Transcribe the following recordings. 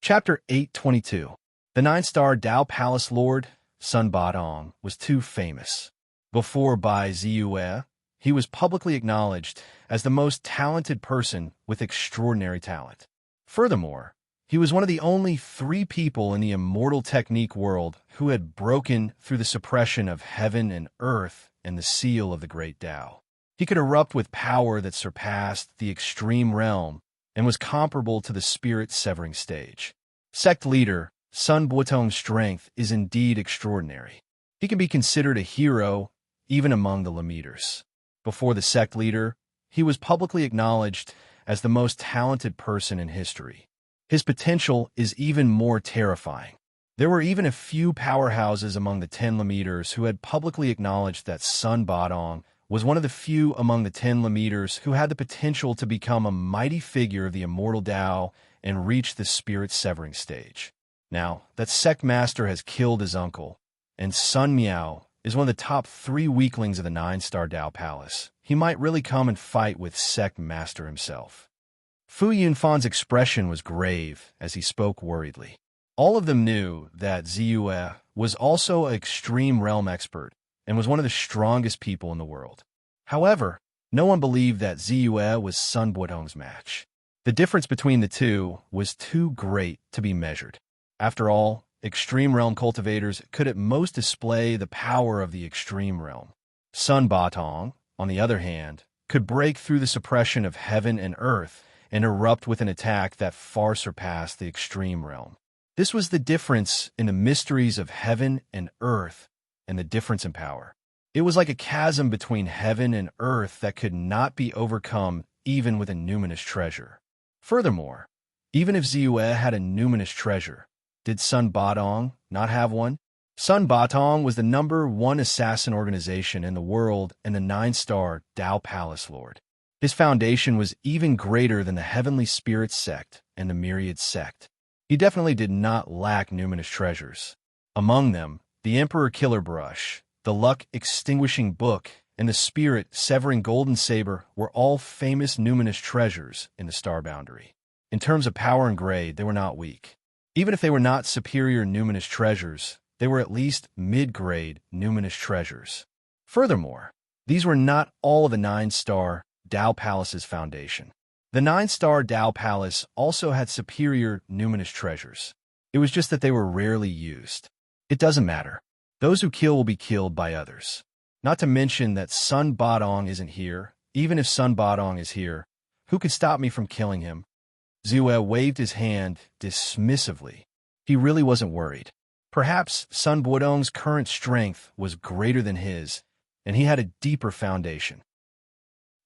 Chapter 822. The nine-star Tao Palace Lord, Sun Batong, was too famous. Before Bai Ziyue, he was publicly acknowledged as the most talented person with extraordinary talent. Furthermore, he was one of the only 3 people in the immortal technique world who had broken through the suppression of heaven and earth and the seal of the great Tao. He could erupt with power that surpassed the extreme realm and was comparable to the spirit-severing stage. Sect leader, Sun Batong's strength is indeed extraordinary. He can be considered a hero even among the Lemeters. Before the sect leader, he was publicly acknowledged as the most talented person in history. His potential is even more terrifying. There were even a few powerhouses among the 10 Lemeters who had publicly acknowledged that Sun Batong was one of the few among the 10 Lemeters who had the potential to become a mighty figure of the immortal Tao and reach the spirit-severing stage. Now, that sect master has killed his uncle, and Sun Miao is one of the top 3 weaklings of the 9-star Tao Palace. He might really come and fight with sect master himself. Fu Yunfan's expression was grave as he spoke worriedly. All of them knew that Ziyue was also an extreme realm expert and was one of the strongest people in the world. However, no one believed that Ziyue was Sun Batong's match. The difference between the two was too great to be measured. After all, extreme realm cultivators could at most display the power of the extreme realm. Sun Batong, on the other hand, could break through the suppression of heaven and earth and erupt with an attack that far surpassed the extreme realm. This was the difference in the mysteries of heaven and earth and the difference in power. It was like a chasm between heaven and earth that could not be overcome even with a numinous treasure. Furthermore, even if Ziyue had a numinous treasure, did Sun Batong not have one? Sun Batong was the #1 assassin organization in the world and the 9-star Tao Palace Lord. His foundation was even greater than the Heavenly Spirit Sect and the Myriad Sect. He definitely did not lack numinous treasures. Among them, the Emperor Killer Brush, the Luck Extinguishing Book, and the Spirit Severing Golden Saber were all famous numinous treasures in the Star Boundary. In terms of power and grade, they were not weak. Even if they were not superior numinous treasures, they were at least mid-grade numinous treasures. Furthermore, these were not all of the 9-star Tao Palace's foundation. The 9-star Tao Palace also had superior numinous treasures. It was just that they were rarely used. It doesn't matter. Those who kill will be killed by others. Not to mention that Sun Batong isn't here. Even if Sun Batong is here, who could stop me from killing him? Ziyue waved his hand dismissively. He really wasn't worried. Perhaps Sun Batong's current strength was greater than his, and he had a deeper foundation.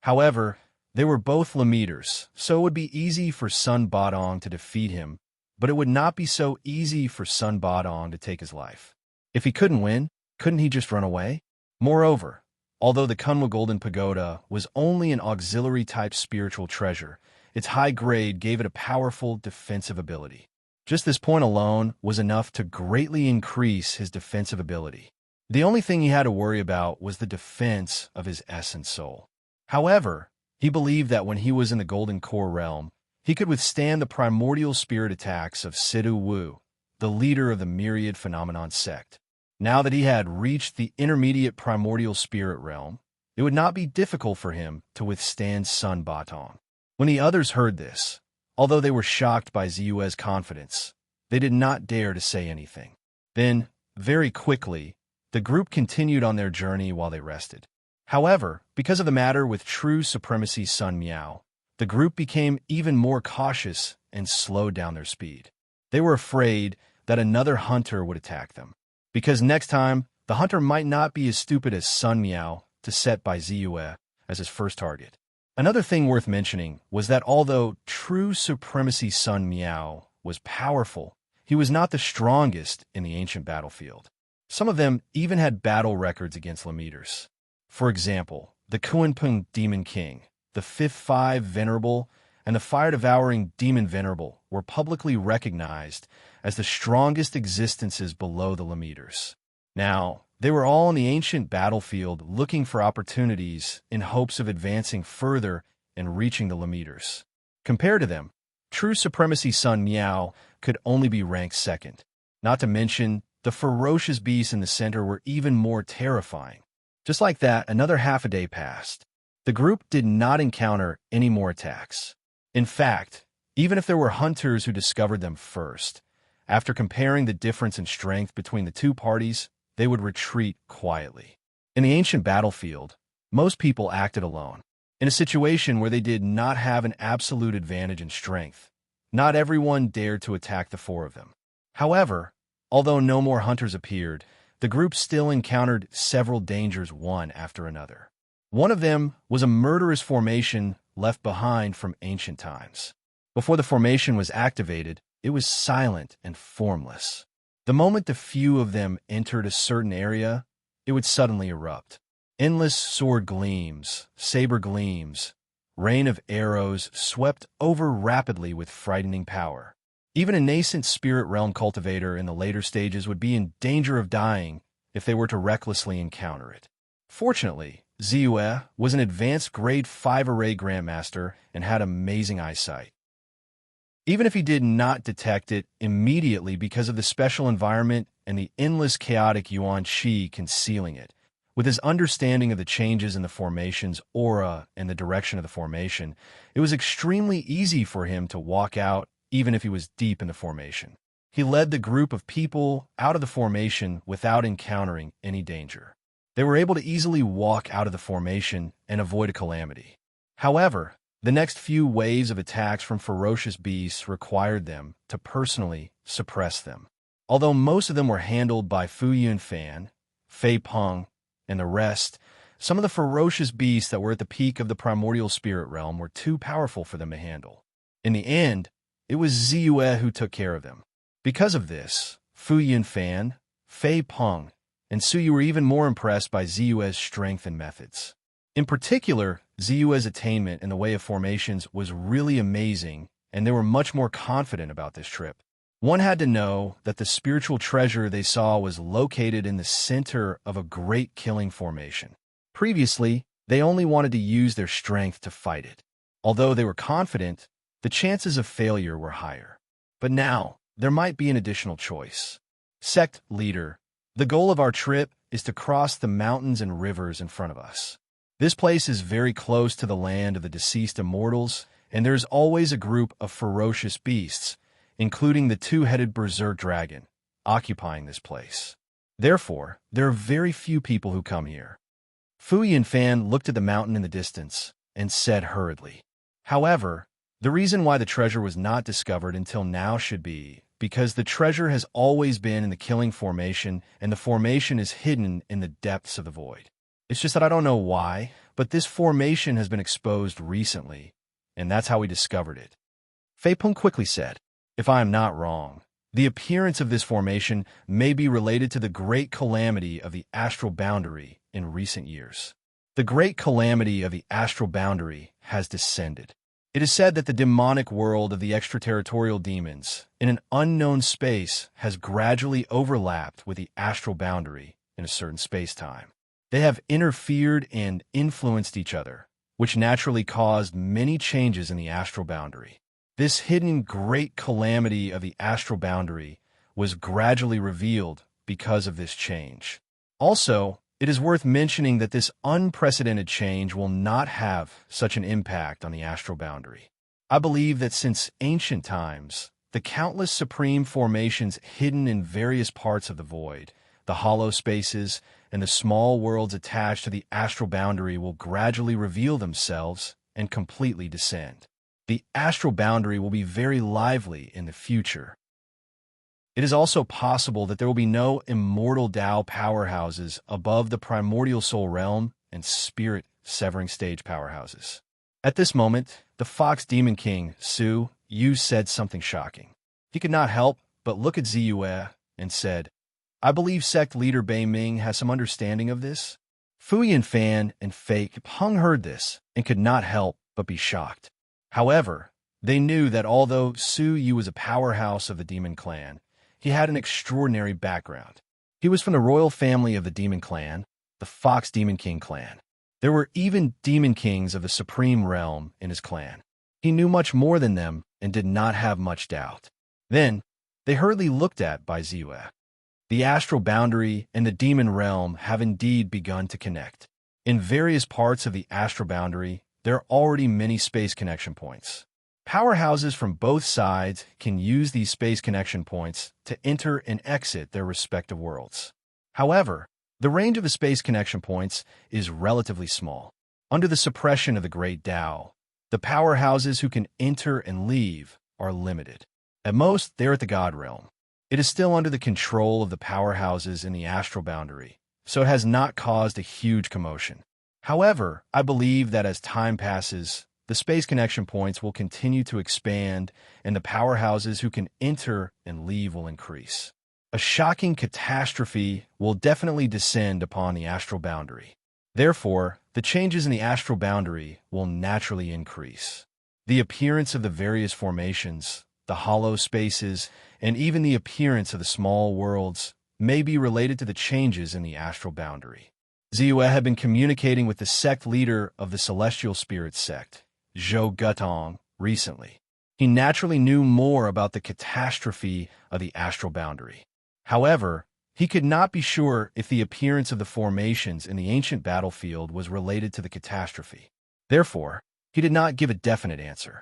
However, they were both Lemeters, so it would be easy for Sun Batong to defeat him, but it would not be so easy for Sun Batong to take his life. If he couldn't win, couldn't he just run away? Moreover, although the Kunwa Golden Pagoda was only an auxiliary-type spiritual treasure, its high grade gave it a powerful defensive ability. Just this point alone was enough to greatly increase his defensive ability. The only thing he had to worry about was the defense of his essence soul. However, he believed that when he was in the Golden Core realm, he could withstand the primordial spirit attacks of Sidu Wu, the leader of the Myriad Phenomenon sect. Now that he had reached the intermediate primordial spirit realm, it would not be difficult for him to withstand Sun Batong. When the others heard this, although they were shocked by Ziyue's confidence, they did not dare to say anything. Then, very quickly, the group continued on their journey while they rested. However, because of the matter with true supremacy Sun Miao, the group became even more cautious and slowed down their speed. They were afraid that another hunter would attack them, because next time, the hunter might not be as stupid as Sun Miao to set by Ziyue as his first target. Another thing worth mentioning was that although true supremacy Sun Miao was powerful, he was not the strongest in the ancient battlefield. Some of them even had battle records against Lemeters. For example, the Kuanping Demon King, the Fifth Five Venerable, and the Fire-Devouring Demon Venerable were publicly recognized as the strongest existences below the Lemeters. Now, they were all on the ancient battlefield looking for opportunities in hopes of advancing further and reaching the Lemeters. Compared to them, True supremacy Sun Miao could only be ranked second. Not to mention, the ferocious beasts in the center were even more terrifying. Just like that, another half a day passed. The group did not encounter any more attacks. In fact, even if there were hunters who discovered them first, after comparing the difference in strength between the two parties, they would retreat quietly. In the ancient battlefield, most people acted alone. In a situation where they did not have an absolute advantage in strength, not everyone dared to attack the four of them. However, although no more hunters appeared, the group still encountered several dangers one after another. One of them was a murderous formation left behind from ancient times. Before the formation was activated, it was silent and formless. The moment the few of them entered a certain area, it would suddenly erupt. Endless sword gleams, saber gleams, rain of arrows swept over rapidly with frightening power. Even a nascent spirit realm cultivator in the later stages would be in danger of dying if they were to recklessly encounter it. Fortunately, Ziyue was an advanced grade 5 array grandmaster and had amazing eyesight. Even if he did not detect it immediately because of the special environment and the endless chaotic yuan qi concealing it, with his understanding of the changes in the formation's aura and the direction of the formation, it was extremely easy for him to walk out even if he was deep in the formation. He led the group of people out of the formation without encountering any danger. They were able to easily walk out of the formation and avoid a calamity. However, the next few waves of attacks from ferocious beasts required them to personally suppress them. Although most of them were handled by Fu Yunfan, Fei Peng, and the rest, some of the ferocious beasts that were at the peak of the primordial spirit realm were too powerful for them to handle. In the end, it was Ziyue who took care of them. Because of this, Fu Yunfan, Fei Peng, and Suyu were even more impressed by Ziyue's strength and methods. In particular, Ziyue's attainment in the way of formations was really amazing, and they were much more confident about this trip. One had to know that the spiritual treasure they saw was located in the center of a great killing formation. Previously, they only wanted to use their strength to fight it. Although they were confident, the chances of failure were higher. But now, there might be an additional choice. Sect leader, the goal of our trip is to cross the mountains and rivers in front of us. This place is very close to the land of the deceased immortals, and there's always a group of ferocious beasts, including the two-headed berserk dragon, occupying this place. Therefore, there are very few people who come here. Fu Yunfan looked at the mountain in the distance and said hurriedly. However, the reason why the treasure was not discovered until now should be because the treasure has always been in the killing formation, and the formation is hidden in the depths of the void. It's just that I don't know why, but this formation has been exposed recently, and that's how we discovered it. Fei Peng quickly said, if I am not wrong, the appearance of this formation may be related to the great calamity of the astral boundary in recent years. The great calamity of the astral boundary has descended. It is said that the demonic world of the extraterritorial demons in an unknown space has gradually overlapped with the astral boundary in a certain space-time. They have interfered and influenced each other, which naturally caused many changes in the astral boundary. This hidden great calamity of the astral boundary was gradually revealed because of this change. Also, it is worth mentioning that this unprecedented change will not have such an impact on the astral boundary. I believe that since ancient times, the countless supreme formations hidden in various parts of the void, the hollow spaces, and the small worlds attached to the astral boundary will gradually reveal themselves and completely descend. The astral boundary will be very lively in the future. It is also possible that there will be no immortal Tao powerhouses above the primordial soul realm and spirit severing stage powerhouses. At this moment, the Fox Demon King, Su Yu, said something shocking. He could not help but look at Ziyue and said, I believe sect leader Bei Ming has some understanding of this. Fu Yunfan and Fei Peng heard this and could not help but be shocked. However, they knew that although Su Yu was a powerhouse of the demon clan, he had an extraordinary background. He was from the royal family of the demon clan, the Fox Demon King clan. There were even demon kings of the supreme realm in his clan. He knew much more than them and did not have much doubt. Then, they hurriedly looked at by Ziyue. The astral boundary and the demon realm have indeed begun to connect. In various parts of the astral boundary, there are already many space connection points. Powerhouses from both sides can use these space connection points to enter and exit their respective worlds. However, the range of the space connection points is relatively small. Under the suppression of the Great Tao, the powerhouses who can enter and leave are limited. At most, they're at the God realm. It is still under the control of the powerhouses in the astral boundary, so it has not caused a huge commotion. However, I believe that as time passes, the space connection points will continue to expand and the powerhouses who can enter and leave will increase. A shocking catastrophe will definitely descend upon the astral boundary. Therefore, the changes in the astral boundary will naturally increase. The appearance of the various formations, the hollow spaces, and even the appearance of the small worlds may be related to the changes in the astral boundary. Ziyue had been communicating with the sect leader of the Celestial Spirit sect, Zhou Gutong, recently. He naturally knew more about the catastrophe of the astral boundary. However, he could not be sure if the appearance of the formations in the ancient battlefield was related to the catastrophe. Therefore, he did not give a definite answer.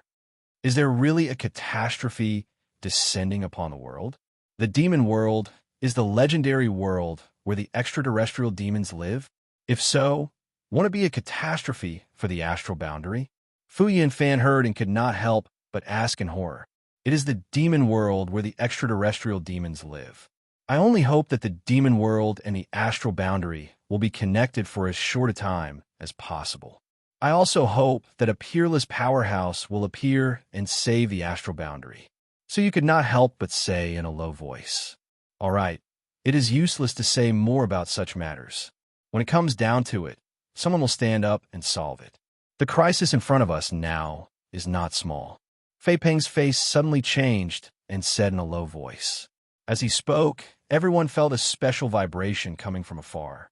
Is there really a catastrophe descending upon the world? The demon world is the legendary world where the extraterrestrial demons live? If so, won't it be a catastrophe for the astral boundary? Fu Yanfan heard and could not help but ask in horror. It is the demon world where the extraterrestrial demons live. I only hope that the demon world and the astral boundary will be connected for as short a time as possible. I also hope that a peerless powerhouse will appear and save the astral boundary. So you could not help but say in a low voice, "All right, it is useless to say more about such matters. When it comes down to it, someone will stand up and solve it. The crisis in front of us now is not small." Fei Peng's face suddenly changed and said in a low voice. As he spoke, everyone felt a special vibration coming from afar.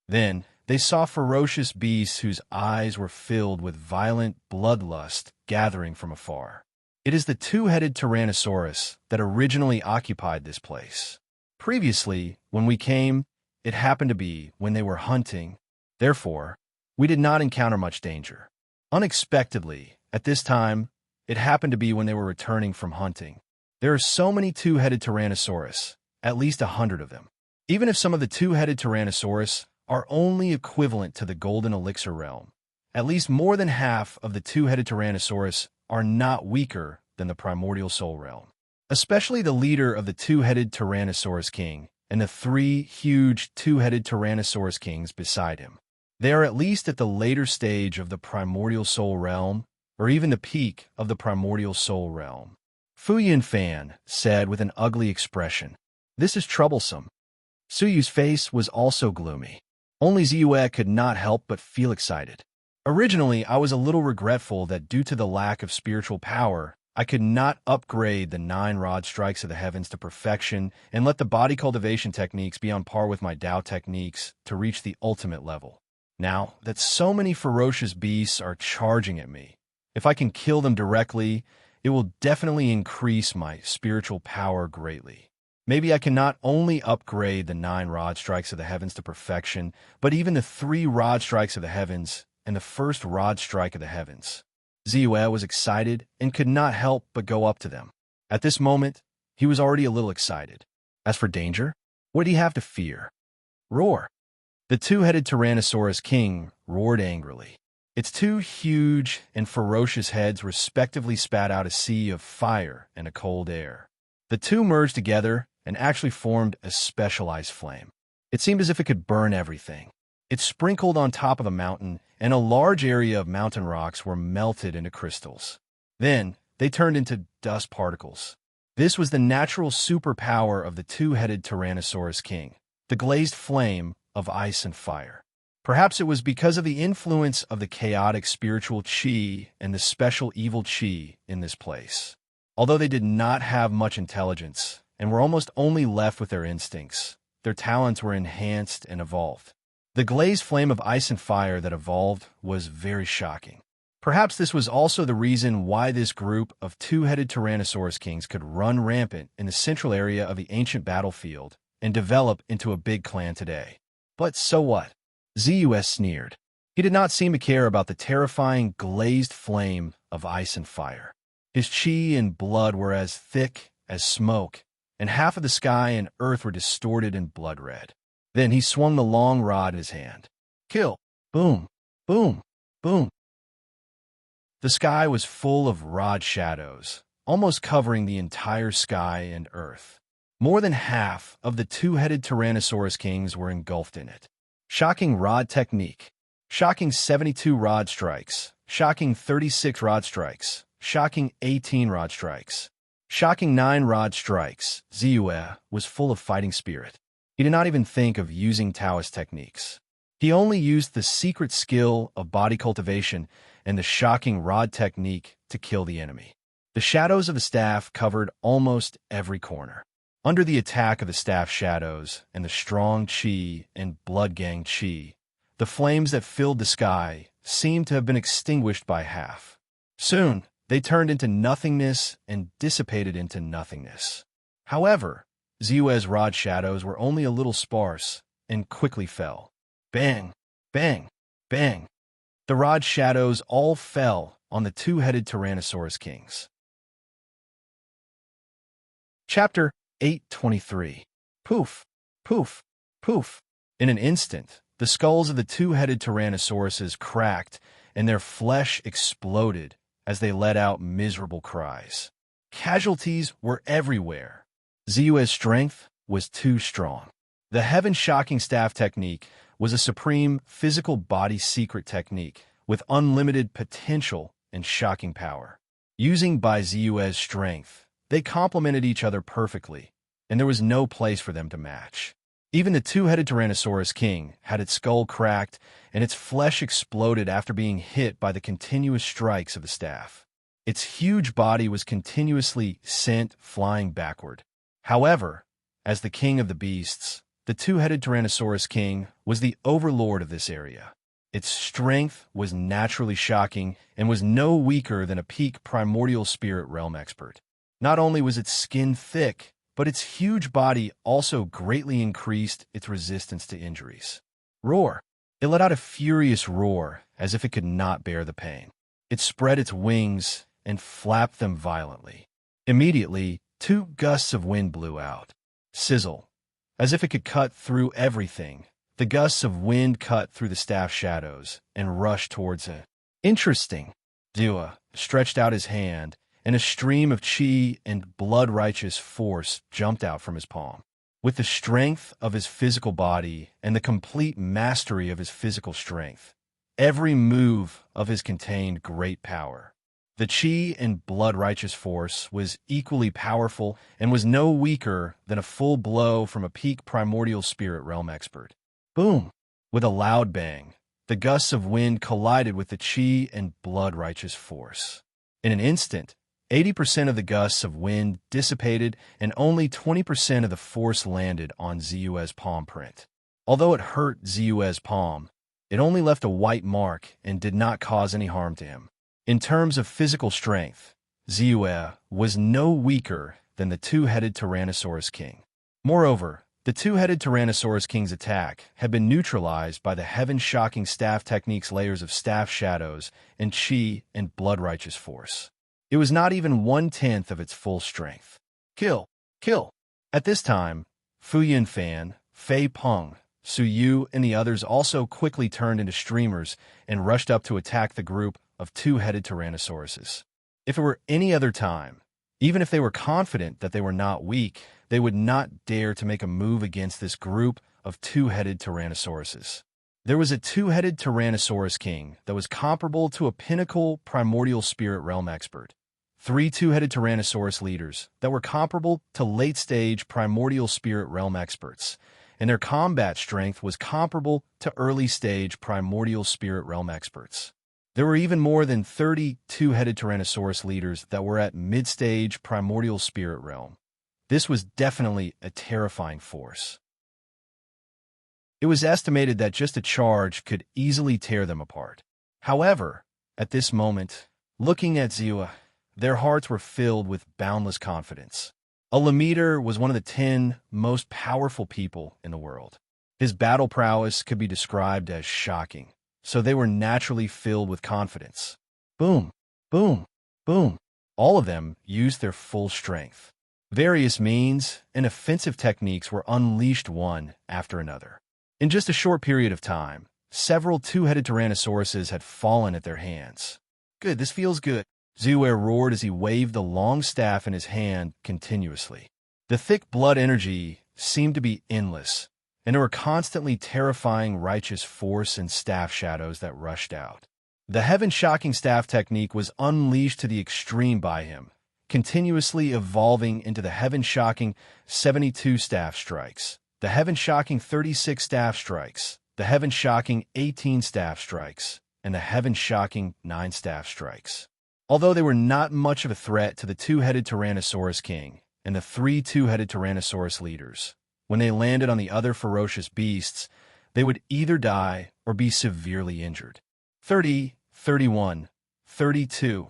Then, they saw ferocious beasts whose eyes were filled with violent bloodlust gathering from afar. It is the two-headed Tyrannosaurus that originally occupied this place. Previously, when we came, it happened to be when they were hunting. Therefore, we did not encounter much danger. Unexpectedly, at this time, it happened to be when they were returning from hunting. There are so many two-headed Tyrannosaurus, at least 100 of them. Even if some of the two-headed Tyrannosaurus are only equivalent to the Golden Elixir realm, at least more than half of the two-headed Tyrannosaurus are not weaker than the Primordial Soul realm. Especially the leader of the two-headed Tyrannosaurus King and the 3 huge two-headed Tyrannosaurus Kings beside him. They are at least at the later stage of the Primordial Soul realm, or even the peak of the Primordial Soul realm. Fu Yanfan said with an ugly expression, "This is troublesome." Su Yu's face was also gloomy. Only Ziyue could not help but feel excited. Originally, I was a little regretful that due to the lack of spiritual power, I could not upgrade the 9 rod strikes of the heavens to perfection and let the body cultivation techniques be on par with my Tao techniques to reach the ultimate level. Now that so many ferocious beasts are charging at me, if I can kill them directly, it will definitely increase my spiritual power greatly. Maybe I can not only upgrade the 9 rod strikes of the heavens to perfection, but even the 3 rod strikes of the heavens and the first rod strike of the heavens. Ziyue was excited and could not help but go up to them. At this moment, he was already a little excited. As for danger, what did he have to fear? Roar! The two-headed Tyrannosaurus King roared angrily. Its 2 huge and ferocious heads respectively spat out a sea of fire and a cold air. The 2 merged together and actually formed a specialized flame. It seemed as if it could burn everything. It sprinkled on top of a mountain, and a large area of mountain rocks were melted into crystals. Then, they turned into dust particles. This was the natural superpower of the two-headed Tyrannosaurus King, the glazed flame of ice and fire. Perhaps it was because of the influence of the chaotic spiritual chi and the special evil chi in this place. Although they did not have much intelligence and were almost only left with their instincts, their talents were enhanced and evolved. The glazed flame of ice and fire that evolved was very shocking. Perhaps this was also the reason why this group of two-headed Tyrannosaurus kings could run rampant in the central area of the ancient battlefield and develop into a big clan today. But so what? Zeus sneered. He did not seem to care about the terrifying glazed flame of ice and fire. His chi and blood were as thick as smoke, and half of the sky and earth were distorted and blood-red. Then he swung the long rod in his hand. Kill! Boom! Boom! Boom! The sky was full of rod shadows, almost covering the entire sky and earth. More than half of the two-headed Tyrannosaurus kings were engulfed in it. Shocking rod technique. Shocking 72 rod strikes. Shocking 36 rod strikes. Shocking 18 rod strikes. Shocking 9 rod strikes. Zeus was full of fighting spirit. He did not even think of using Taoist techniques. He only used the secret skill of body cultivation and the shocking rod technique to kill the enemy. The shadows of the staff covered almost every corner. Under the attack of the staff shadows and the strong chi and blood-gang chi, the flames that filled the sky seemed to have been extinguished by half. Soon, they turned into nothingness and dissipated into nothingness. However, Zeus' rod shadows were only a little sparse and quickly fell. Bang! Bang! Bang! The rod shadows all fell on the two-headed Tyrannosaurus kings. Chapter 8:23. Poof! Poof! Poof! In an instant, the skulls of the two-headed Tyrannosauruses cracked and their flesh exploded as they let out miserable cries. Casualties were everywhere. Zeus' strength was too strong. The heaven-shocking staff technique was a supreme physical body secret technique with unlimited potential and shocking power. Using by Zeus' strength, they complemented each other perfectly, and there was no place for them to match. Even the two-headed Tyrannosaurus king had its skull cracked and its flesh exploded after being hit by the continuous strikes of the staff. Its huge body was continuously sent flying backward. However, as the king of the beasts, the two-headed Tyrannosaurus king was the overlord of this area. Its strength was naturally shocking and was no weaker than a peak primordial spirit realm expert. Not only was its skin thick, but its huge body also greatly increased its resistance to injuries. Roar! It let out a furious roar as if it could not bear the pain. It spread its wings and flapped them violently. Immediately, 2 gusts of wind blew out. Sizzle! As if it could cut through everything, the gusts of wind cut through the staff shadows and rushed towards it. Interesting. Zeus stretched out his hand, and a stream of chi and blood-righteous force jumped out from his palm. With the strength of his physical body and the complete mastery of his physical strength, every move of his contained great power. The chi and blood-righteous force was equally powerful and was no weaker than a full blow from a peak primordial spirit realm expert. Boom! With a loud bang, the gusts of wind collided with the chi and blood-righteous force. In an instant, 80% of the gusts of wind dissipated and only 20% of the force landed on Zeus' palm print. Although it hurt Zeus' palm, it only left a white mark and did not cause any harm to him. In terms of physical strength, Zeus was no weaker than the two-headed Tyrannosaurus king. Moreover, the two-headed Tyrannosaurus king's attack had been neutralized by the heaven-shocking staff technique's layers of staff shadows and chi and blood-righteous force. It was not even 1/10 of its full strength. Kill! Kill! At this time, Fu Yunfan, Fei Peng, Su Yu, and the others also quickly turned into streamers and rushed up to attack the group of two-headed Tyrannosauruses. If it were any other time, even if they were confident that they were not weak, they would not dare to make a move against this group of two-headed Tyrannosauruses. There was a two-headed Tyrannosaurus king that was comparable to a pinnacle primordial spirit realm expert. 3 two-headed Tyrannosaurus leaders that were comparable to late-stage primordial spirit realm experts, and their combat strength was comparable to early-stage primordial spirit realm experts. There were even more than 30 two-headed Tyrannosaurus leaders that were at mid-stage primordial spirit realm. This was definitely a terrifying force. It was estimated that just a charge could easily tear them apart. However, At this moment, looking at Ziyue, their hearts were filled with boundless confidence. A Lemiter was one of the 10 most powerful people in the world. His battle prowess could be described as shocking, so they were naturally filled with confidence. Boom, boom, boom. All of them used their full strength. Various means and offensive techniques were unleashed one after another. In just a short period of time, several two-headed Tyrannosauruses had fallen at their hands. Good, this feels good. Ziyue roared as he waved the long staff in his hand continuously. The thick blood energy seemed to be endless, and there were constantly terrifying righteous force and staff shadows that rushed out. The heaven-shocking staff technique was unleashed to the extreme by him, continuously evolving into the heaven-shocking 72 staff strikes, the heaven-shocking 36 staff strikes, the heaven-shocking 18 staff strikes, and the heaven-shocking 9 staff strikes. Although they were not much of a threat to the two-headed Tyrannosaurus King and the 3 two-headed Tyrannosaurus leaders, when they landed on the other ferocious beasts, they would either die or be severely injured. 30, 31, 32,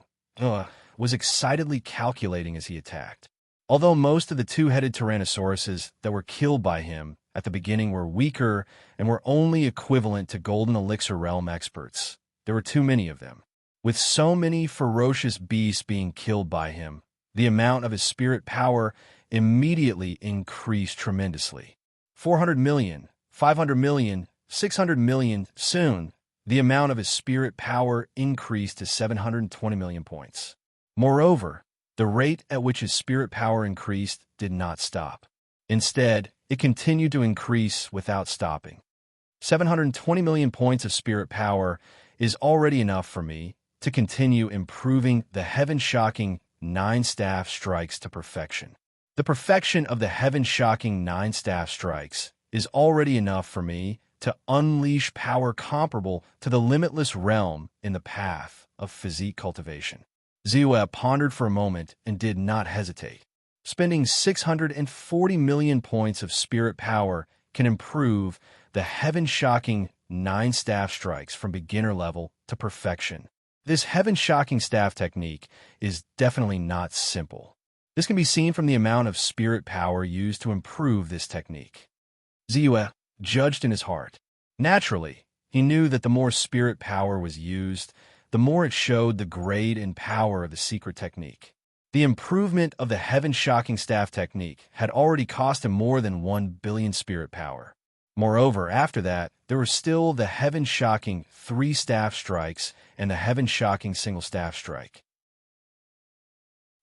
was excitedly calculating as he attacked. Although most of the two-headed Tyrannosauruses that were killed by him at the beginning were weaker and were only equivalent to Golden Elixir Realm experts, there were too many of them. With so many ferocious beasts being killed by him, the amount of his spirit power immediately increased tremendously. 400 million, 500 million, 600 million. Soon, the amount of his spirit power increased to 720 million points. Moreover, the rate at which his spirit power increased did not stop. Instead, it continued to increase without stopping. 720 million points of spirit power is already enough for me to continue improving the heaven-shocking 9 staff strikes to perfection. The perfection of the heaven-shocking 9 staff strikes is already enough for me to unleash power comparable to the limitless realm in the path of physique cultivation. Ziyue pondered for a moment and did not hesitate. Spending 640 million points of spirit power can improve the heaven-shocking 9 staff strikes from beginner level to perfection. This heaven-shocking staff technique is definitely not simple. This can be seen from the amount of spirit power used to improve this technique. Ziyue judged in his heart. Naturally, he knew that the more spirit power was used, the more it showed the grade and power of the secret technique. The improvement of the heaven-shocking staff technique had already cost him more than 1 billion spirit power. Moreover, after that, there were still the heaven-shocking 3 staff strikes and the heaven-shocking single staff strike.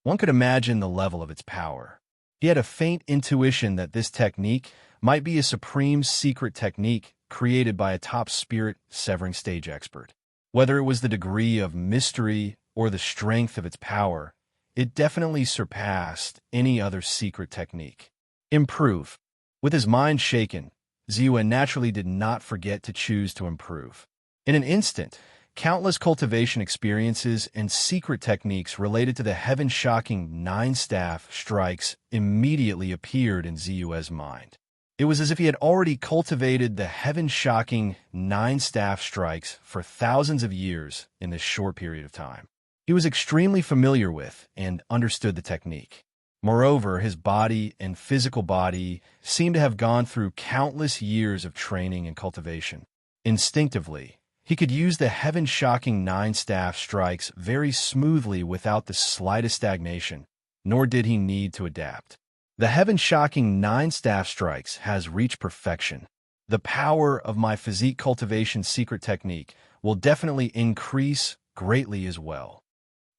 One could imagine the level of its power. He had a faint intuition that this technique might be a supreme secret technique created by a top spirit severing stage expert. Whether it was the degree of mystery or the strength of its power, it definitely surpassed any other secret technique. Improve. With his mind shaken, Ziyue naturally did not forget to choose to improve. In an instant, countless cultivation experiences and secret techniques related to the heaven-shocking 9 staff strikes immediately appeared in Ziyue's mind. It was as if he had already cultivated the heaven-shocking 9 staff strikes for thousands of years in this short period of time. He was extremely familiar with and understood the technique. Moreover, his body and physical body seemed to have gone through countless years of training and cultivation. Instinctively, he could use the heaven-shocking 9 staff strikes very smoothly without the slightest stagnation, nor did he need to adapt. The heaven-shocking 9 staff strikes has reached perfection. The power of my physique cultivation secret technique will definitely increase greatly as well.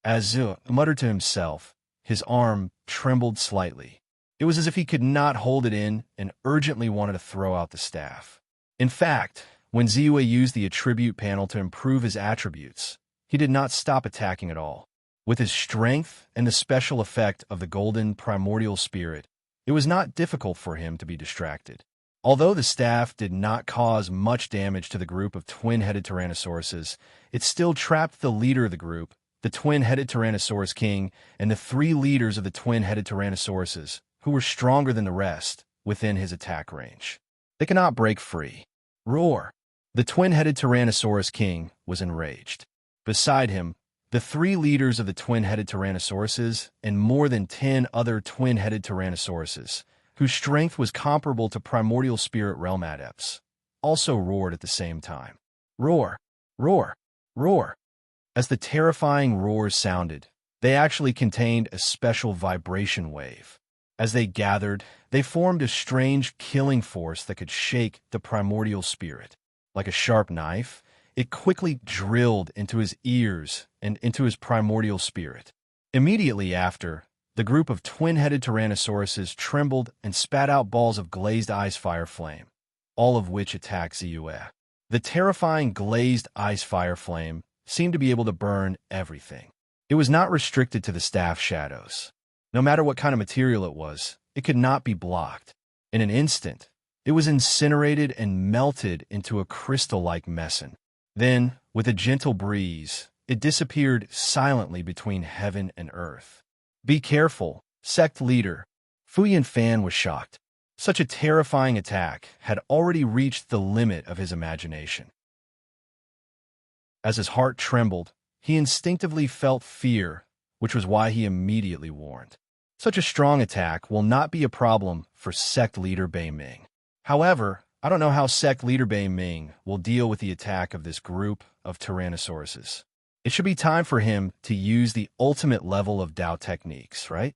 As Ziyue muttered to himself, his arm trembled slightly. It was as if he could not hold it in and urgently wanted to throw out the staff. In fact, when Ziyue used the attribute panel to improve his attributes, he did not stop attacking at all. With his strength and the special effect of the golden primordial spirit, it was not difficult for him to be distracted. Although the staff did not cause much damage to the group of twin-headed Tyrannosauruses, it still trapped the leader of the group, the twin-headed Tyrannosaurus King, and the 3 leaders of the twin-headed Tyrannosauruses, who were stronger than the rest, within his attack range. They cannot break free. Roar! The twin-headed Tyrannosaurus King was enraged. Beside him, the three leaders of the twin-headed Tyrannosauruses and more than 10 other twin-headed Tyrannosauruses, whose strength was comparable to primordial spirit realm adepts, also roared at the same time. Roar! Roar! Roar! As the terrifying roars sounded, they actually contained a special vibration wave. As they gathered, they formed a strange killing force that could shake the primordial spirit. Like a sharp knife, it quickly drilled into his ears and into his primordial spirit. Immediately after, the group of twin-headed Tyrannosauruses trembled and spat out balls of glazed ice fire flame, all of which attacked Ziyue. The terrifying glazed ice fire flame seemed to be able to burn everything. It was not restricted to the staff shadows. No matter what kind of material it was, it could not be blocked. In an instant, it was incinerated and melted into a crystal-like meson. Then, with a gentle breeze, it disappeared silently between heaven and earth. Be careful, sect leader. Fuyan Fan was shocked. Such a terrifying attack had already reached the limit of his imagination. As his heart trembled, he instinctively felt fear, which was why he immediately warned. Such a strong attack will not be a problem for sect leader Bei Ming. However, I don't know how sect leader Bei Ming will deal with the attack of this group of Tyrannosauruses. It should be time for him to use the ultimate level of Dao techniques, right?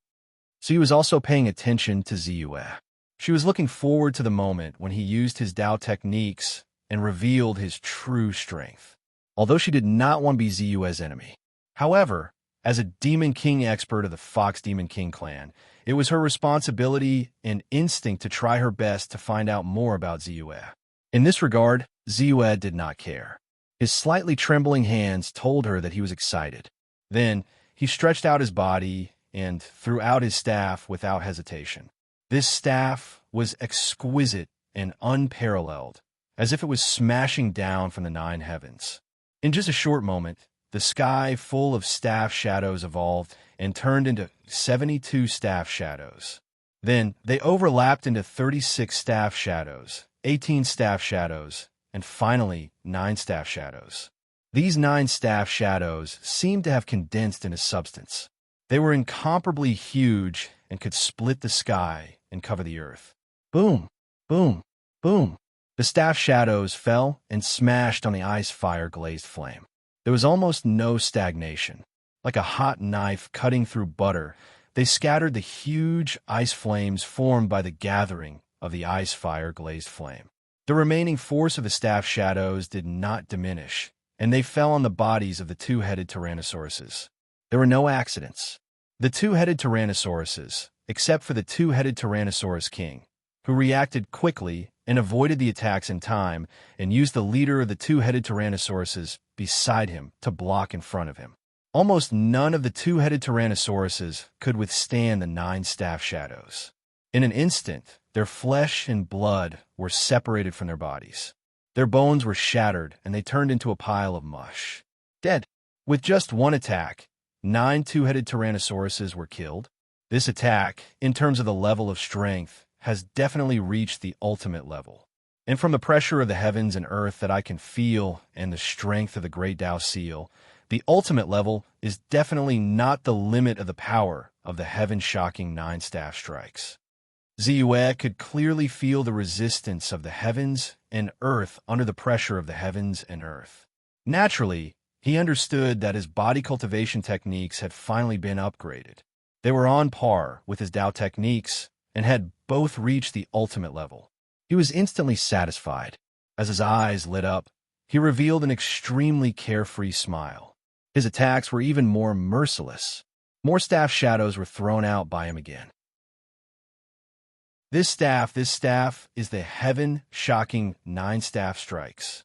So he was also paying attention to Ziyue. She was looking forward to the moment when he used his Dao techniques and revealed his true strength, although she did not want to be Ziyue's enemy. However, as a Demon King expert of the Fox Demon King clan, it was her responsibility and instinct to try her best to find out more about Ziyue. In this regard, Ziyue did not care. His slightly trembling hands told her that he was excited. Then, he stretched out his body and threw out his staff without hesitation. This staff was exquisite and unparalleled, as if it was smashing down from the 9 heavens. In just a short moment, the sky full of staff shadows evolved and turned into 72 staff shadows. Then, they overlapped into 36 staff shadows, 18 staff shadows, and finally, 9 staff shadows. These 9 staff shadows seemed to have condensed into substance. They were incomparably huge and could split the sky and cover the earth. Boom! Boom! Boom! The staff shadows fell and smashed on the ice fire glazed flame. There was almost no stagnation. Like a hot knife cutting through butter, they scattered the huge ice flames formed by the gathering of the ice fire glazed flame. The remaining force of the staff shadows did not diminish, and they fell on the bodies of the two-headed Tyrannosauruses. There were no accidents. The two-headed Tyrannosauruses, except for the two-headed Tyrannosaurus King, who reacted quickly and avoided the attacks in time and used the leader of the two-headed Tyrannosauruses beside him to block in front of him. Almost none of the two-headed Tyrannosauruses could withstand the 9 staff shadows. In an instant, their flesh and blood were separated from their bodies. Their bones were shattered and they turned into a pile of mush. Dead. With just one attack, 9 two-headed Tyrannosauruses were killed. This attack, in terms of the level of strength, has definitely reached the ultimate level. And from the pressure of the heavens and earth that I can feel and the strength of the Great Tao Seal, the ultimate level is definitely not the limit of the power of the heaven-shocking 9 staff strikes. Ziyue could clearly feel the resistance of the heavens and earth under the pressure of the heavens and earth. Naturally, he understood that his body cultivation techniques had finally been upgraded. They were on par with his Dao techniques and had both reached the ultimate level. He was instantly satisfied. As his eyes lit up, he revealed an extremely carefree smile. His attacks were even more merciless. More staff shadows were thrown out by him again. This staff is the heaven-shocking 9 staff strikes.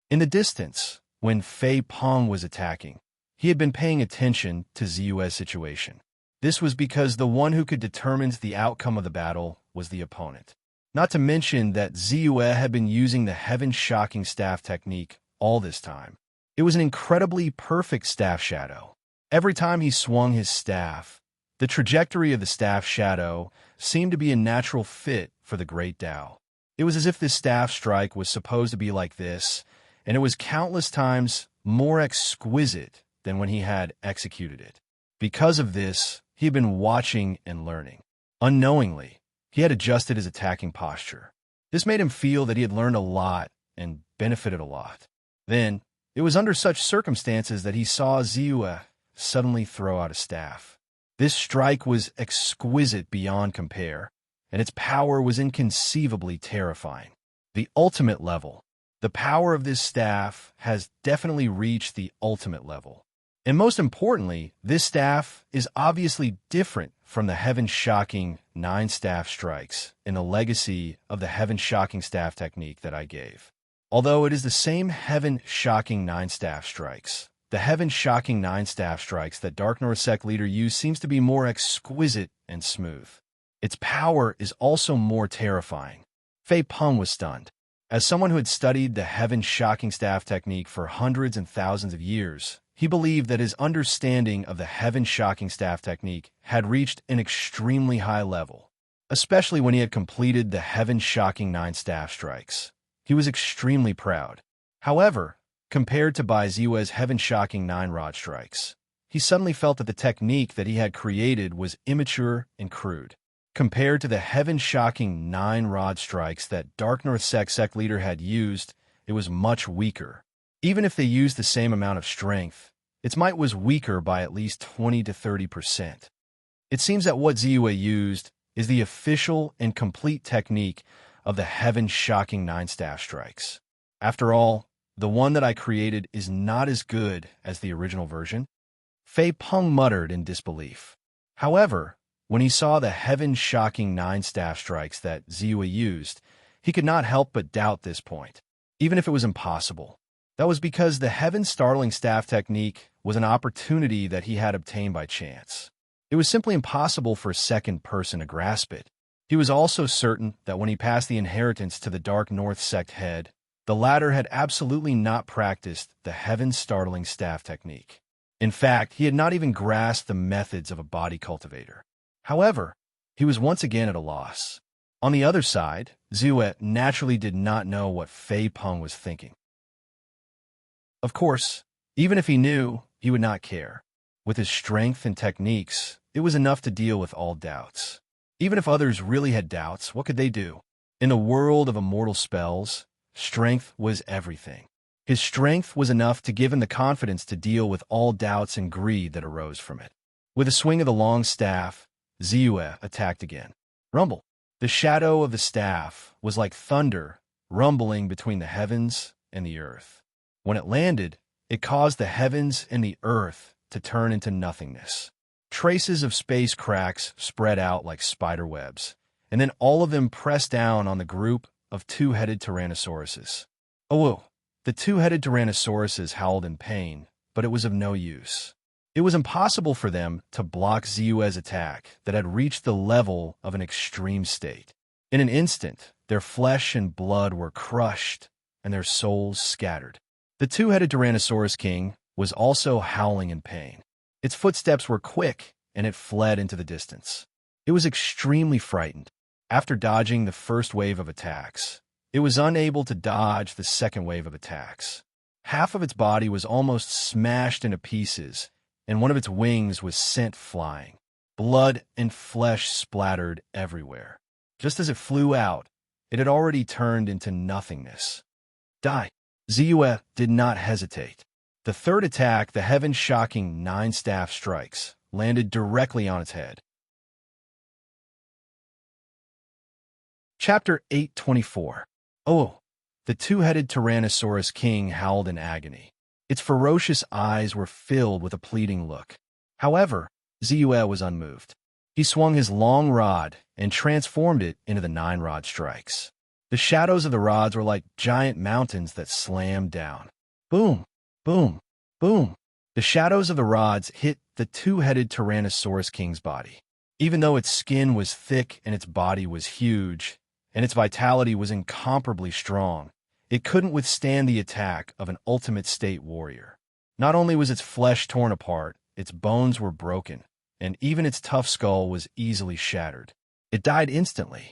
In the distance, when Fei Peng was attacking, he had been paying attention to Ziyue's situation. This was because the one who could determine the outcome of the battle was the opponent. Not to mention that Ziyue had been using the heaven-shocking staff technique all this time. It was an incredibly perfect staff shadow. Every time he swung his staff, the trajectory of the staff shadow seemed to be a natural fit for the Great Tao. It was as if this staff strike was supposed to be like this, and it was countless times more exquisite than when he had executed it. Because of this, he had been watching and learning. Unknowingly, he had adjusted his attacking posture. This made him feel that he had learned a lot and benefited a lot. Then, it was under such circumstances that he saw Ziyue suddenly throw out a staff. This strike was exquisite beyond compare, and its power was inconceivably terrifying. The ultimate level. The power of this staff has definitely reached the ultimate level. And most importantly, this staff is obviously different from the heaven-shocking 9-staff strikes in the legacy of the heaven-shocking staff technique that I gave. Although it is the same heaven-shocking 9-staff strikes, the heaven-shocking 9-staff strikes that Dark North Sect leader used seems to be more exquisite and smooth. Its power is also more terrifying. Fei Peng was stunned. As someone who had studied the heaven-shocking staff technique for hundreds and thousands of years, he believed that his understanding of the heaven-shocking staff technique had reached an extremely high level, especially when he had completed the heaven-shocking 9-staff strikes. He was extremely proud. However, compared to Bai Ziyue's heaven-shocking 9-rod strikes, he suddenly felt that the technique that he had created was immature and crude. Compared to the heaven-shocking 9-rod strikes that Dark North Sect leader had used, it was much weaker. Even if they used the same amount of strength, its might was weaker by at least 20 to 30%. It seems that what Ziyue used is the official and complete technique of the heaven-shocking 9-staff strikes. After all, the one that I created is not as good as the original version. Fei Peng muttered in disbelief. However, when he saw the heaven-shocking 9-staff strikes that Ziyue used, he could not help but doubt this point, even if it was impossible. That was because the heaven-startling staff technique was an opportunity that he had obtained by chance. It was simply impossible for a second person to grasp it. He was also certain that when he passed the inheritance to the Dark North Sect head, the latter had absolutely not practiced the heaven-startling staff technique. In fact, he had not even grasped the methods of a body cultivator. However, he was once again at a loss. On the other side, Ziyue naturally did not know what Fei Peng was thinking. Of course, even if he knew, he would not care. With his strength and techniques, it was enough to deal with all doubts. Even if others really had doubts, what could they do? In the world of immortal spells, strength was everything. His strength was enough to give him the confidence to deal with all doubts and greed that arose from it. With a swing of the long staff, Ziyue attacked again. Rumble. The shadow of the staff was like thunder rumbling between the heavens and the earth. When it landed, it caused the heavens and the earth to turn into nothingness. Traces of space cracks spread out like spider webs, and then all of them pressed down on the group of two-headed tyrannosauruses. Oh, the two-headed tyrannosauruses howled in pain, but it was of no use. It was impossible for them to block Ziyue's attack that had reached the level of an extreme state. In an instant, their flesh and blood were crushed, and their souls scattered. The two-headed Tyrannosaurus King was also howling in pain. Its footsteps were quick, and it fled into the distance. It was extremely frightened. After dodging the first wave of attacks, it was unable to dodge the second wave of attacks. Half of its body was almost smashed into pieces, and one of its wings was sent flying. Blood and flesh splattered everywhere. Just as it flew out, it had already turned into nothingness. Die. Ziyue did not hesitate. The third attack, the heaven-shocking 9-staff strikes, landed directly on its head. Chapter 824. Oh, the two-headed Tyrannosaurus King howled in agony. Its ferocious eyes were filled with a pleading look. However, Ziyue was unmoved. He swung his long rod and transformed it into the 9-rod strikes. The shadows of the rods were like giant mountains that slammed down. Boom, boom, boom. The shadows of the rods hit the two-headed Tyrannosaurus King's body. Even though its skin was thick and its body was huge, and its vitality was incomparably strong, it couldn't withstand the attack of an ultimate state warrior. Not only was its flesh torn apart, its bones were broken, and even its tough skull was easily shattered. It died instantly.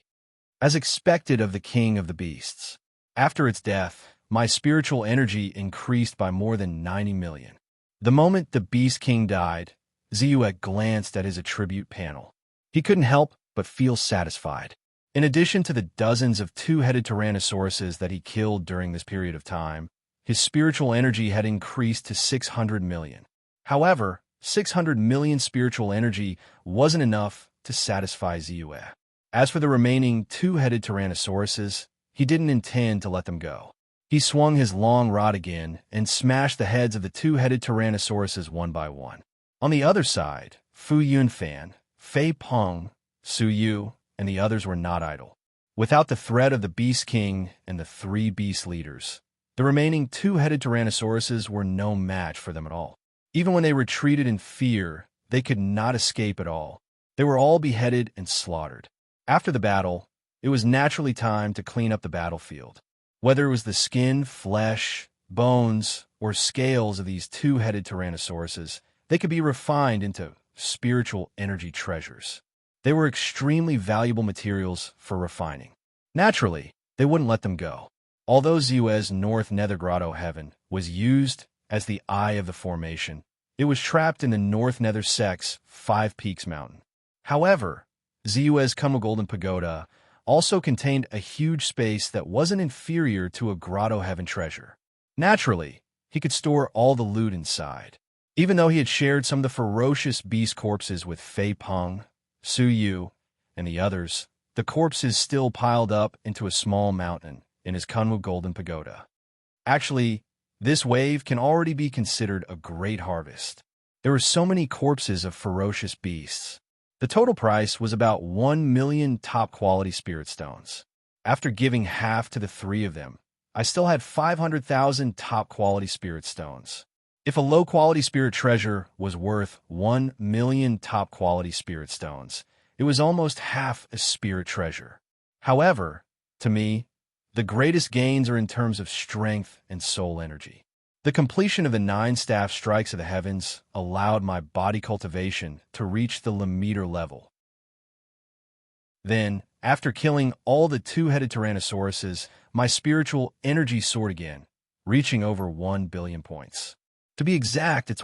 As expected of the king of the beasts. After its death, my spiritual energy increased by more than 90 million. The moment the Beast King died, Ziyue glanced at his attribute panel. He couldn't help but feel satisfied. In addition to the dozens of two-headed Tyrannosauruses that he killed during this period of time, his spiritual energy had increased to 600 million. However, 600 million spiritual energy wasn't enough to satisfy Ziyue. As for the remaining two-headed Tyrannosauruses, he didn't intend to let them go. He swung his long rod again and smashed the heads of the two-headed Tyrannosauruses one by one. On the other side, Fu Yunfan, Fei Peng, Su Yu, and the others were not idle. Without the threat of the Beast King and the three beast leaders, the remaining two-headed Tyrannosauruses were no match for them at all. Even when they retreated in fear, they could not escape at all. They were all beheaded and slaughtered. After the battle, it was naturally time to clean up the battlefield. Whether it was the skin, flesh, bones, or scales of these two-headed Tyrannosauruses, they could be refined into spiritual energy treasures. They were extremely valuable materials for refining. Naturally, they wouldn't let them go. Although Ziyue's North Nether Grotto Heaven was used as the eye of the formation, it was trapped in the North Nether Sect's Five Peaks Mountain. However, Ziyue's Kunmo Golden Pagoda also contained a huge space that wasn't inferior to a Grotto Heaven treasure. Naturally, he could store all the loot inside. Even though he had shared some of the ferocious beast corpses with Fei Peng, Su Yu, and the others, the corpses still piled up into a small mountain in his Kunmo Golden Pagoda. Actually, this wave can already be considered a great harvest. There were so many corpses of ferocious beasts. The total price was about 1 million top-quality spirit stones. After giving half to the three of them, I still had 500,000 top-quality spirit stones. If a low-quality spirit treasure was worth 1 million top-quality spirit stones, it was almost half a spirit treasure. However, to me, the greatest gains are in terms of strength and soul energy. The completion of the 9 staff strikes of the heavens allowed my body cultivation to reach the Limiter level. Then, after killing all the two-headed Tyrannosauruses, my spiritual energy soared again, reaching over 1 billion points. To be exact, it's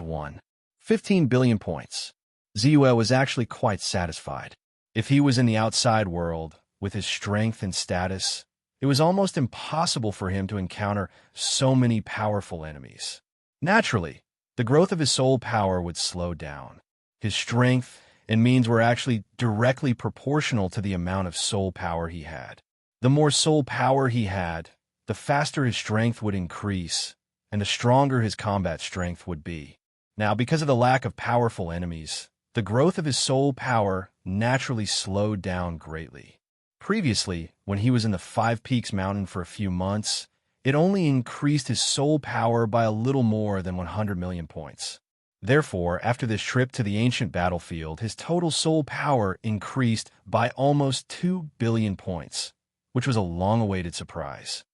15 billion points. Ziyue was actually quite satisfied. If he was in the outside world, with his strength and status, it was almost impossible for him to encounter so many powerful enemies. Naturally, the growth of his soul power would slow down. His strength and means were actually directly proportional to the amount of soul power he had. The more soul power he had, the faster his strength would increase, and the stronger his combat strength would be. Now, because of the lack of powerful enemies, the growth of his soul power naturally slowed down greatly. Previously, when he was in the Five Peaks Mountain for a few months, it only increased his soul power by a little more than 100 million points. Therefore, after this trip to the ancient battlefield, his total soul power increased by almost 2 billion points, which was a long-awaited surprise.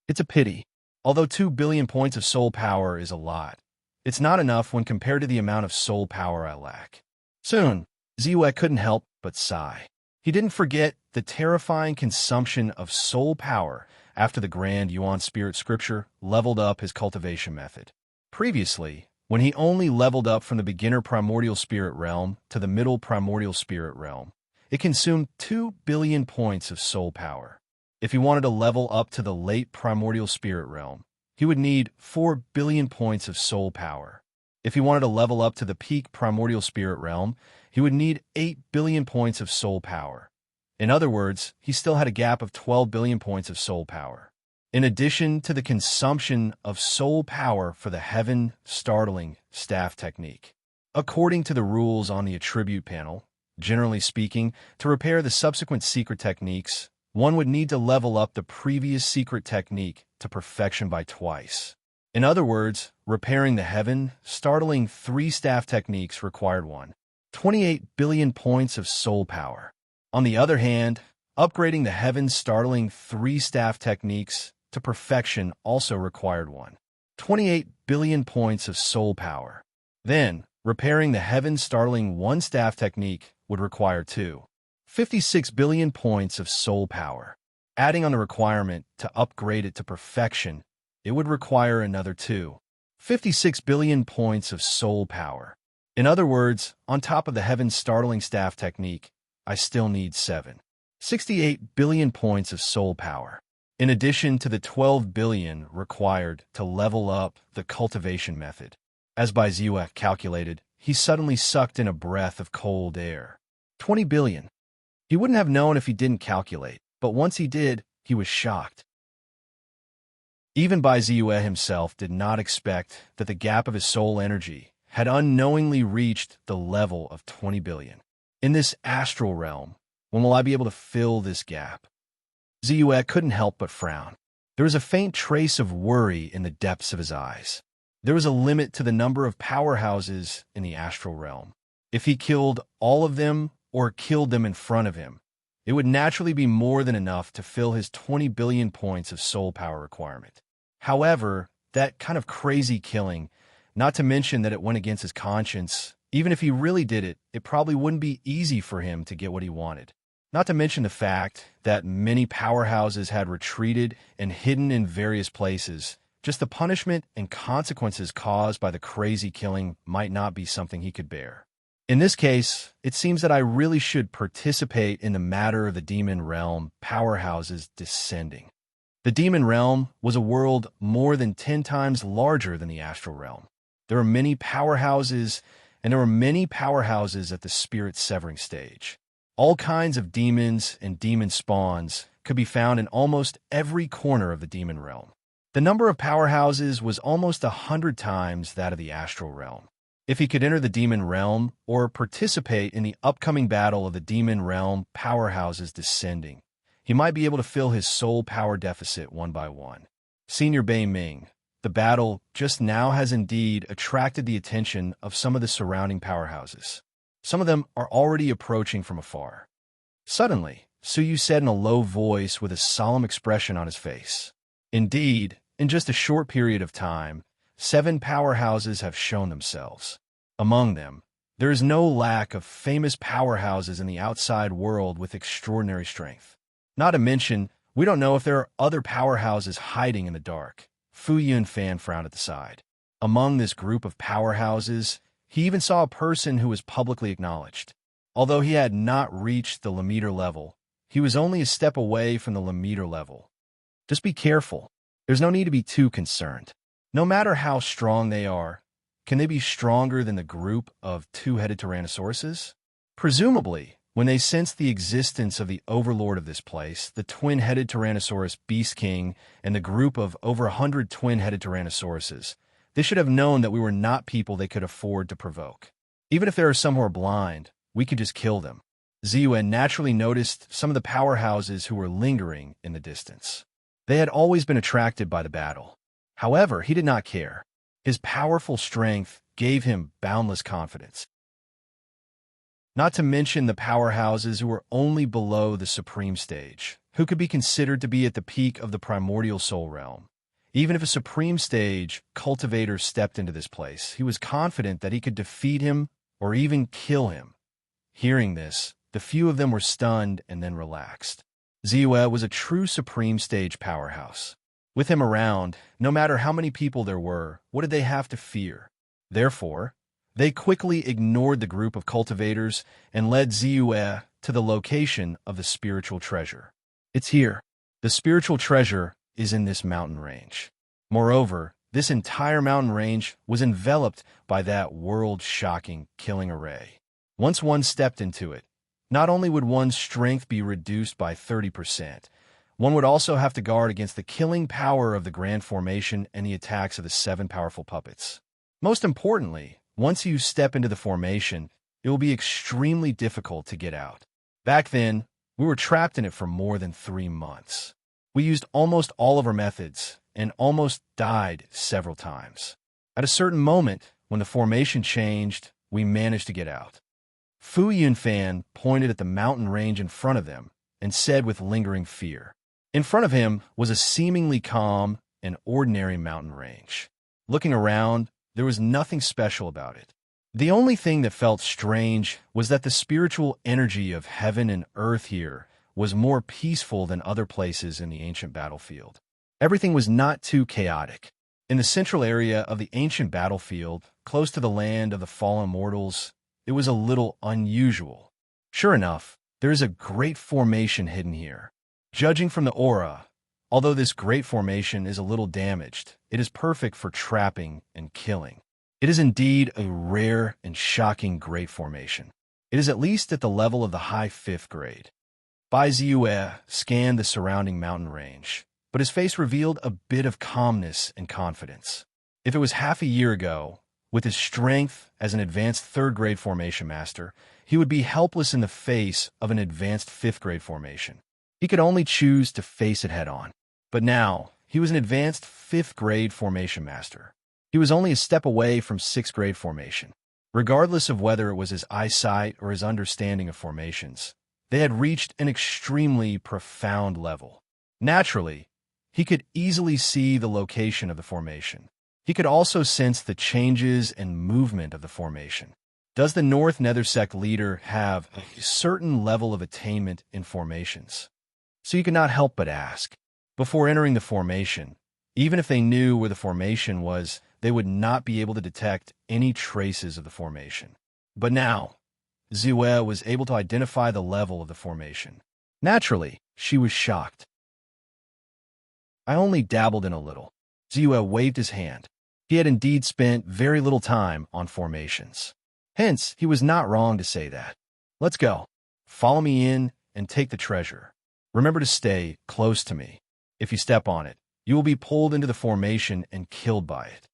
It's a pity. Although 2 billion points of soul power is a lot, it's not enough when compared to the amount of soul power I lack. Soon, Ziyue couldn't help but sigh. He didn't forget the terrifying consumption of soul power after the Grand Yuan Spirit Scripture leveled up his cultivation method. Previously, when he only leveled up from the beginner primordial spirit realm to the middle primordial spirit realm, it consumed 2 billion points of soul power. If he wanted to level up to the late primordial spirit realm, he would need 4 billion points of soul power. If he wanted to level up to the peak primordial spirit realm, he would need 8 billion points of soul power. In other words, he still had a gap of 12 billion points of soul power. In addition to the consumption of soul power for the Heaven Startling Staff technique. According to the rules on the attribute panel, generally speaking, to repair the subsequent secret techniques, one would need to level up the previous secret technique to perfection by twice. In other words, repairing the Heaven Startling 3 staff techniques required 28 billion points of soul power. On the other hand, upgrading the Heaven Startling 3 staff techniques to perfection also required 28 billion points of soul power. Then, repairing the Heaven Startling 1 staff technique would require 56 billion points of soul power. Adding on the requirement to upgrade it to perfection, it would require another 56 billion points of soul power. In other words, on top of the Heaven's startling staff technique, I still need 68 billion points of soul power, in addition to the 12 billion required to level up the cultivation method. As Baiziwa calculated, he suddenly sucked in a breath of cold air. 20 billion. He wouldn't have known if he didn't calculate, but once he did, he was shocked. Even Baiziwa himself did not expect that the gap of his soul energy had unknowingly reached the level of 20 billion. In this astral realm, when will I be able to fill this gap? Ziyue couldn't help but frown. There was a faint trace of worry in the depths of his eyes. There was a limit to the number of powerhouses in the astral realm. If he killed all of them or killed them in front of him, it would naturally be more than enough to fill his 20 billion points of soul power requirement. However, that kind of crazy killing, not to mention that it went against his conscience, even if he really did it, it probably wouldn't be easy for him to get what he wanted. Not to mention the fact that many powerhouses had retreated and hidden in various places. Just the punishment and consequences caused by the crazy killing might not be something he could bear. In this case, it seems that I really should participate in the matter of the demon realm powerhouses descending. The demon realm was a world more than 10 times larger than the astral realm. There were many powerhouses, and there were many powerhouses at the spirit severing stage. All kinds of demons and demon spawns could be found in almost every corner of the demon realm. The number of powerhouses was almost 100 times that of the astral realm. If he could enter the demon realm or participate in the upcoming battle of the demon realm powerhouses descending, he might be able to fill his soul power deficit one by one. Senior Bei Ming, the battle just now has indeed attracted the attention of some of the surrounding powerhouses. Some of them are already approaching from afar. Suddenly, Suyu said in a low voice with a solemn expression on his face, "Indeed, in just a short period of time, 7 powerhouses have shown themselves. Among them, there is no lack of famous powerhouses in the outside world with extraordinary strength. Not to mention, we don't know if there are other powerhouses hiding in the dark." Fu Yunfan frowned at the side. Among this group of powerhouses, he even saw a person who was publicly acknowledged. Although he had not reached the Lammeter level, he was only a step away from the Lammeter level. Just be careful. There's no need to be too concerned. No matter how strong they are, can they be stronger than the group of 2-headed Tyrannosauruses? Presumably, when they sensed the existence of the overlord of this place, the twin-headed Tyrannosaurus Beast King, and the group of over 100 twin-headed Tyrannosauruses, they should have known that we were not people they could afford to provoke. Even if there are some who are blind, we could just kill them. Ziyue naturally noticed some of the powerhouses who were lingering in the distance. They had always been attracted by the battle. However, he did not care. His powerful strength gave him boundless confidence. Not to mention the powerhouses who were only below the supreme stage, who could be considered to be at the peak of the primordial soul realm. Even if a supreme stage cultivator stepped into this place, he was confident that he could defeat him or even kill him. Hearing this, the few of them were stunned and then relaxed. Ziyue was a true supreme stage powerhouse. With him around, no matter how many people there were, what did they have to fear? Therefore, they quickly ignored the group of cultivators and led Ziyue to the location of the spiritual treasure. It's here. The spiritual treasure is in this mountain range. Moreover, this entire mountain range was enveloped by that world-shocking killing array. Once one stepped into it, not only would one's strength be reduced by 30%, one would also have to guard against the killing power of the Grand Formation and the attacks of the 7 powerful puppets. Most importantly, once you step into the formation, it will be extremely difficult to get out. Back then, we were trapped in it for more than 3 months. We used almost all of our methods and almost died several times. At a certain moment, when the formation changed, we managed to get out. Fu Yunfan pointed at the mountain range in front of them and said with lingering fear. In front of him was a seemingly calm and ordinary mountain range. Looking around, there was nothing special about it. The only thing that felt strange was that the spiritual energy of heaven and earth here was more peaceful than other places in the ancient battlefield. Everything was not too chaotic. In the central area of the ancient battlefield, close to the land of the fallen mortals, it was a little unusual. Sure enough, there is a great formation hidden here. Judging from the aura, although this great formation is a little damaged, it is perfect for trapping and killing. It is indeed a rare and shocking great formation. It is at least at the level of the high 5th grade. Bai Ziyue scanned the surrounding mountain range, but his face revealed a bit of calmness and confidence. If it was half a year ago, with his strength as an advanced 3rd grade formation master, he would be helpless in the face of an advanced 5th grade formation. He could only choose to face it head-on. But now, he was an advanced 5th grade formation master. He was only a step away from 6th grade formation. Regardless of whether it was his eyesight or his understanding of formations, they had reached an extremely profound level. Naturally, he could easily see the location of the formation. He could also sense the changes and movement of the formation. Does the North Nether Sect leader have a certain level of attainment in formations? So you could not help but ask. Before entering the formation, even if they knew where the formation was, they would not be able to detect any traces of the formation. But now, Ziyue was able to identify the level of the formation. Naturally, she was shocked. I only dabbled in a little. Ziyue waved his hand. He had indeed spent very little time on formations. Hence, he was not wrong to say that. Let's go. Follow me in and take the treasure. Remember to stay close to me. If you step on it, you will be pulled into the formation and killed by it.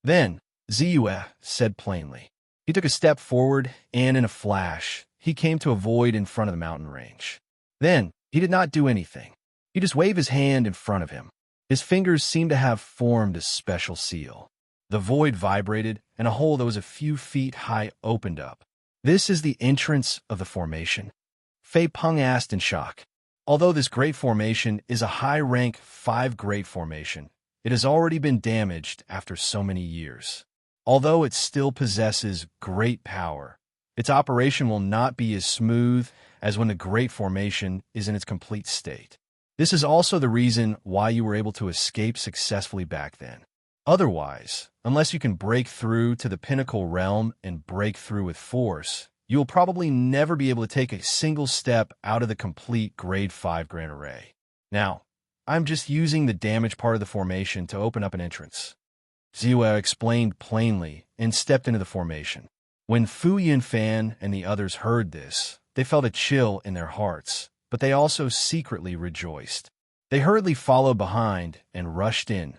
Then, Ziyue said plainly. He took a step forward, and in a flash, he came to a void in front of the mountain range. Then, he did not do anything. He just waved his hand in front of him. His fingers seemed to have formed a special seal. The void vibrated, and a hole that was a few feet high opened up. This is the entrance of the formation? Fei Peng asked in shock. Although this great formation is a high-rank 5 grade formation, it has already been damaged after so many years. Although it still possesses great power, its operation will not be as smooth as when the great formation is in its complete state. This is also the reason why you were able to escape successfully back then. Otherwise, unless you can break through to the pinnacle realm and break through with force, you will probably never be able to take a single step out of the complete grade 5 grand array. Now, I'm just using the damaged part of the formation to open up an entrance. Ziyue explained plainly and stepped into the formation. When Fu Yinfan and the others heard this, they felt a chill in their hearts, but they also secretly rejoiced. They hurriedly followed behind and rushed in,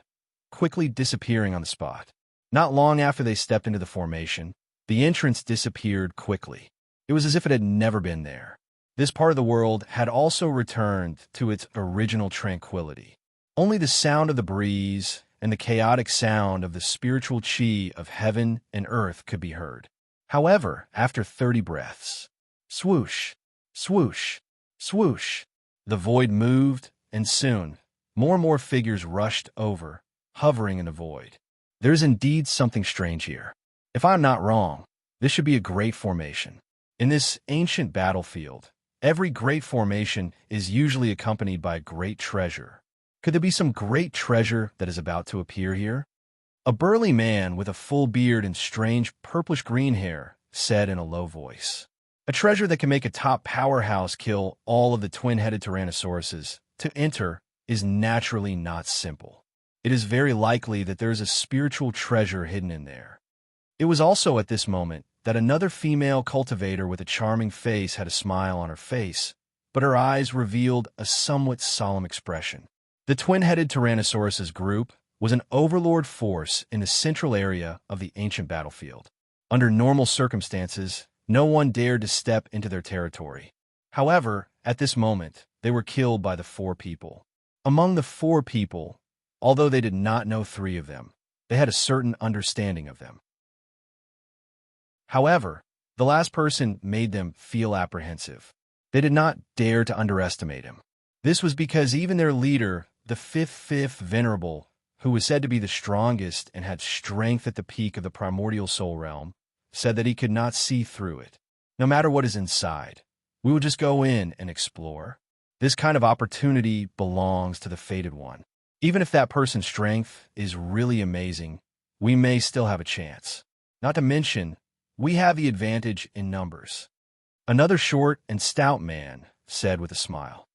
quickly disappearing on the spot. Not long after they stepped into the formation, the entrance disappeared quickly. It was as if it had never been there. This part of the world had also returned to its original tranquility. Only the sound of the breeze and the chaotic sound of the spiritual chi of heaven and earth could be heard. However, after 30 breaths, swoosh, swoosh, swoosh, the void moved, and soon, more and more figures rushed over, hovering in the void. There is indeed something strange here. If I'm not wrong, this should be a great formation. In this ancient battlefield, every great formation is usually accompanied by a great treasure. Could there be some great treasure that is about to appear here? A burly man with a full beard and strange purplish-green hair said in a low voice. A treasure that can make a top powerhouse kill all of the twin-headed Tyrannosauruses to enter is naturally not simple. It is very likely that there is a spiritual treasure hidden in there. It was also at this moment that another female cultivator with a charming face had a smile on her face, but her eyes revealed a somewhat solemn expression. The twin-headed Tyrannosaurus's group was an overlord force in the central area of the ancient battlefield. Under normal circumstances, no one dared to step into their territory. However, at this moment, they were killed by the 4 people. Among the 4 people, although they did not know 3 of them, they had a certain understanding of them. However, the last person made them feel apprehensive. They did not dare to underestimate him. This was because even their leader, the fifth Venerable, who was said to be the strongest and had strength at the peak of the primordial soul realm, said that he could not see through it. No matter what is inside, we will just go in and explore. This kind of opportunity belongs to the Fated One. Even if that person's strength is really amazing, we may still have a chance. Not to mention, we have the advantage in numbers. Another short and stout man said with a smile.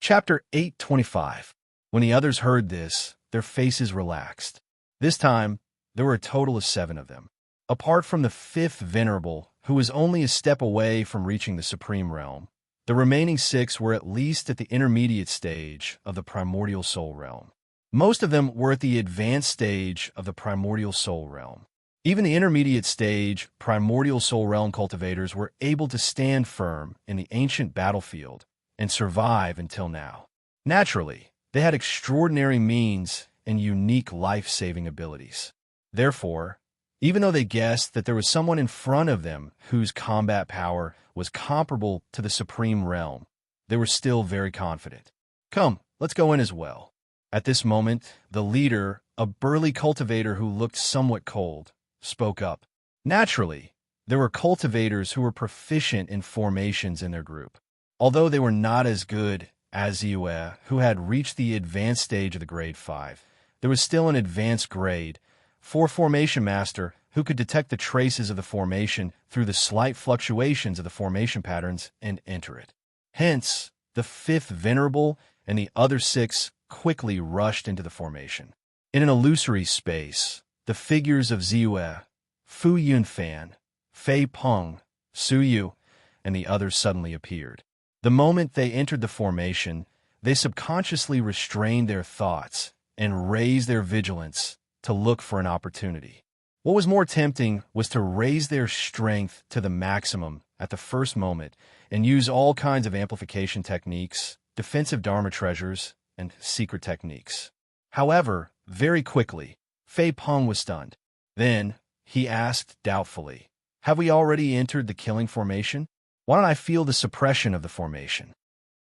Chapter 825. When the others heard this, their faces relaxed. This time, there were a total of 7 of them. Apart from the 5th Venerable, who was only a step away from reaching the Supreme Realm, the remaining 6 were at least at the intermediate stage of the Primordial Soul Realm. Most of them were at the advanced stage of the Primordial Soul Realm. Even the intermediate stage Primordial Soul Realm cultivators were able to stand firm in the ancient battlefield and survive until now. Naturally, they had extraordinary means and unique life-saving abilities. Therefore, even though they guessed that there was someone in front of them whose combat power was comparable to the Supreme Realm, they were still very confident. Come, let's go in as well. At this moment, the leader, a burly cultivator who looked somewhat cold, spoke up. Naturally, there were cultivators who were proficient in formations in their group. Although they were not as good as Yue, who had reached the advanced stage of the Grade 5, there was still an advanced grade for Formation Master who could detect the traces of the formation through the slight fluctuations of the formation patterns and enter it. Hence, the 5th Venerable and the other 6 quickly rushed into the formation. In an illusory space, the figures of Ziyue, Fu Yunfan, Fei Peng, Su Yu, and the others suddenly appeared. The moment they entered the formation, they subconsciously restrained their thoughts and raised their vigilance to look for an opportunity. What was more tempting was to raise their strength to the maximum at the first moment and use all kinds of amplification techniques, defensive Dharma treasures, and secret techniques. However, very quickly, Fei Peng was stunned. Then, he asked doubtfully, "Have we already entered the killing formation? Why don't I feel the suppression of the formation?"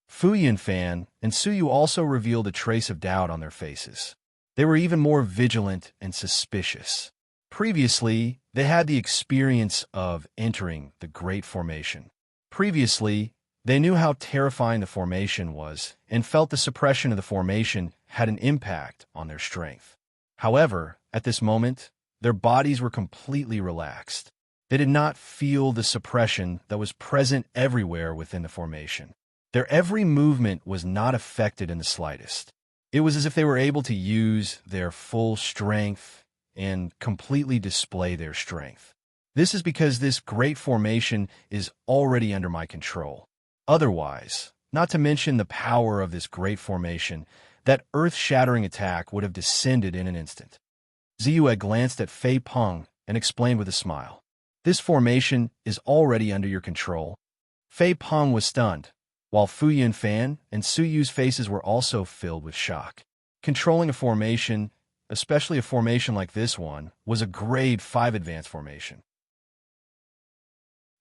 Fu Yunfan and Su Yu also revealed a trace of doubt on their faces. They were even more vigilant and suspicious. Previously, they had the experience of entering the Great Formation. Previously, they knew how terrifying the formation was and felt the suppression of the formation had an impact on their strength. However, at this moment, their bodies were completely relaxed. They did not feel the suppression that was present everywhere within the formation. Their every movement was not affected in the slightest. It was as if they were able to use their full strength and completely display their strength. This is because this great formation is already under my control. Otherwise, not to mention the power of this great formation, that earth-shattering attack would have descended in an instant. Ziyue glanced at Fei Peng and explained with a smile, "This formation is already under your control." Fei Peng was stunned, while Fu Yunfan and Su Yu's faces were also filled with shock. Controlling a formation, especially a formation like this one, was a Grade 5 advanced formation.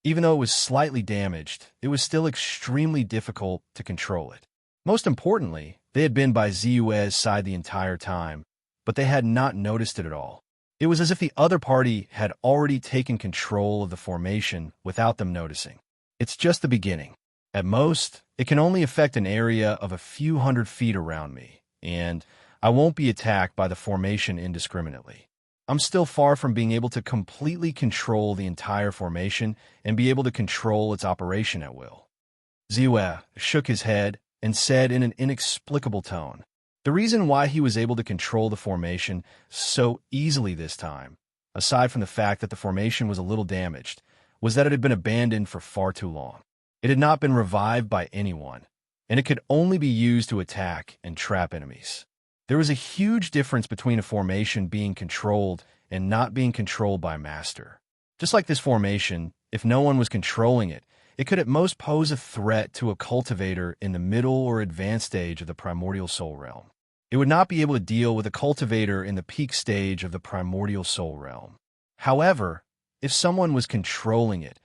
Even though it was slightly damaged, it was still extremely difficult to control it. Most importantly, they had been by Ziyue's side the entire time, but they had not noticed it at all. It was as if the other party had already taken control of the formation without them noticing. It's just the beginning. At most, it can only affect an area of a few hundred feet around me, and I won't be attacked by the formation indiscriminately. I'm still far from being able to completely control the entire formation and be able to control its operation at will. Ziyue shook his head and said in an inexplicable tone, the reason why he was able to control the formation so easily this time, aside from the fact that the formation was a little damaged, was that it had been abandoned for far too long. It had not been revived by anyone, and it could only be used to attack and trap enemies. There was a huge difference between a formation being controlled and not being controlled by a master. Just like this formation, if no one was controlling it, it could at most pose a threat to a cultivator in the middle or advanced stage of the Primordial Soul Realm. It would not be able to deal with a cultivator in the peak stage of the Primordial Soul Realm. However, if someone was controlling it,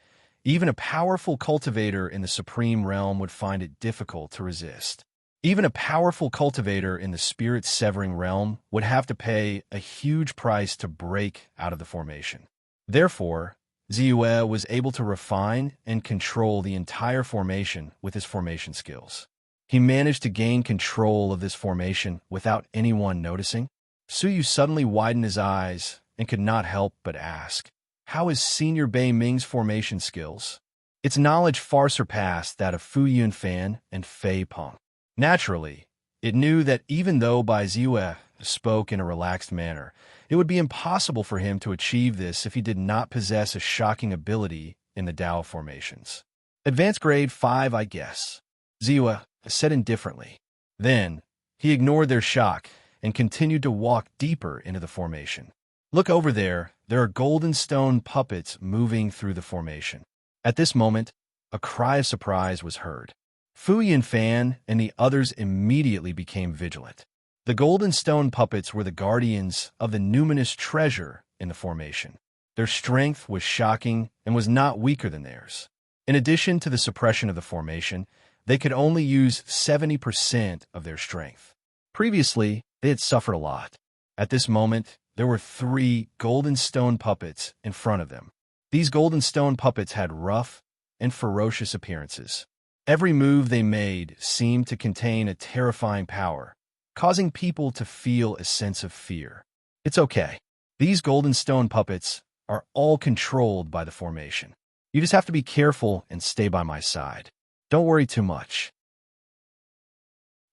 even a powerful cultivator in the Supreme Realm would find it difficult to resist. Even a powerful cultivator in the Spirit-Severing Realm would have to pay a huge price to break out of the formation. Therefore, Ziyue was able to refine and control the entire formation with his formation skills. he managed to gain control of this formation without anyone noticing. Suyu suddenly widened his eyes and could not help but ask, how is Senior Bei Ming's formation skills? Its knowledge far surpassed that of Fu Yunfan and Fei Peng. Naturally, it knew that even though Bai Ziyue spoke in a relaxed manner, it would be impossible for him to achieve this if he did not possess a shocking ability in the Dao formations. Advanced grade 5, I guess, Ziyue said indifferently. Then, he ignored their shock and continued to walk deeper into the formation. Look over there, there are golden stone puppets moving through the formation. At this moment, a cry of surprise was heard. Fu Yunfan and the others immediately became vigilant. The golden stone puppets were the guardians of the numinous treasure in the formation. Their strength was shocking and was not weaker than theirs. In addition to the suppression of the formation, they could only use 70% of their strength. Previously, they had suffered a lot. At this moment, there were 3 golden stone puppets in front of them. These golden stone puppets had rough and ferocious appearances. Every move they made seemed to contain a terrifying power, causing people to feel a sense of fear. It's okay. These golden stone puppets are all controlled by the formation. You just have to be careful and stay by my side. Don't worry too much.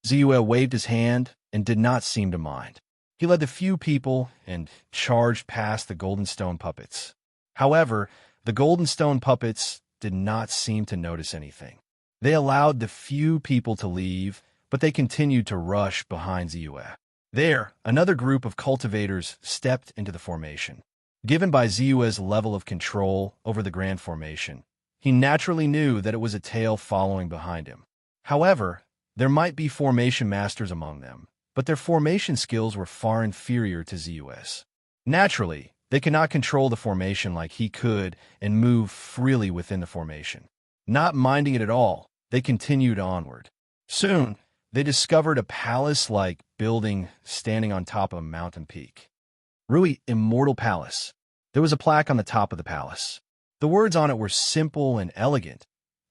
Ziyue waved his hand and did not seem to mind. He led the few people and charged past the golden stone puppets. However, the golden stone puppets did not seem to notice anything. They allowed the few people to leave, but they continued to rush behind Ziyue. There, another group of cultivators stepped into the formation. Given by Ziyue's level of control over the grand formation, he naturally knew that it was a tail following behind him. However, there might be formation masters among them, but their formation skills were far inferior to Ziyue's. Naturally, they could not control the formation like he could and move freely within the formation. Not minding it at all, they continued onward. Soon, they discovered a palace-like building standing on top of a mountain peak. Rui Immortal Palace. There was a plaque on the top of the palace. The words on it were simple and elegant,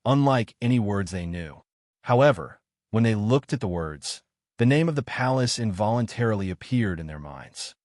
unlike any words they knew. However, when they looked at the words, the name of the palace involuntarily appeared in their minds.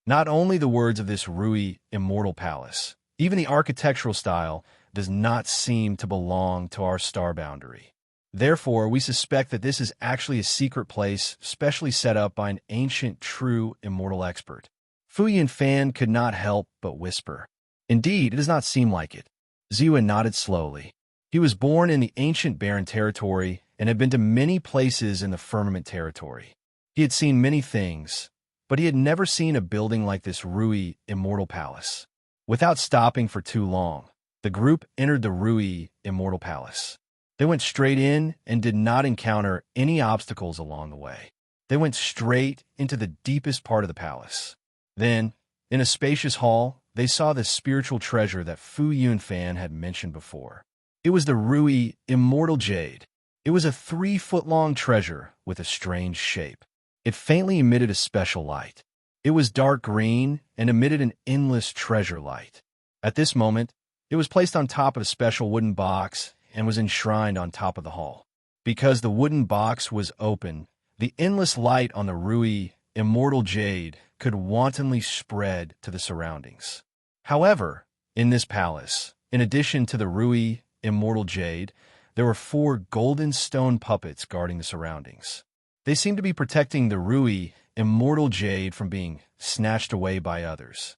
Not only the words of this Rui Immortal Palace, even the architectural style does not seem to belong to our star boundary. Therefore, we suspect that this is actually a secret place specially set up by an ancient, true, immortal expert. Fu Yunfan could not help but whisper. Indeed, it does not seem like it. Ziyue nodded slowly. He was born in the ancient barren territory and had been to many places in the firmament territory. He had seen many things, but he had never seen a building like this Rui Immortal Palace. Without stopping for too long, the group entered the Rui Immortal Palace. They went straight in and did not encounter any obstacles along the way. They went straight into the deepest part of the palace. Then, in a spacious hall, they saw the spiritual treasure that Fu Yunfan had mentioned before. It was the Rui Immortal Jade. It was a 3-foot-long treasure with a strange shape. It faintly emitted a special light. It was dark green and emitted an endless treasure light. At this moment, it was placed on top of a special wooden box and was enshrined on top of the hall. Because the wooden box was open, the endless light on the Rui Immortal Jade could wantonly spread to the surroundings. However, in this palace, in addition to the Rui Immortal Jade, there were 4 golden stone puppets guarding the surroundings. They seemed to be protecting the Rui Immortal Jade from being snatched away by others.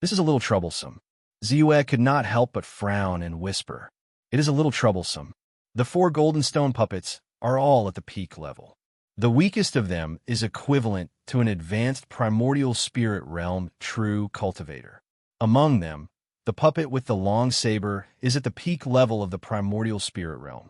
This is a little troublesome. Ziyue could not help but frown and whisper. It is a little troublesome. The 4 golden stone puppets are all at the peak level. The weakest of them is equivalent to an advanced primordial spirit realm true cultivator. Among them, the puppet with the long saber is at the peak level of the primordial spirit realm.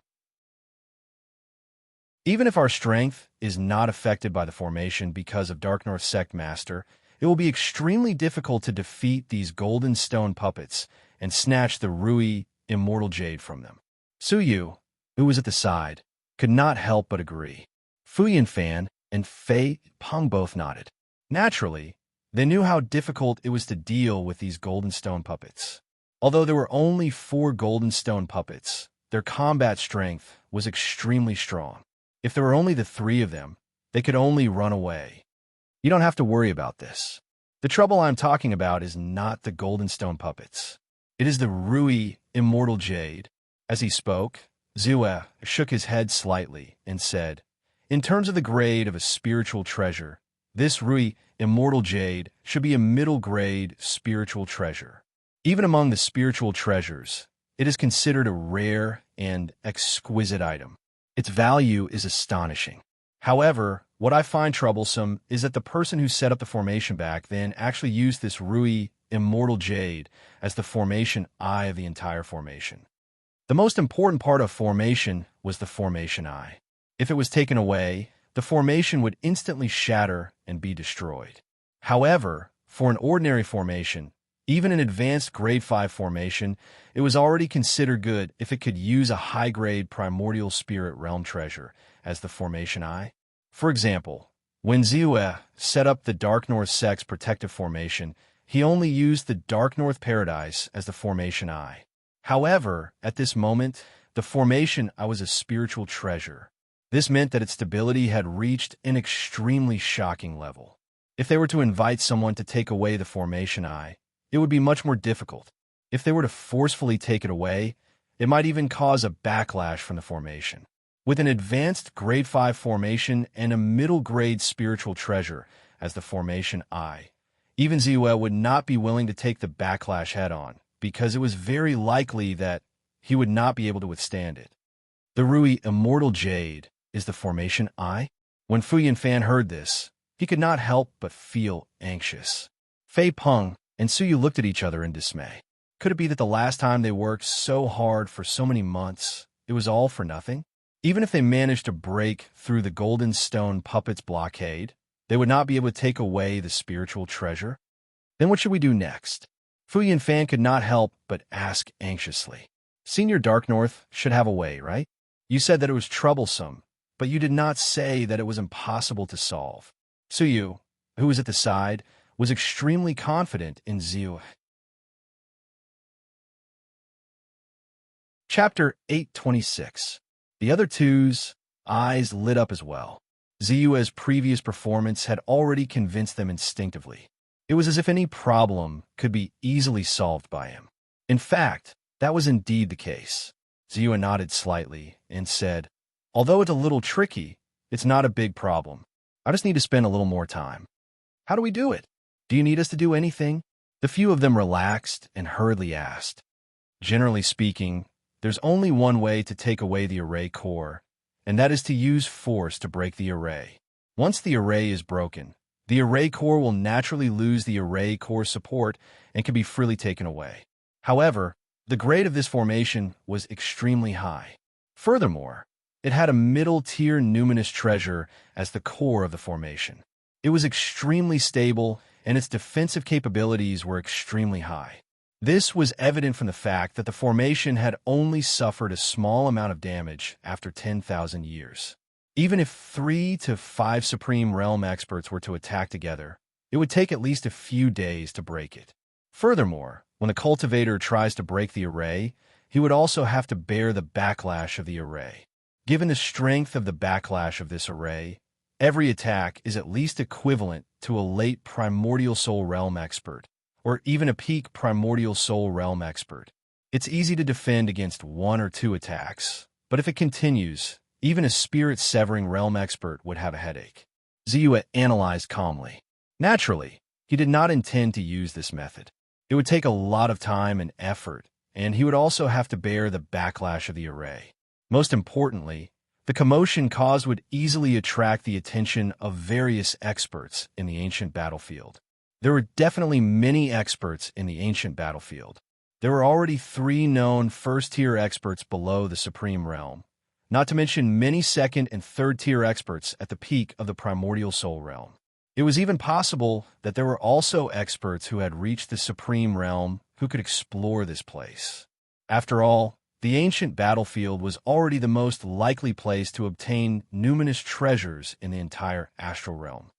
Even if our strength is not affected by the formation because of Dark North Sect Master, it will be extremely difficult to defeat these golden stone puppets and snatch the Rui Immortal Jade from them. Suyu, who was at the side, could not help but agree. Fu Yunfan and Fei Peng both nodded. Naturally, they knew how difficult it was to deal with these golden stone puppets. Although there were only 4 golden stone puppets, their combat strength was extremely strong. If there were only the three of them, they could only run away. You don't have to worry about this. The trouble I'm talking about is not the golden stone puppets. It is the Rui immortal jade. As he spoke, Zue shook his head slightly and said, in terms of the grade of a spiritual treasure, this Rui immortal jade should be a middle grade spiritual treasure. Even among the spiritual treasures, it is considered a rare and exquisite item. Its value is astonishing. However, what I find troublesome is that the person who set up the formation back then actually used this Rui immortal jade as the formation eye of the entire formation. The most important part of formation was the formation eye. If it was taken away, the formation would instantly shatter and be destroyed. However, for an ordinary formation, even an advanced grade 5 formation, it was already considered good if it could use a high-grade primordial spirit realm treasure as the formation eye. For example, when Zue set up the Dark North Sex protective formation, he only used the Dark North Paradise as the formation eye. However, at this moment, the formation eye was a spiritual treasure. This meant that its stability had reached an extremely shocking level. If they were to invite someone to take away the formation eye, it would be much more difficult. If they were to forcefully take it away, it might even cause a backlash from the formation. With an advanced grade 5 formation and a middle grade spiritual treasure as the formation eye, even Zue would not be willing to take the backlash head-on, because it was very likely that he would not be able to withstand it. The Rui immortal jade is the formation eye? When Fu Yinfan heard this, he could not help but feel anxious. Fei Peng and Su Yu looked at each other in dismay. Could it be that the last time they worked so hard for so many months, it was all for nothing? Even if they managed to break through the golden stone puppet's blockade, they would not be able to take away the spiritual treasure? Then what should we do next? Fu Yinfan could not help but ask anxiously. Senior Dark North should have a way, right? You said that it was troublesome, but you did not say that it was impossible to solve. Su Yu, who was at the side, was extremely confident in Zue. Chapter 826. The other two's eyes lit up as well. Zue's previous performance had already convinced them instinctively. It was as if any problem could be easily solved by him. In fact, that was indeed the case. Zue nodded slightly and said, although it's a little tricky, it's not a big problem. I just need to spend a little more time. How do we do it? Do you need us to do anything? The few of them relaxed and hurriedly asked. Generally speaking, there's only one way to take away the array core, and that is to use force to break the array. Once the array is broken, the array core will naturally lose the array core support and can be freely taken away. However, the grade of this formation was extremely high. Furthermore, it had a middle-tier numinous treasure as the core of the formation. It was extremely stable, and its defensive capabilities were extremely high. This was evident from the fact that the formation had only suffered a small amount of damage after 10,000 years. Even if 3 to 5 Supreme Realm experts were to attack together, it would take at least a few days to break it. Furthermore, when the cultivator tries to break the array, he would also have to bear the backlash of the array. Given the strength of the backlash of this array, every attack is at least equivalent to a late Primordial Soul Realm expert, or even a peak Primordial Soul Realm expert. It's easy to defend against 1 or 2 attacks, but if it continues, even a Spirit-Severing Realm expert would have a headache. Zue analyzed calmly. Naturally, he did not intend to use this method. It would take a lot of time and effort, and he would also have to bear the backlash of the array. Most importantly, the commotion caused would easily attract the attention of various experts in the ancient battlefield. There were definitely many experts in the ancient battlefield. There were already 3 known first-tier experts below the Supreme Realm, not to mention many second- and third-tier experts at the peak of the Primordial Soul Realm. It was even possible that there were also experts who had reached the Supreme Realm who could explore this place. After all, the ancient battlefield was already the most likely place to obtain numinous treasures in the entire astral realm.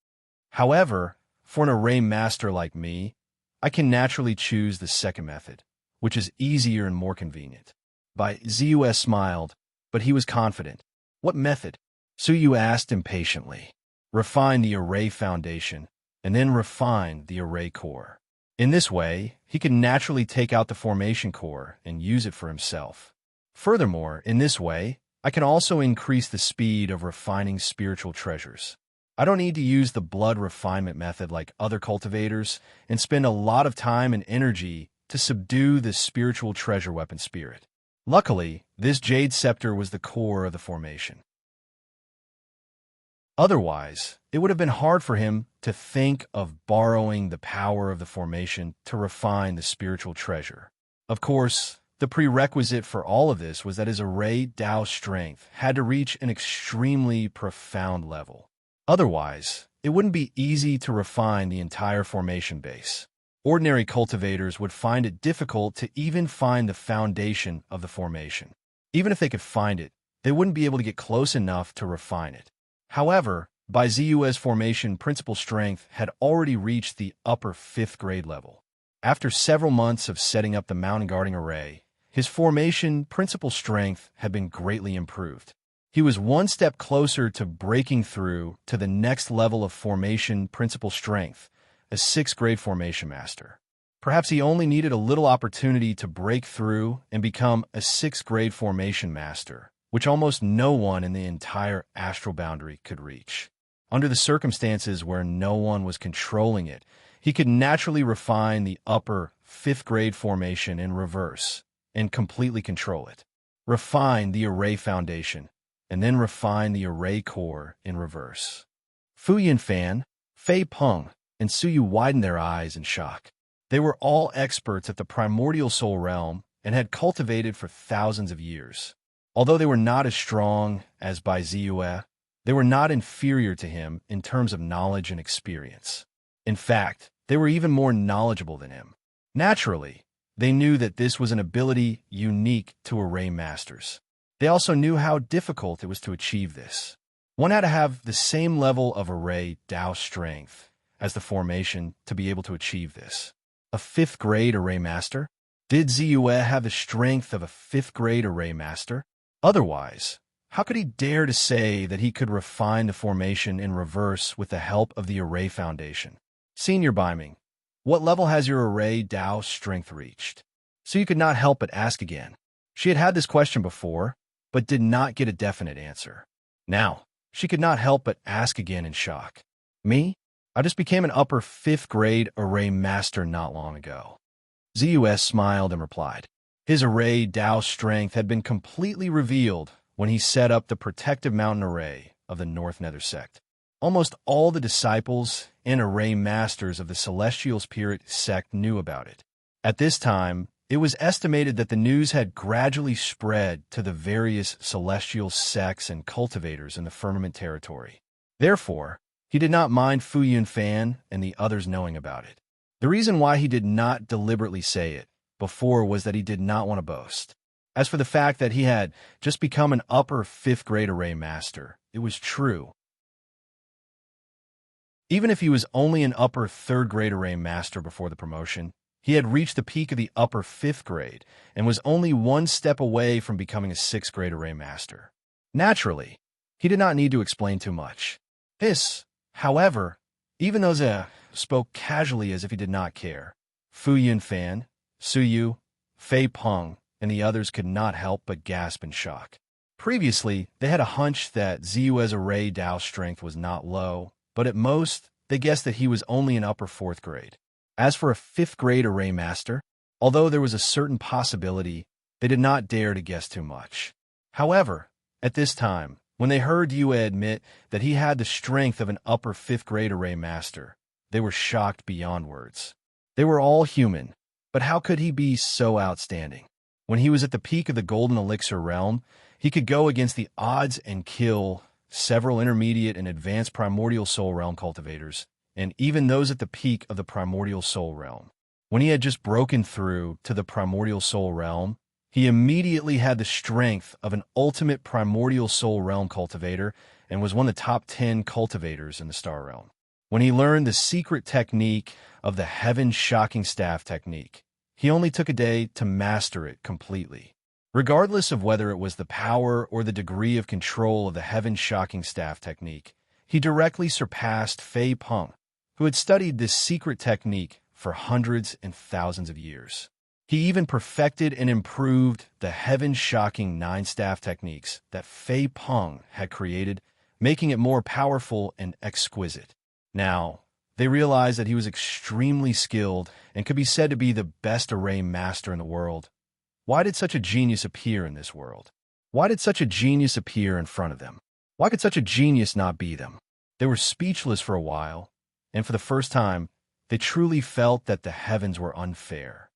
However, for an array master like me, I can naturally choose the second method, which is easier and more convenient. Zue smiled, but he was confident. What method? Suyu asked impatiently. Refine the array foundation, and then refine the array core. In this way, he could naturally take out the formation core and use it for himself. Furthermore, in this way, I can also increase the speed of refining spiritual treasures. I don't need to use the blood refinement method like other cultivators and spend a lot of time and energy to subdue the spiritual treasure weapon spirit. Luckily, this jade scepter was the core of the formation. Otherwise, it would have been hard for him to think of borrowing the power of the formation to refine the spiritual treasure. Of course, the prerequisite for all of this was that his array Dao strength had to reach an extremely profound level. Otherwise, it wouldn't be easy to refine the entire formation base. Ordinary cultivators would find it difficult to even find the foundation of the formation. Even if they could find it, they wouldn't be able to get close enough to refine it. However, Bai Ziyue's formation principal strength had already reached the upper 5th grade level. After several months of setting up the mountain guarding array, his formation principal strength had been greatly improved. He was one step closer to breaking through to the next level of formation principal strength, a 6th grade formation master. Perhaps he only needed a little opportunity to break through and become a 6th grade formation master, which almost no one in the entire astral boundary could reach. Under the circumstances where no one was controlling it, he could naturally refine the upper 5th grade formation in reverse and completely control it. Refine the array foundation, and then refine the array core in reverse. Fu Yinfan, Fei Peng, and Suyu widened their eyes in shock. They were all experts at the primordial soul realm and had cultivated for thousands of years. Although they were not as strong as Bai Ziyue, they were not inferior to him in terms of knowledge and experience. In fact, they were even more knowledgeable than him. Naturally, they knew that this was an ability unique to array masters. They also knew how difficult it was to achieve this. One had to have the same level of array Dao strength as the formation to be able to achieve this. A 5th grade array master? Did Ziyue have the strength of a 5th grade array master? Otherwise, how could he dare to say that he could refine the formation in reverse with the help of the array foundation? Senior Baiming, what level has your array Dao strength reached? So you could not help but ask again. She had had this question before, but did not get a definite answer. Now, she could not help but ask again in shock. Me? I just became an upper 5th grade array master not long ago. Ziyue smiled and replied. His array Dao strength had been completely revealed when he set up the protective mountain array of the North Nether sect. Almost all the disciples and array masters of the Celestial Spirit sect knew about it. At this time, it was estimated that the news had gradually spread to the various celestial sects and cultivators in the firmament territory. Therefore, he did not mind Fu Yunfan and the others knowing about it. The reason why he did not deliberately say it before was that he did not want to boast. As for the fact that he had just become an upper 5th grade array master, it was true. Even if he was only an upper 3rd grade array master before the promotion, he had reached the peak of the upper 5th grade and was only one step away from becoming a 6th grade array master. Naturally, he did not need to explain too much. This, however, even though Ze spoke casually as if he did not care, Fu Yunfan, Suyu, Fei Peng, and the others could not help but gasp in shock. Previously, they had a hunch that Ziyue's array Dao strength was not low, but at most, they guessed that he was only in upper 4th grade. As for a 5th grade array master, although there was a certain possibility, they did not dare to guess too much. However, at this time, when they heard Yue admit that he had the strength of an upper 5th grade array master, they were shocked beyond words. They were all human, but how could he be so outstanding? When he was at the peak of the Golden Elixir realm, he could go against the odds and kill several intermediate and advanced primordial soul realm cultivators, and even those at the peak of the primordial soul realm. When he had just broken through to the primordial soul realm, he immediately had the strength of an ultimate primordial soul realm cultivator and was one of the top 10 cultivators in the star realm. When he learned the secret technique of the Heaven Shocking Staff technique, he only took a day to master it completely. Regardless of whether it was the power or the degree of control of the heaven-shocking staff technique, he directly surpassed Fei Peng, who had studied this secret technique for hundreds and thousands of years. He even perfected and improved the heaven-shocking nine-staff techniques that Fei Peng had created, making it more powerful and exquisite. Now, they realized that he was extremely skilled and could be said to be the best array master in the world. Why did such a genius appear in this world? Why did such a genius appear in front of them? Why could such a genius not be them? They were speechless for a while, and for the first time, they truly felt that the heavens were unfair.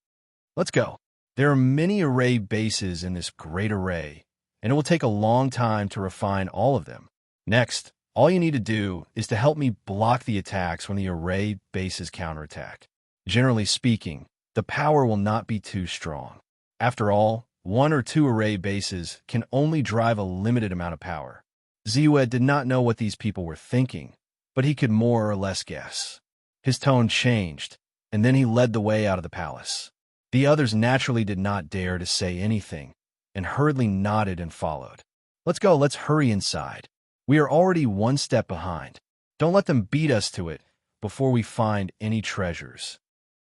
Let's go. There are many array bases in this great array, and it will take a long time to refine all of them. Next, all you need to do is to help me block the attacks when the array bases counterattack. Generally speaking, the power will not be too strong. After all, one or two array bases can only drive a limited amount of power. Ziyue did not know what these people were thinking, but he could more or less guess. His tone changed, and then he led the way out of the palace. The others naturally did not dare to say anything, and hurriedly nodded and followed. Let's go, let's hurry inside. We are already one step behind. Don't let them beat us to it before we find any treasures.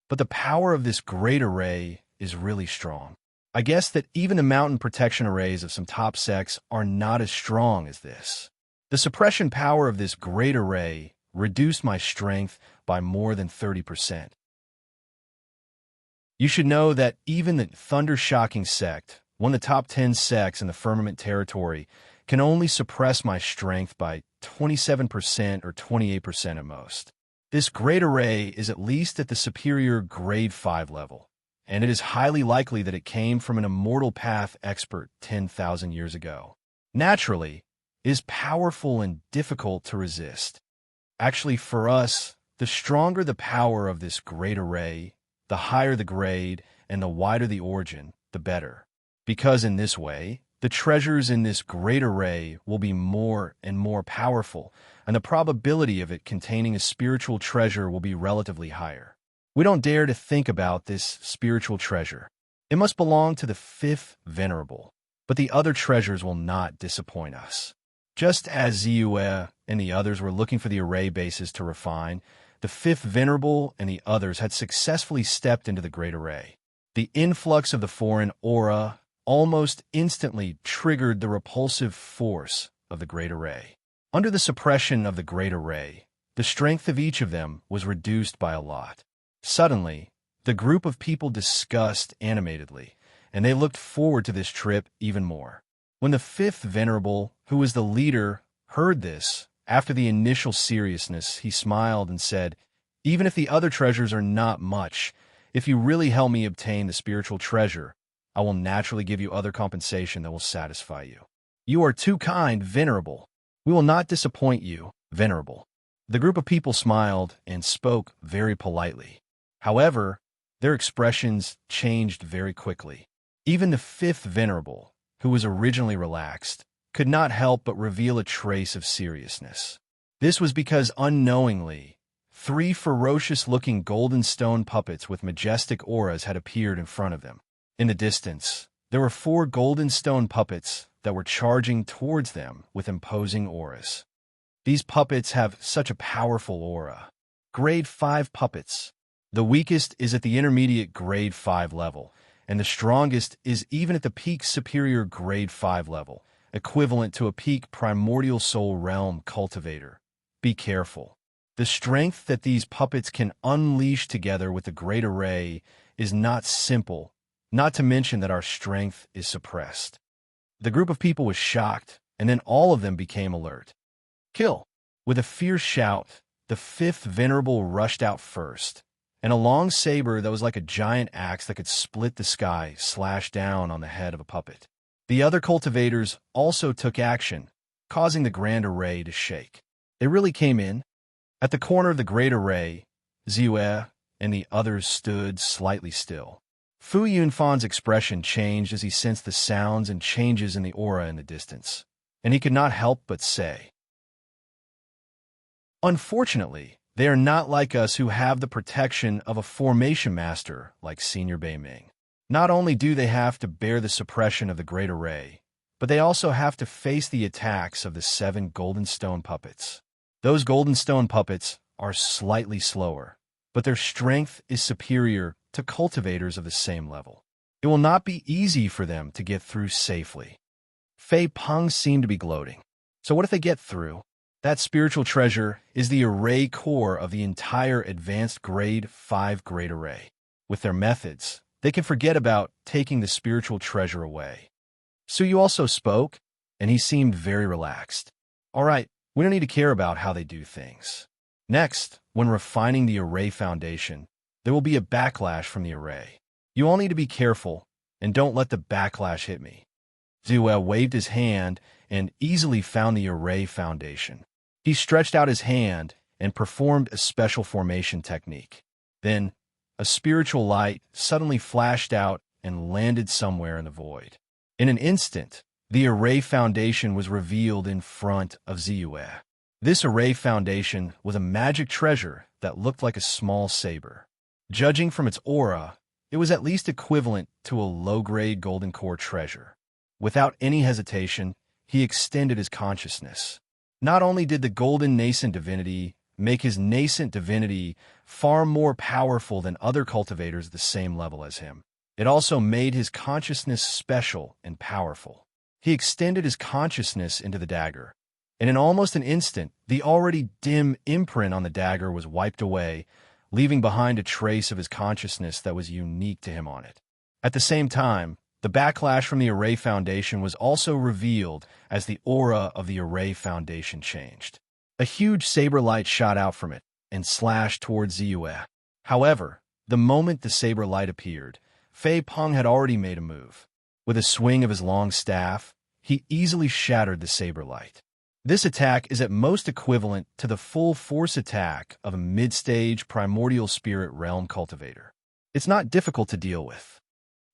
But the power of this great array is really strong. I guess that even the mountain protection arrays of some top sects are not as strong as this. The suppression power of this great array reduced my strength by more than 30%. You should know that even the thunder-shocking sect, one of the top 10 sects in the firmament territory, can only suppress my strength by 27% or 28% at most. This great array is at least at the superior grade 5 level, and it is highly likely that it came from an immortal path expert 10,000 years ago. Naturally, it is powerful and difficult to resist. Actually, for us, the stronger the power of this great array, the higher the grade and the wider the origin, the better. Because in this way, the treasures in this great array will be more and more powerful, and the probability of it containing a spiritual treasure will be relatively higher. We don't dare to think about this spiritual treasure. It must belong to the fifth venerable, but the other treasures will not disappoint us. Just as Ziyue and the others were looking for the array bases to refine, the fifth venerable and the others had successfully stepped into the great array. The influx of the foreign aura almost instantly triggered the repulsive force of the great array. Under the suppression of the great array, the strength of each of them was reduced by a lot. Suddenly, the group of people discussed animatedly, and they looked forward to this trip even more. When the fifth venerable, who was the leader, heard this, after the initial seriousness, he smiled and said, "Even if the other treasures are not much, if you really help me obtain the spiritual treasure, I will naturally give you other compensation that will satisfy you. You are too kind, venerable. We will not disappoint you, venerable." The group of people smiled and spoke very politely. However, their expressions changed very quickly. Even the fifth venerable, who was originally relaxed, could not help but reveal a trace of seriousness. This was because unknowingly, 3 ferocious-looking golden stone puppets with majestic auras had appeared in front of them. In the distance, there were 4 golden stone puppets that were charging towards them with imposing auras. These puppets have such a powerful aura. Grade 5 puppets. The weakest is at the intermediate grade 5 level, and the strongest is even at the peak superior grade 5 level, equivalent to a peak primordial soul realm cultivator. Be careful. The strength that these puppets can unleash together with the great array is not simple, not to mention that our strength is suppressed. The group of people was shocked, and then all of them became alert. Kill! With a fierce shout, the fifth venerable rushed out first, and a long saber that was like a giant axe that could split the sky slashed down on the head of a puppet. The other cultivators also took action, causing the grand array to shake. They really came in. At the corner of the great array, Ziyue and the others stood slightly still. Fu Yunfan's expression changed as he sensed the sounds and changes in the aura in the distance, and he could not help but say, "Unfortunately, they are not like us who have the protection of a formation master like Senior Beiming. Not only do they have to bear the suppression of the Great Array, but they also have to face the attacks of the 7 golden stone puppets. Those golden stone puppets are slightly slower, but their strength is superior to cultivators of the same level. It will not be easy for them to get through safely. Fei Peng seemed to be gloating. So what if they get through? That spiritual treasure is the array core of the entire advanced grade 5 Great Array. With their methods, they can forget about taking the spiritual treasure away. Suyu also spoke, and he seemed very relaxed. All right, we don't need to care about how they do things. Next, when refining the array foundation, there will be a backlash from the array. You all need to be careful, and don't let the backlash hit me. Zue waved his hand and easily found the array foundation. He stretched out his hand and performed a special formation technique. Then, a spiritual light suddenly flashed out and landed somewhere in the void. In an instant, the array foundation was revealed in front of Ziyue. This array foundation was a magic treasure that looked like a small saber. Judging from its aura, it was at least equivalent to a low-grade golden core treasure. Without any hesitation, he extended his consciousness. Not only did the golden nascent divinity make his nascent divinity far more powerful than other cultivators at the same level as him, it also made his consciousness special and powerful. He extended his consciousness into the dagger, and in almost an instant, the already dim imprint on the dagger was wiped away, leaving behind a trace of his consciousness that was unique to him on it. At the same time, the backlash from the array foundation was also revealed as the aura of the array foundation changed. A huge saber light shot out from it and slashed towards Ziyue. However, the moment the saber light appeared, Fei Peng had already made a move. With a swing of his long staff, he easily shattered the saber light. This attack is at most equivalent to the full force attack of a mid-stage primordial spirit realm cultivator. It's not difficult to deal with.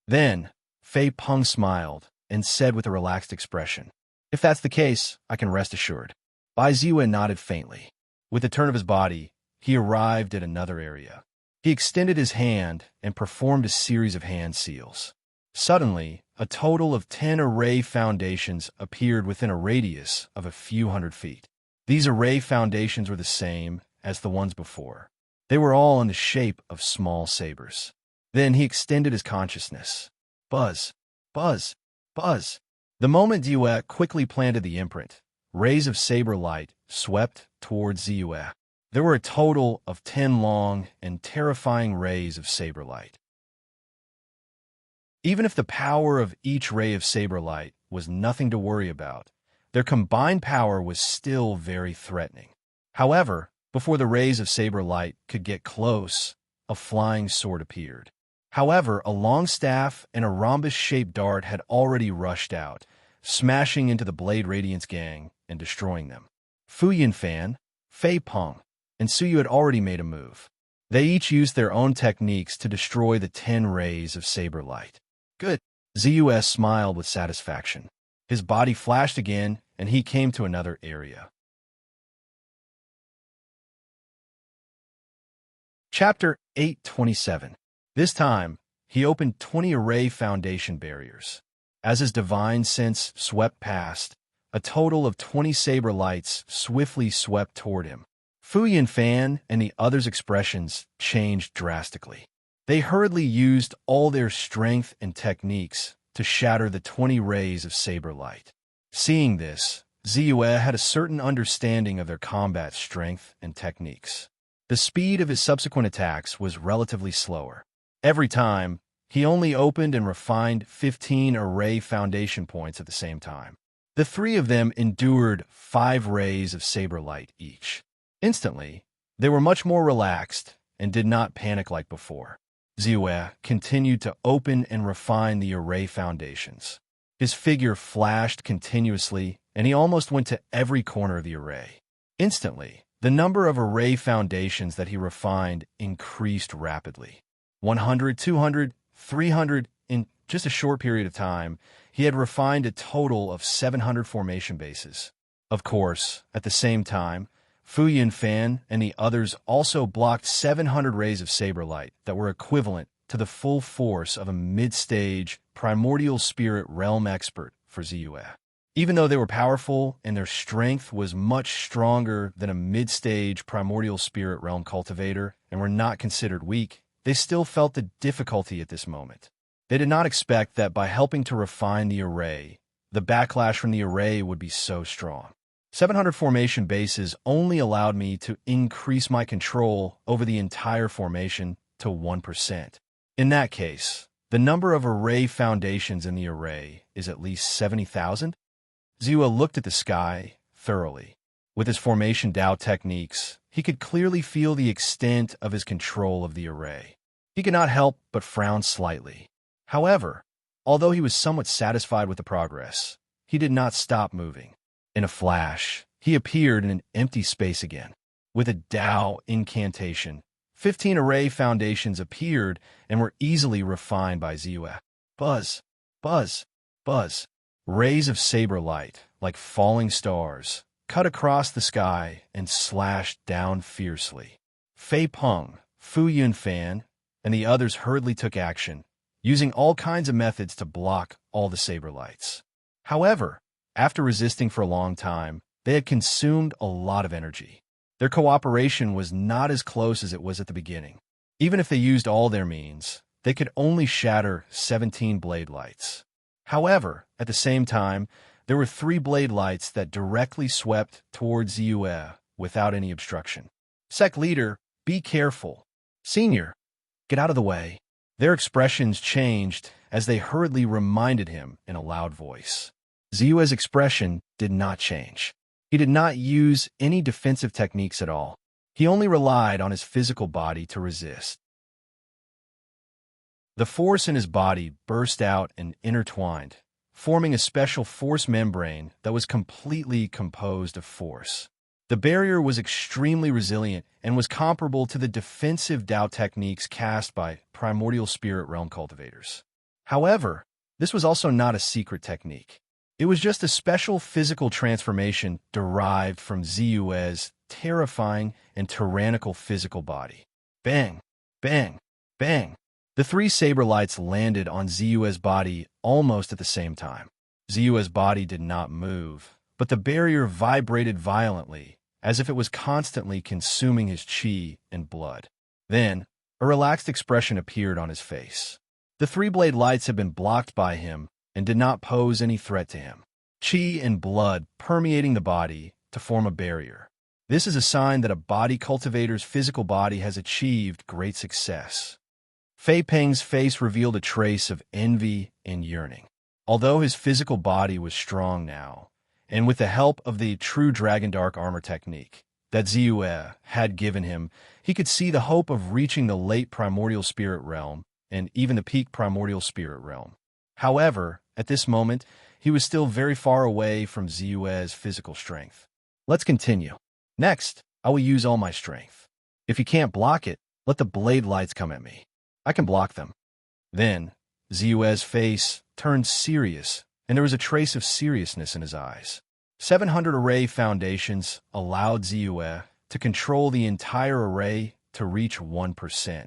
Then, Fei Peng smiled and said with a relaxed expression, "If that's the case, I can rest assured." Bai Ziyu nodded faintly. With a turn of his body, he arrived at another area. He extended his hand and performed a series of hand seals. Suddenly, a total of 10 array foundations appeared within a radius of a few hundred feet. These array foundations were the same as the ones before. They were all in the shape of small sabers. Then he extended his consciousness. Buzz, buzz, buzz. The moment Ziyue quickly planted the imprint, rays of saber light swept towards Ziyue. There were a total of 10 long and terrifying rays of saber light. Even if the power of each ray of saber light was nothing to worry about, their combined power was still very threatening. However, before the rays of saber light could get close, a flying sword appeared. However, a long staff and a rhombus-shaped dart had already rushed out, smashing into the Blade Radiance gang and destroying them. Fu Yinfan, Fei Peng, and Suyu had already made a move. They each used their own techniques to destroy the 10 rays of saber light. Good. Ziyue smiled with satisfaction. His body flashed again, and he came to another area. Chapter 827. This time, he opened 20 array foundation barriers. As his divine sense swept past, a total of 20 saber lights swiftly swept toward him. Fu Yinfan and the others' expressions changed drastically. They hurriedly used all their strength and techniques to shatter the 20 rays of saber light. Seeing this, Ziyue had a certain understanding of their combat strength and techniques. The speed of his subsequent attacks was relatively slower. Every time, he only opened and refined 15 array foundation points at the same time. The 3 of them endured 5 rays of saber light each. Instantly, they were much more relaxed and did not panic like before. Ziyue continued to open and refine the array foundations. His figure flashed continuously, and he almost went to every corner of the array. Instantly, the number of array foundations that he refined increased rapidly. 100, 200, 300, in just a short period of time, he had refined a total of 700 formation bases. Of course, at the same time, Fu Yinfan and the others also blocked 700 rays of saber light that were equivalent to the full force of a mid-stage primordial spirit realm expert for Ziyue. Even though they were powerful and their strength was much stronger than a mid-stage primordial spirit realm cultivator and were not considered weak, they still felt the difficulty at this moment. They did not expect that by helping to refine the array, the backlash from the array would be so strong. 700 formation bases only allowed me to increase my control over the entire formation to 1%. In that case, the number of array foundations in the array is at least 70,000? Ziyue looked at the sky thoroughly. With his formation Dao techniques, he could clearly feel the extent of his control of the array. He could not help but frown slightly. However, although he was somewhat satisfied with the progress, he did not stop moving. In a flash, he appeared in an empty space again. With a Dao incantation, 15 array foundations appeared and were easily refined by Ziyue. Buzz, buzz, buzz. Rays of saber light, like falling stars, cut across the sky and slashed down fiercely. Fei Peng, Fu Yunfan, and the others hurriedly took action, using all kinds of methods to block all the saber lights. However, after resisting for a long time, they had consumed a lot of energy. Their cooperation was not as close as it was at the beginning. Even if they used all their means, they could only shatter 17 blade lights. However, at the same time, there were 3 blade lights that directly swept towards Ziyue without any obstruction. Sect leader, be careful. Senior, get out of the way. Their expressions changed as they hurriedly reminded him in a loud voice. Ziyue's expression did not change. He did not use any defensive techniques at all. He only relied on his physical body to resist. The force in his body burst out and intertwined, forming a special force membrane that was completely composed of force. The barrier was extremely resilient and was comparable to the defensive Dao techniques cast by primordial spirit realm cultivators. However, this was also not a secret technique. It was just a special physical transformation derived from Ziyue's terrifying and tyrannical physical body. Bang, bang, bang. The 3 saber lights landed on Ziyue's body almost at the same time. Ziyue's body did not move, but the barrier vibrated violently, as if it was constantly consuming his qi and blood. Then, a relaxed expression appeared on his face. The 3 blade lights had been blocked by him and did not pose any threat to him. Qi and blood permeating the body to form a barrier. This is a sign that a body cultivator's physical body has achieved great success. Fei Peng's face revealed a trace of envy and yearning. Although his physical body was strong now, and with the help of the true Dragon Dark armor technique that Ziyue had given him, he could see the hope of reaching the late primordial spirit realm and even the peak primordial spirit realm. However, at this moment, he was still very far away from Ziyue's physical strength. Let's continue. Next, I will use all my strength. If you can't block it, let the blade lights come at me. I can block them. Then, Ziyue's face turned serious, and there was a trace of seriousness in his eyes. 700 array foundations allowed Ziyue to control the entire array to reach 1%,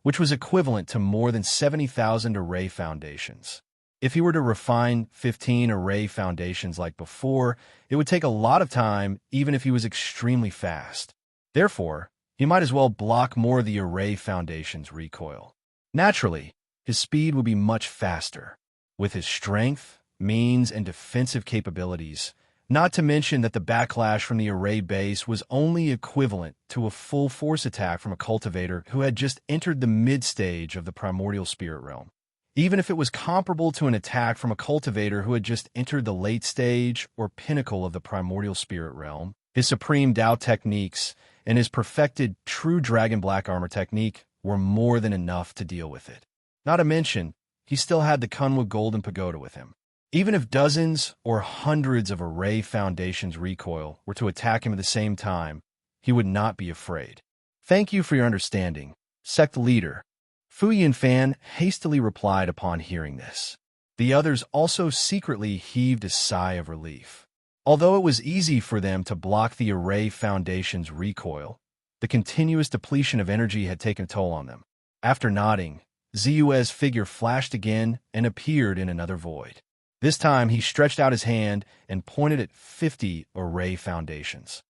which was equivalent to more than 70,000 array foundations. If he were to refine 15 array foundations like before, it would take a lot of time even if he was extremely fast. Therefore, he might as well block more of the array foundation's recoil. Naturally, his speed would be much faster. With his strength, means, and defensive capabilities, not to mention that the backlash from the array base was only equivalent to a full force attack from a cultivator who had just entered the mid-stage of the primordial spirit realm. Even if it was comparable to an attack from a cultivator who had just entered the late stage or pinnacle of the primordial spirit realm, his supreme Dao techniques and his perfected true Dragon Black armor technique were more than enough to deal with it. Not to mention, he still had the Kunwa Golden Pagoda with him. Even if dozens or hundreds of array foundations recoil were to attack him at the same time, he would not be afraid. Thank you for your understanding, sect leader. Fu Yunfan hastily replied upon hearing this. The others also secretly heaved a sigh of relief. Although it was easy for them to block the array foundation's recoil, the continuous depletion of energy had taken a toll on them. After nodding, Zu's figure flashed again and appeared in another void. This time, he stretched out his hand and pointed at 50 array foundations.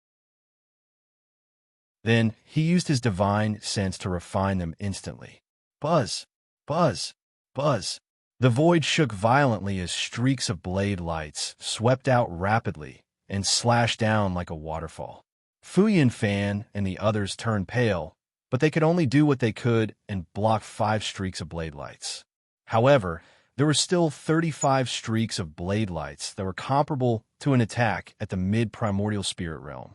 Then, he used his divine sense to refine them instantly. Buzz, buzz, buzz. The void shook violently as streaks of blade lights swept out rapidly and slashed down like a waterfall. Fu Yunfan and the others turned pale, but they could only do what they could and block 5 streaks of blade lights. However, there were still 35 streaks of blade lights that were comparable to an attack at the mid-primordial spirit realm.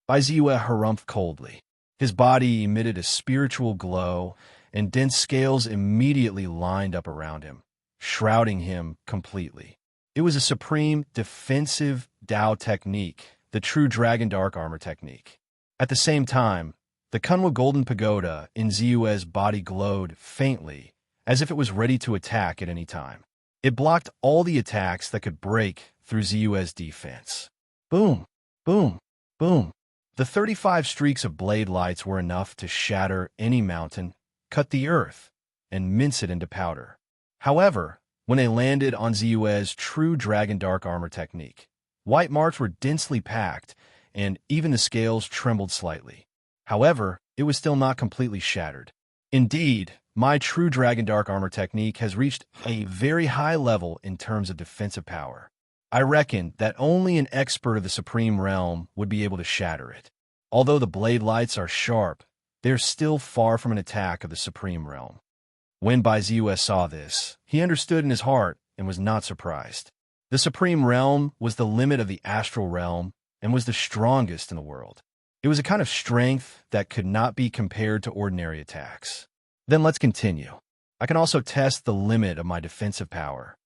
Baiziue harumphed coldly. His body emitted a spiritual glow, and dense scales immediately lined up around him, shrouding him completely. It was a supreme defensive Dao technique, the true Dragon Dark Armor technique. At the same time, the Kunwa Golden Pagoda in Zue's body glowed faintly, as if it was ready to attack at any time. It blocked all the attacks that could break through Zue's defense. Boom, boom, boom. The 35 streaks of blade lights were enough to shatter any mountain, cut the earth, and mince it into powder. However, when they landed on Zue's true Dragon Dark Armor technique, white marks were densely packed, and even the scales trembled slightly. However, it was still not completely shattered. Indeed, my true Dragon Dark Armor technique has reached a very high level in terms of defensive power. I reckon that only an expert of the Supreme Realm would be able to shatter it. Although the blade lights are sharp, they're still far from an attack of the Supreme Realm. When Baizue saw this, he understood in his heart and was not surprised. The Supreme Realm was the limit of the astral realm and was the strongest in the world. It was a kind of strength that could not be compared to ordinary attacks. Then let's continue. I can also test the limit of my defensive power.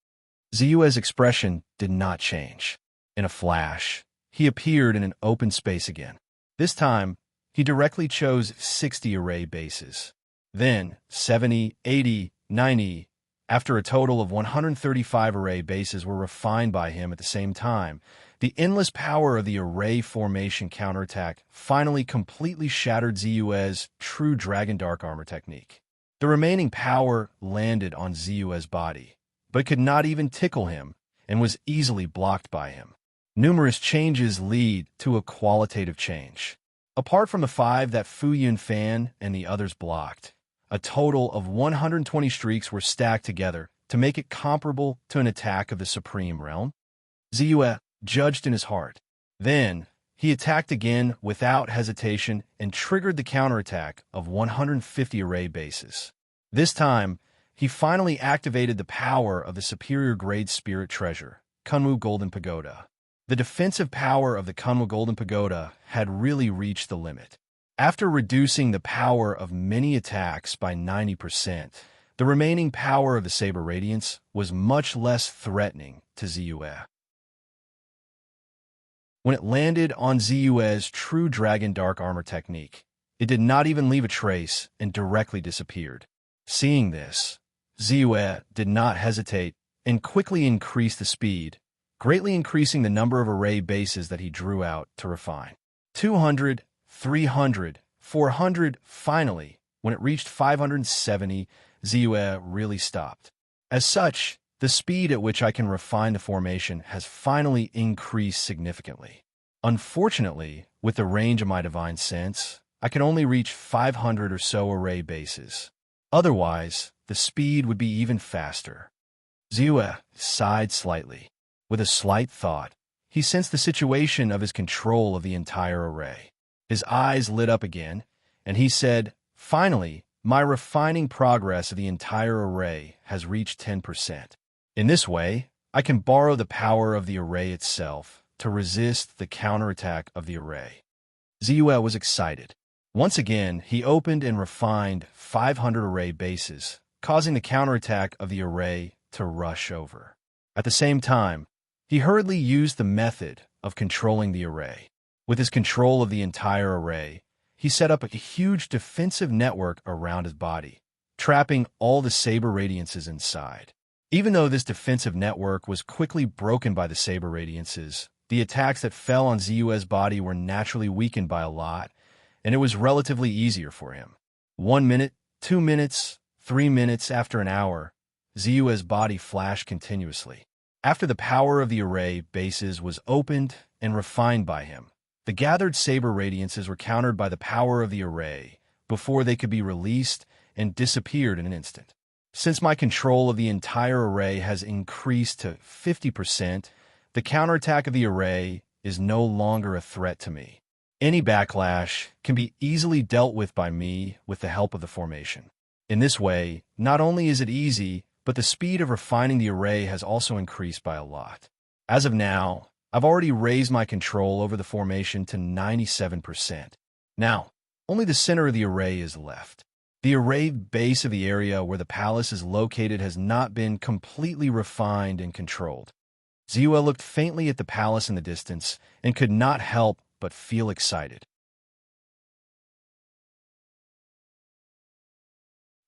Zue's expression did not change. In a flash, he appeared in an open space again. This time, he directly chose 60 array bases. Then, 70, 80, 90. After a total of 135 array bases were refined by him at the same time, the endless power of the array formation counterattack finally completely shattered Zue's true Dragon Dark Armor technique. The remaining power landed on Zue's body, but could not even tickle him and was easily blocked by him. Numerous changes lead to a qualitative change. Apart from the 5 that Fu Yunfan and the others blocked, a total of 120 streaks were stacked together to make it comparable to an attack of the Supreme Realm. Zue judged in his heart. Then, he attacked again without hesitation and triggered the counterattack of 150 array bases. This time, he finally activated the power of the superior grade spirit treasure, Kunwu Golden Pagoda. The defensive power of the Kunwa Golden Pagoda had really reached the limit. After reducing the power of many attacks by 90%, the remaining power of the Saber Radiance was much less threatening to Zue. When it landed on Zue's true Dragon Dark Armor technique, it did not even leave a trace and directly disappeared. Seeing this, Zue did not hesitate and quickly increased the speed, greatly increasing the number of array bases that he drew out to refine. 200, 300, 400, finally, when it reached 570, Zue really stopped. As such, the speed at which I can refine the formation has finally increased significantly. Unfortunately, with the range of my divine sense, I can only reach 500 or so array bases. Otherwise, the speed would be even faster. Zue sighed slightly. With a slight thought, he sensed the situation of his control of the entire array. His eyes lit up again, and he said, "Finally, my refining progress of the entire array has reached 10%. In this way, I can borrow the power of the array itself to resist the counterattack of the array." Zue was excited. Once again, he opened and refined 500 array bases, causing the counterattack of the array to rush over. At the same time, he hurriedly used the method of controlling the array. With his control of the entire array, he set up a huge defensive network around his body, trapping all the Saber Radiances inside. Even though this defensive network was quickly broken by the Saber Radiances, the attacks that fell on Zue's body were naturally weakened by a lot, and it was relatively easier for him. 1 minute, 2 minutes, 3 minutes after an hour, Ziyue's body flashed continuously. After the power of the array bases was opened and refined by him, the gathered saber radiances were countered by the power of the array before they could be released and disappeared in an instant. Since my control of the entire array has increased to 50%, the counterattack of the array is no longer a threat to me. Any backlash can be easily dealt with by me with the help of the formation. In this way, not only is it easy, but the speed of refining the array has also increased by a lot. As of now, I've already raised my control over the formation to 97%. Now, only the center of the array is left. The array base of the area where the palace is located has not been completely refined and controlled. Ziyue looked faintly at the palace in the distance and could not help but feel excited.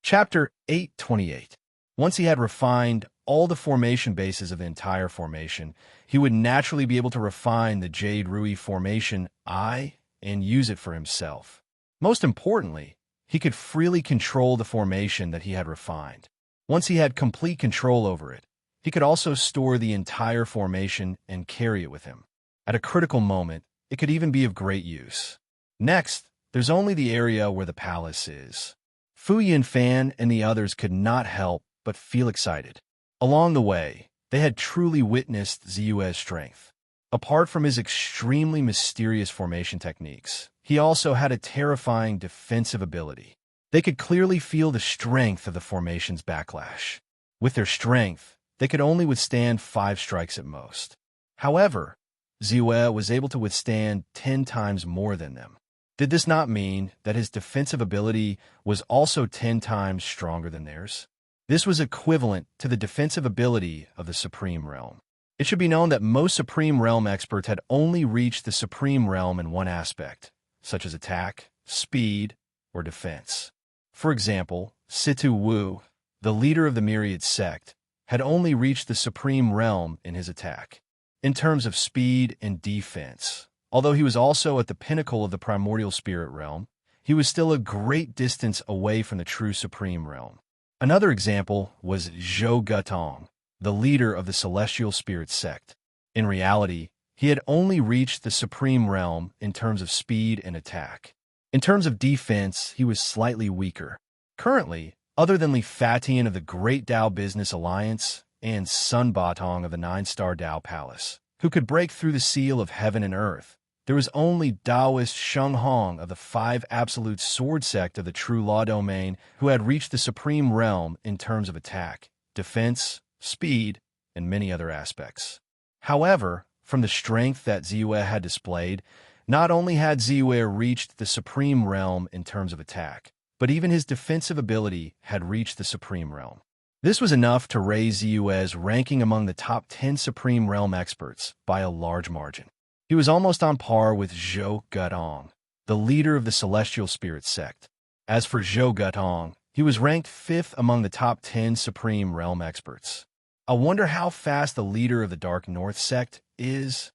Chapter 828. Once he had refined all the formation bases of the entire formation, he would naturally be able to refine the Jade Rui formation and use it for himself. Most importantly, he could freely control the formation that he had refined. Once he had complete control over it, he could also store the entire formation and carry it with him. At a critical moment, it could even be of great use. Next, there's only the area where the palace is. Fu Yinfan and the others could not help but feel excited. Along the way, they had truly witnessed Ziyue's strength. Apart from his extremely mysterious formation techniques, he also had a terrifying defensive ability. They could clearly feel the strength of the formation's backlash. With their strength, they could only withstand 5 strikes at most. However, Ziyue was able to withstand 10 times more than them. Did this not mean that his defensive ability was also 10 times stronger than theirs? This was equivalent to the defensive ability of the Supreme Realm. It should be known that most Supreme Realm experts had only reached the Supreme Realm in one aspect, such as attack, speed, or defense. For example, Situ Wu, the leader of the Myriad sect, had only reached the Supreme Realm in his attack. In terms of speed and defense, although he was also at the pinnacle of the Primordial Spirit Realm, he was still a great distance away from the true Supreme Realm. Another example was Zhou Gutong, the leader of the Celestial Spirit sect. In reality, he had only reached the Supreme Realm in terms of speed and attack. In terms of defense, he was slightly weaker. Currently, other than Li Fatian of the Great Dao Business Alliance and Sun Batong of the 9-Star Dao Palace, who could break through the seal of heaven and earth, there was only Taoist Sheng Hong of the 5 Absolute Sword sect of the True Law Domain who had reached the Supreme Realm in terms of attack, defense, speed, and many other aspects. However, from the strength that Ziyue had displayed, not only had Ziyue reached the Supreme Realm in terms of attack, but even his defensive ability had reached the Supreme Realm. This was enough to raise Ziyue's ranking among the top 10 Supreme Realm experts by a large margin. He was almost on par with Zhou Gutong, the leader of the Celestial Spirit sect. As for Zhou Gutong, he was ranked 5th among the top 10 Supreme Realm experts. I wonder how fast the leader of the Dark North sect is.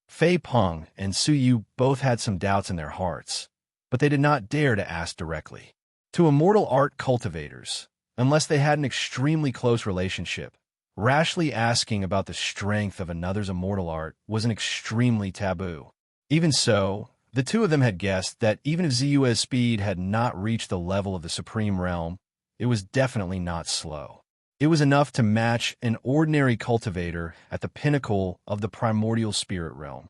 Fei Peng and Su Yu both had some doubts in their hearts, but they did not dare to ask directly. To immortal art cultivators, unless they had an extremely close relationship, rashly asking about the strength of another's immortal art was an extremely taboo. Even so, the two of them had guessed that even if Ziyue's speed had not reached the level of the Supreme Realm, it was definitely not slow. It was enough to match an ordinary cultivator at the pinnacle of the Primordial Spirit Realm.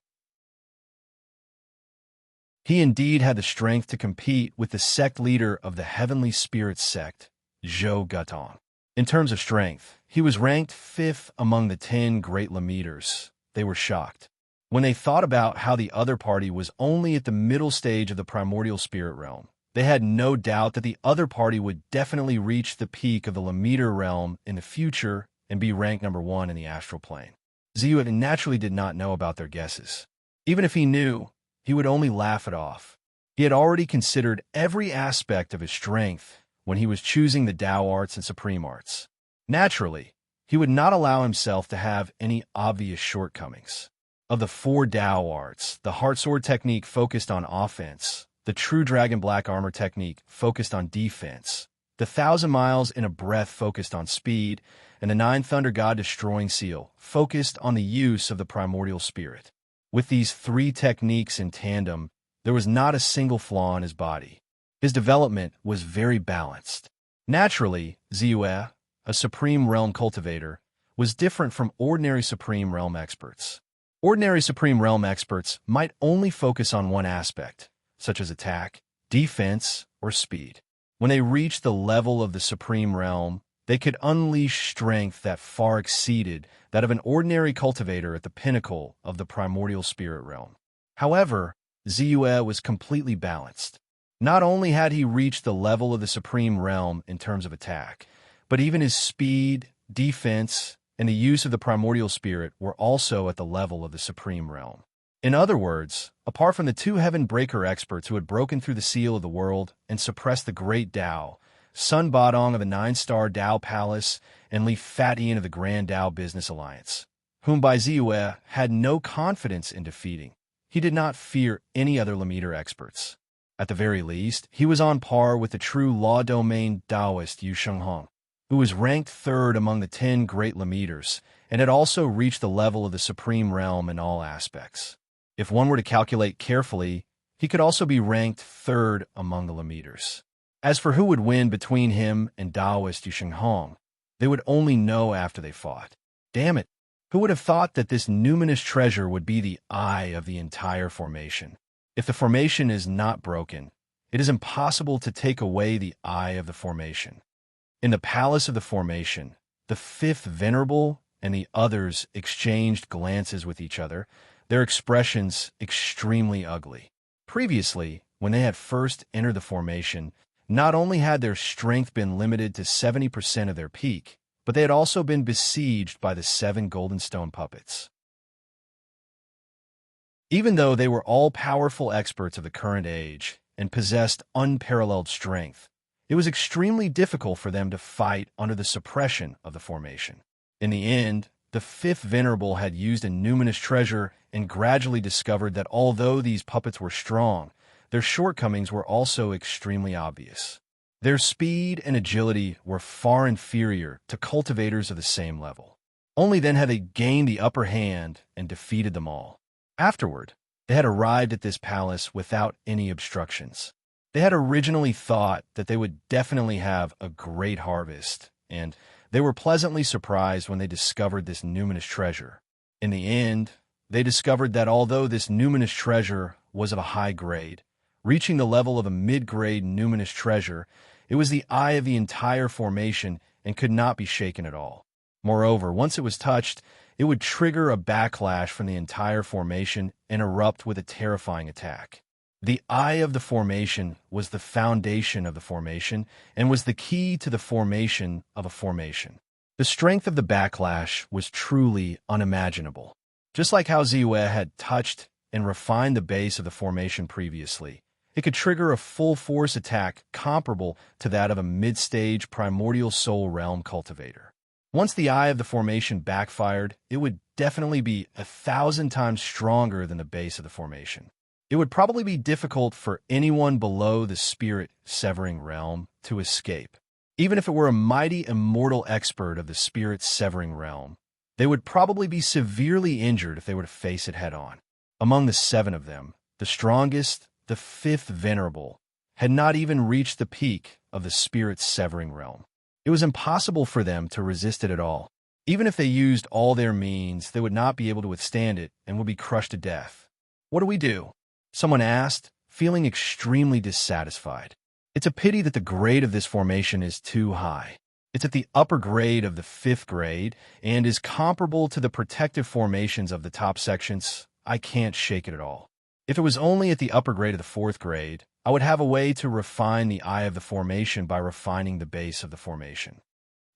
He indeed had the strength to compete with the sect leader of the Heavenly Spirit sect, Zhou Gutong. In terms of strength, he was ranked 5th among the 10 great Lameters. They were shocked. When they thought about how the other party was only at the middle stage of the Primordial Spirit Realm, they had no doubt that the other party would definitely reach the peak of the Lameter realm in the future and be ranked number 1 in the astral plane. Ziyue naturally did not know about their guesses. Even if he knew, he would only laugh it off. He had already considered every aspect of his strength when he was choosing the Tao arts and Supreme arts. Naturally, he would not allow himself to have any obvious shortcomings. Of the 4 Tao arts, the Heart Sword technique focused on offense, the True Dragon Black Armor technique focused on defense, The 1,000 miles in a breath focused on speed, and the 9 thunder god destroying seal focused on the use of the primordial spirit. With these 3 techniques in tandem, there was not a single flaw in his body. His development was very balanced. Naturally, Ziyue, a Supreme Realm cultivator, was different from ordinary Supreme Realm experts. Ordinary Supreme Realm experts might only focus on one aspect, such as attack, defense, or speed. When they reached the level of the Supreme Realm, they could unleash strength that far exceeded that of an ordinary cultivator at the pinnacle of the primordial spirit realm. However, Ziyue was completely balanced. Not only had he reached the level of the Supreme Realm in terms of attack, but even his speed, defense, and the use of the primordial spirit were also at the level of the Supreme Realm. In other words, apart from the 2 Heaven Breaker experts who had broken through the seal of the world and suppressed the Great Tao, Sun Badong of the 9-star Tao Palace and Li Fatian of the Grand Tao Business Alliance, whom Bai Ziyue had no confidence in defeating, he did not fear any other Lamiter experts. At the very least, he was on par with the true law domain Taoist Yu Shenghong, who was ranked 3rd among the 10 great Lamiters and had also reached the level of the Supreme Realm in all aspects. If one were to calculate carefully, he could also be ranked 3rd among the Lamiters. As for who would win between him and Taoist Yu Shenghong, they would only know after they fought. Damn it, who would have thought that this numinous treasure would be the eye of the entire formation? If the formation is not broken, it is impossible to take away the eye of the formation. In the palace of the formation, the 5th Venerable and the others exchanged glances with each other, their expressions extremely ugly. Previously, when they had first entered the formation, not only had their strength been limited to 70% of their peak, but they had also been besieged by the 7 golden stone puppets. Even though they were all powerful experts of the current age and possessed unparalleled strength, it was extremely difficult for them to fight under the suppression of the formation. In the end, the 5th Venerable had used a numinous treasure and gradually discovered that although these puppets were strong, their shortcomings were also extremely obvious. Their speed and agility were far inferior to cultivators of the same level. Only then had they gained the upper hand and defeated them all. Afterward, they had arrived at this palace without any obstructions. They had originally thought that they would definitely have a great harvest, and they were pleasantly surprised when they discovered this numinous treasure. In the end, they discovered that although this numinous treasure was of a high grade, reaching the level of a mid-grade numinous treasure, it was the eye of the entire formation and could not be shaken at all. Moreover, once it was touched, it would trigger a backlash from the entire formation and erupt with a terrifying attack. The eye of the formation was the foundation of the formation and was the key to the formation of a formation. The strength of the backlash was truly unimaginable. Just like how Ziyue had touched and refined the base of the formation previously, it could trigger a full-force attack comparable to that of a mid-stage primordial soul realm cultivator. Once the eye of the formation backfired, it would definitely be 1,000 times stronger than the base of the formation. It would probably be difficult for anyone below the spirit-severing realm to escape. Even if it were a mighty immortal expert of the spirit-severing realm, they would probably be severely injured if they were to face it head-on. Among the 7 of them, the strongest, the 5th Venerable, had not even reached the peak of the spirit-severing realm. It was impossible for them to resist it at all. Even if they used all their means, they would not be able to withstand it and would be crushed to death. What do we do? Someone asked, feeling extremely dissatisfied. It's a pity that the grade of this formation is too high. It's at the upper grade of the 5th grade and is comparable to the protective formations of the top sections. I can't shake it at all. If it was only at the upper grade of the 4th grade, I would have a way to refine the eye of the formation by refining the base of the formation.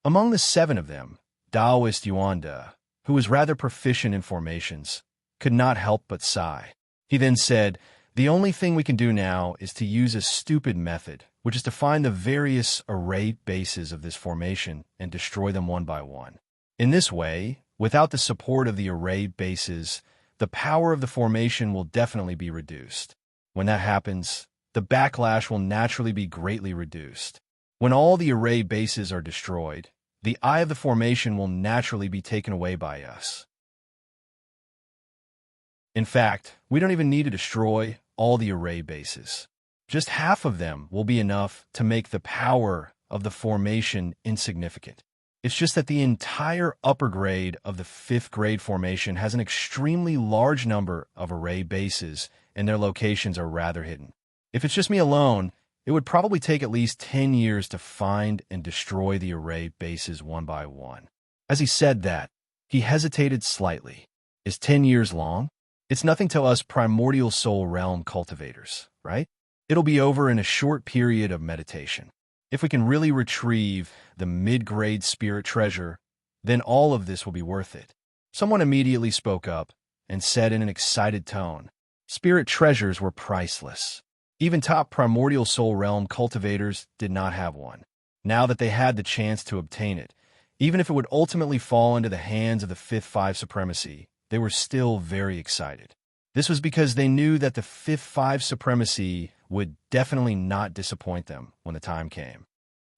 Among the 7 of them, Taoist Yuanda, who was rather proficient in formations, could not help but sigh. He then said, "The only thing we can do now is to use a stupid method, which is to find the various array bases of this formation and destroy them one by one. In this way, without the support of the array bases, the power of the formation will definitely be reduced. When that happens, the backlash will naturally be greatly reduced. When all the array bases are destroyed, the eye of the formation will naturally be taken away by us. In fact, we don't even need to destroy all the array bases. Just half of them will be enough to make the power of the formation insignificant. It's just that the entire upper grade of the 5th grade formation has an extremely large number of array bases, and their locations are rather hidden. If it's just me alone, it would probably take at least 10 years to find and destroy the array bases one by one. As he said that, he hesitated slightly. Is 10 years long? It's nothing to us primordial soul realm cultivators, right? It'll be over in a short period of meditation. If we can really retrieve the mid-grade spirit treasure, then all of this will be worth it. Someone immediately spoke up and said in an excited tone, spirit treasures were priceless. Even top primordial soul realm cultivators did not have one. Now that they had the chance to obtain it, even if it would ultimately fall into the hands of the 5th 5 supremacy, they were still very excited. This was because they knew that the 5th 5 supremacy would definitely not disappoint them when the time came.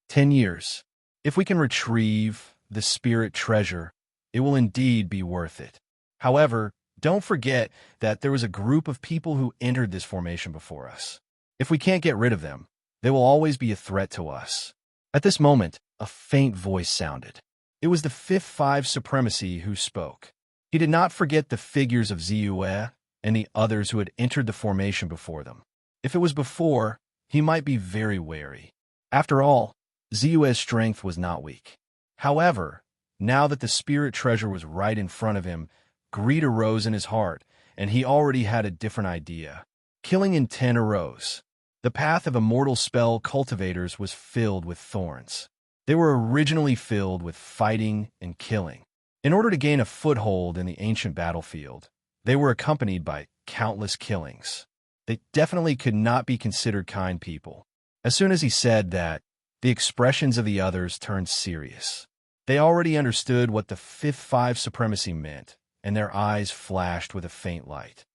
10 years. If we can retrieve the spirit treasure, it will indeed be worth it. However, don't forget that there was a group of people who entered this formation before us. If we can't get rid of them, they will always be a threat to us. At this moment, a faint voice sounded. It was the 5th 5 supremacy who spoke. He did not forget the figures of Ziyue and the others who had entered the formation before them. If it was before, he might be very wary. After all, Ziyue's strength was not weak. However, now that the spirit treasure was right in front of him, greed arose in his heart, and he already had a different idea. Killing intent arose. The path of immortal spell cultivators was filled with thorns. They were originally filled with fighting and killing. In order to gain a foothold in the ancient battlefield, they were accompanied by countless killings. They definitely could not be considered kind people. As soon as he said that, the expressions of the others turned serious. They already understood what the 5th 5 supremacy meant, and their eyes flashed with a faint light.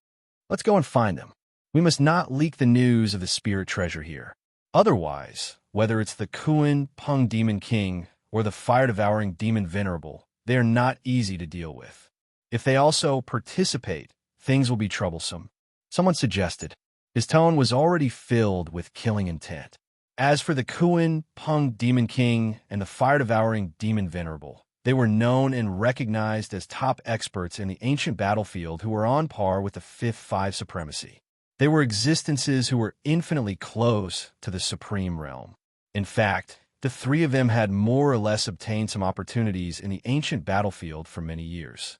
Let's go and find them. We must not leak the news of the spirit treasure here. Otherwise, whether it's the Kuan Peng Demon King or the fire-devouring Demon Venerable, they are not easy to deal with. If they also participate, things will be troublesome. Someone suggested. His tone was already filled with killing intent. As for the Kuan Peng Demon King and the fire-devouring Demon Venerable, they were known and recognized as top experts in the ancient battlefield who were on par with the 5th 5 supremacy. They were existences who were infinitely close to the supreme realm. In fact, the three of them had more or less obtained some opportunities in the ancient battlefield for many years.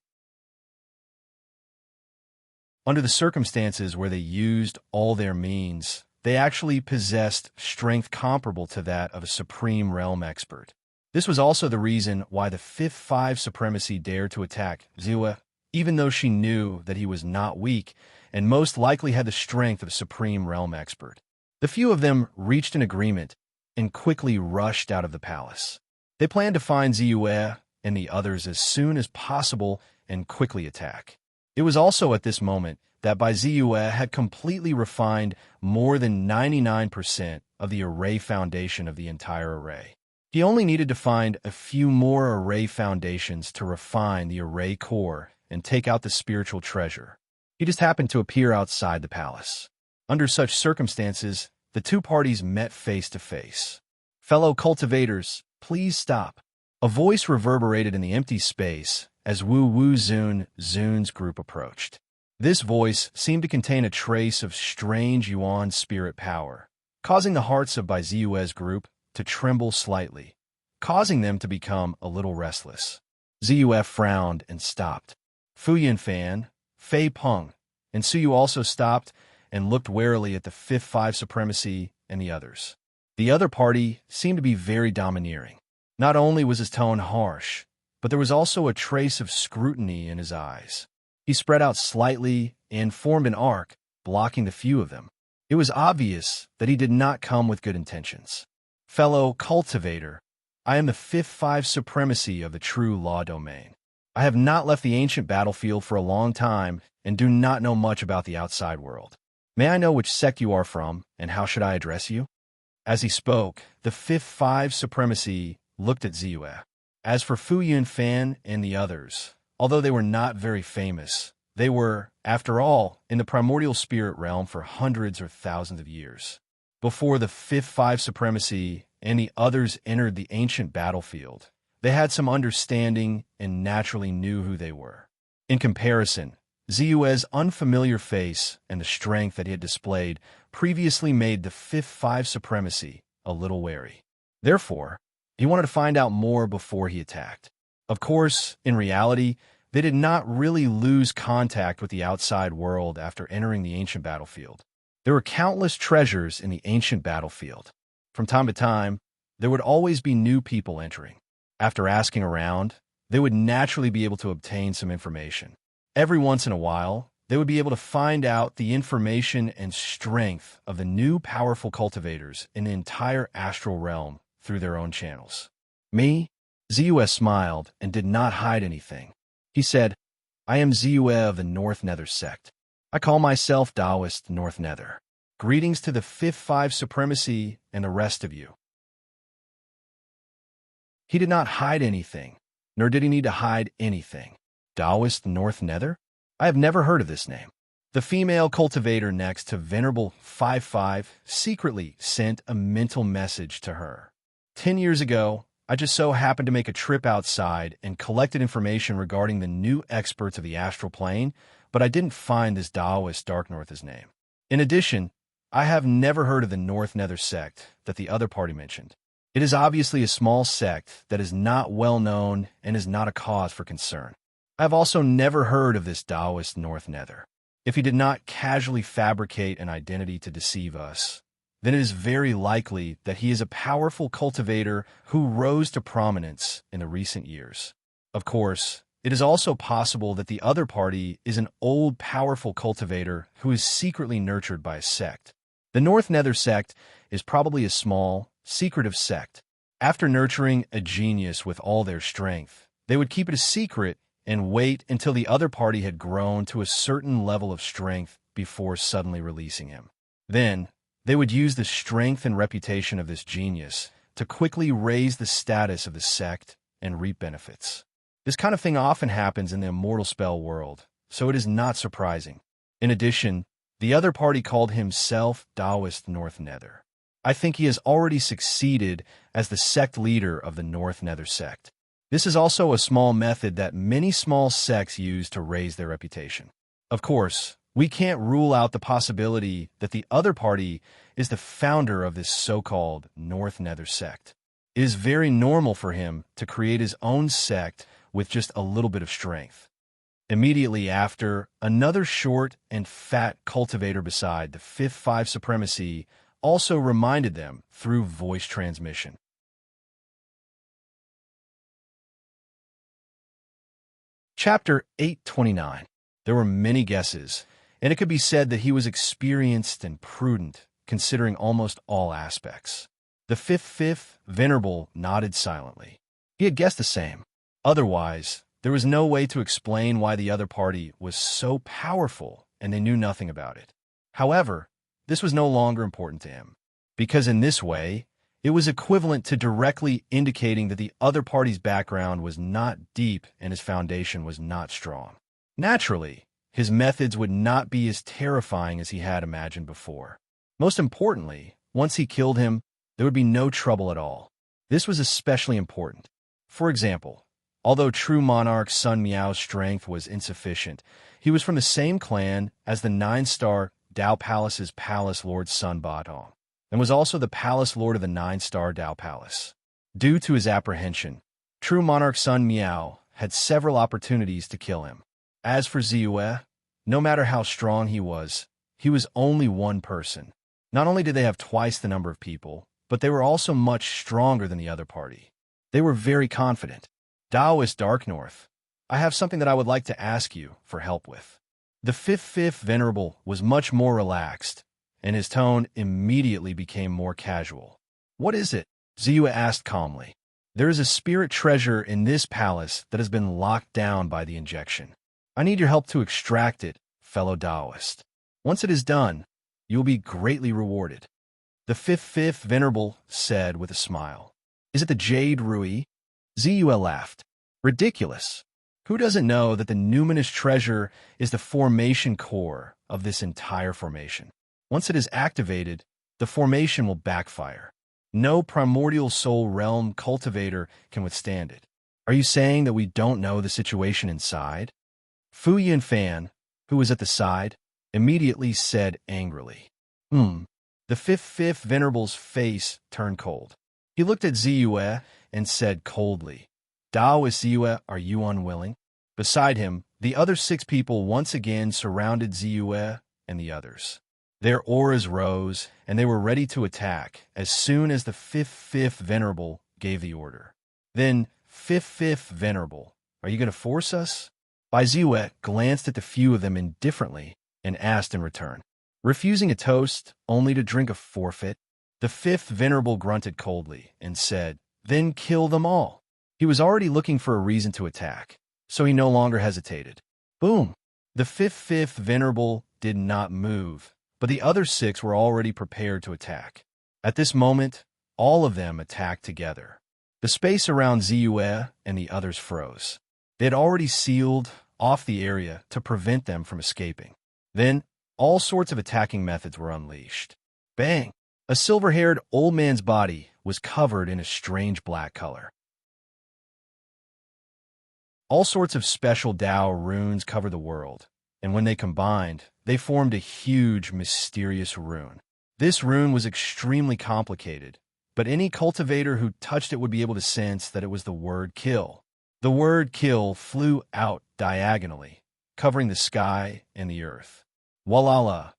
Under the circumstances where they used all their means, they actually possessed strength comparable to that of a supreme realm expert. This was also the reason why the 5th 5 supremacy dared to attack Ziyue, even though she knew that he was not weak and most likely had the strength of a supreme realm expert. The few of them reached an agreement and quickly rushed out of the palace. They planned to find Ziyue and the others as soon as possible and quickly attack. It was also at this moment that Bai Ziyue had completely refined more than 99% of the array foundation of the entire array. He only needed to find a few more array foundations to refine the array core and take out the spiritual treasure. He just happened to appear outside the palace. Under such circumstances, the two parties met face to face. Fellow cultivators, please stop. A voice reverberated in the empty space as Wu Wu Zun's group approached. This voice seemed to contain a trace of strange Yuan spirit power, causing the hearts of Bai Ziyue's group to tremble slightly, causing them to become a little restless. Ziyue frowned and stopped. Fu Yinfan, Fei Peng, and Suyu also stopped and looked warily at the 5th 5 supremacy and the others. The other party seemed to be very domineering. Not only was his tone harsh, but there was also a trace of scrutiny in his eyes. He spread out slightly and formed an arc, blocking the few of them. It was obvious that he did not come with good intentions. Fellow cultivator, I am the 5th 5 supremacy of the true law domain. I have not left the ancient battlefield for a long time and do not know much about the outside world. May I know which sect you are from, and how should I address you? As he spoke, the fifth five supremacy looked at Ziyue. As for Fu Yunfan and the others, although they were not very famous, they were, after all, in the primordial spirit realm for hundreds or thousands of years. Before the fifth five supremacy and the others entered the ancient battlefield, they had some understanding and naturally knew who they were. In comparison, Ziyue's unfamiliar face and the strength that he had displayed previously made the fifth five supremacy a little wary. Therefore, he wanted to find out more before he attacked. Of course, in reality, they did not really lose contact with the outside world after entering the ancient battlefield. There were countless treasures in the ancient battlefield. From time to time, there would always be new people entering. After asking around, they would naturally be able to obtain some information. Every once in a while, they would be able to find out the information and strength of the new powerful cultivators in the entire astral realm through their own channels. Me? Ziyue smiled and did not hide anything. He said, I am Ziyue of the North Nether sect. I call myself Taoist North Nether. Greetings to the fifth five supremacy and the rest of you. He did not hide anything, nor did he need to hide anything. Taoist North Nether? I have never heard of this name. The female cultivator next to Venerable 55 secretly sent a mental message to her. 10 years ago, I just so happened to make a trip outside and collected information regarding the new experts of the astral plane, but I didn't find this Taoist Dark North's name. In addition, I have never heard of the North Nether sect that the other party mentioned. It is obviously a small sect that is not well known and is not a cause for concern. I have also never heard of this Taoist North Nether. If he did not casually fabricate an identity to deceive us, then it is very likely that he is a powerful cultivator who rose to prominence in the recent years. Of course, it is also possible that the other party is an old, powerful cultivator who is secretly nurtured by a sect. The North Nether sect is probably a small, secretive sect. After nurturing a genius with all their strength, they would keep it a secret and wait until the other party had grown to a certain level of strength before suddenly releasing him. Then, they would use the strength and reputation of this genius to quickly raise the status of the sect and reap benefits. This kind of thing often happens in the immortal spell world, so it is not surprising. In addition, the other party called himself Taoist North Nether. I think he has already succeeded as the sect leader of the North Nether sect. This is also a small method that many small sects use to raise their reputation. Of course, we can't rule out the possibility that the other party is the founder of this so-called North Nether sect. It is very normal for him to create his own sect with just a little bit of strength. Immediately after, another short and fat cultivator beside the fifth five supremacy also reminded them through voice transmission. Chapter 829. There were many guesses, and it could be said that he was experienced and prudent, considering almost all aspects. The fifth venerable nodded silently. He had guessed the same. Otherwise, there was no way to explain why the other party was so powerful and they knew nothing about it. However, this was no longer important to him, because in this way, it was equivalent to directly indicating that the other party's background was not deep and his foundation was not strong. Naturally, his methods would not be as terrifying as he had imagined before. Most importantly, once he killed him, there would be no trouble at all. This was especially important. For example, although True Monarch Sun Miao's strength was insufficient, he was from the same clan as the 9-star Dao Palace's Palace Lord Sun Badong, and was also the Palace Lord of the 9-star Dao Palace. Due to his apprehension, True Monarch Sun Miao had several opportunities to kill him. As for Ziyue, no matter how strong he was only one person. Not only did they have twice the number of people, but they were also much stronger than the other party. They were very confident. Taoist Dark North, I have something that I would like to ask you for help with. The fifth venerable was much more relaxed, and his tone immediately became more casual. What is it? Ziyue asked calmly. There is a spirit treasure in this palace that has been locked down by the injection. I need your help to extract it, fellow Taoist. Once it is done, you will be greatly rewarded. The fifth venerable said with a smile. Is it the Jade Rui? Ziyue laughed. Ridiculous. Who doesn't know that the numinous treasure is the formation core of this entire formation? Once it is activated, the formation will backfire. No primordial soul realm cultivator can withstand it. Are you saying that we don't know the situation inside? Fu Yinfan, who was at the side, immediately said angrily. The fifth venerable's face turned cold. He looked at Ziyue and said coldly, Daoist Ziyue, are you unwilling? Beside him, the other 6 people once again surrounded Ziyue and the others. Their auras rose, and they were ready to attack as soon as the fifth venerable gave the order. Then, fifth venerable, are you going to force us? Bai Ziyue glanced at the few of them indifferently and asked in return. Refusing a toast, only to drink a forfeit? The 5th venerable grunted coldly and said, Then kill them all. He was already looking for a reason to attack, so he no longer hesitated. Boom! The 5th venerable did not move, but the other 6 were already prepared to attack. At this moment, all of them attacked together. The space around Ziyue and the others froze. They had already sealed off the area to prevent them from escaping. Then, all sorts of attacking methods were unleashed. Bang! A silver-haired old man's body was covered in a strange black color. All sorts of special Dao runes covered the world, and when they combined, they formed a huge, mysterious rune. This rune was extremely complicated, but any cultivator who touched it would be able to sense that it was the word kill. The word kill flew out diagonally, covering the sky and the earth. Walala!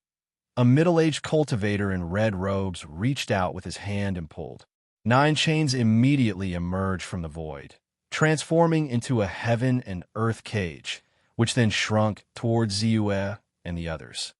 A middle-aged cultivator in red robes reached out with his hand and pulled. 9 chains immediately emerged from the void, transforming into a heaven and earth cage, which then shrunk towards Ziyue and the others.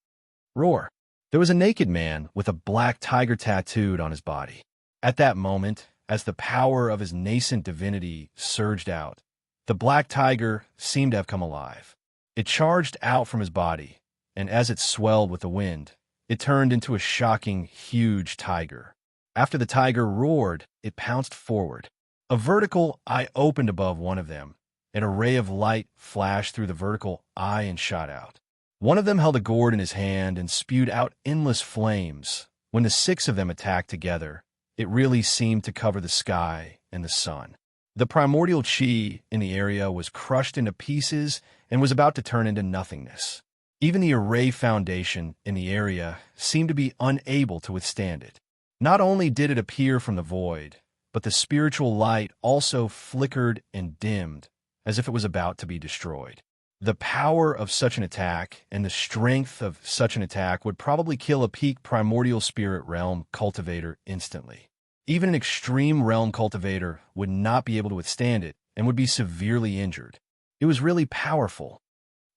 Roar! There was a naked man with a black tiger tattooed on his body. At that moment, as the power of his nascent divinity surged out, the black tiger seemed to have come alive. It charged out from his body, and as it swelled with the wind, it turned into a shocking, huge tiger. After the tiger roared, it pounced forward. A vertical eye opened above one of them, and a ray of light flashed through the vertical eye and shot out. One of them held a gourd in his hand and spewed out endless flames. When the 6 of them attacked together, it really seemed to cover the sky and the sun. The primordial chi in the area was crushed into pieces and was about to turn into nothingness. Even the array foundation in the area seemed to be unable to withstand it. Not only did it appear from the void, but the spiritual light also flickered and dimmed as if it was about to be destroyed. The power of such an attack and the strength of such an attack would probably kill a peak primordial spirit realm cultivator instantly. Even an extreme realm cultivator would not be able to withstand it and would be severely injured. It was really powerful.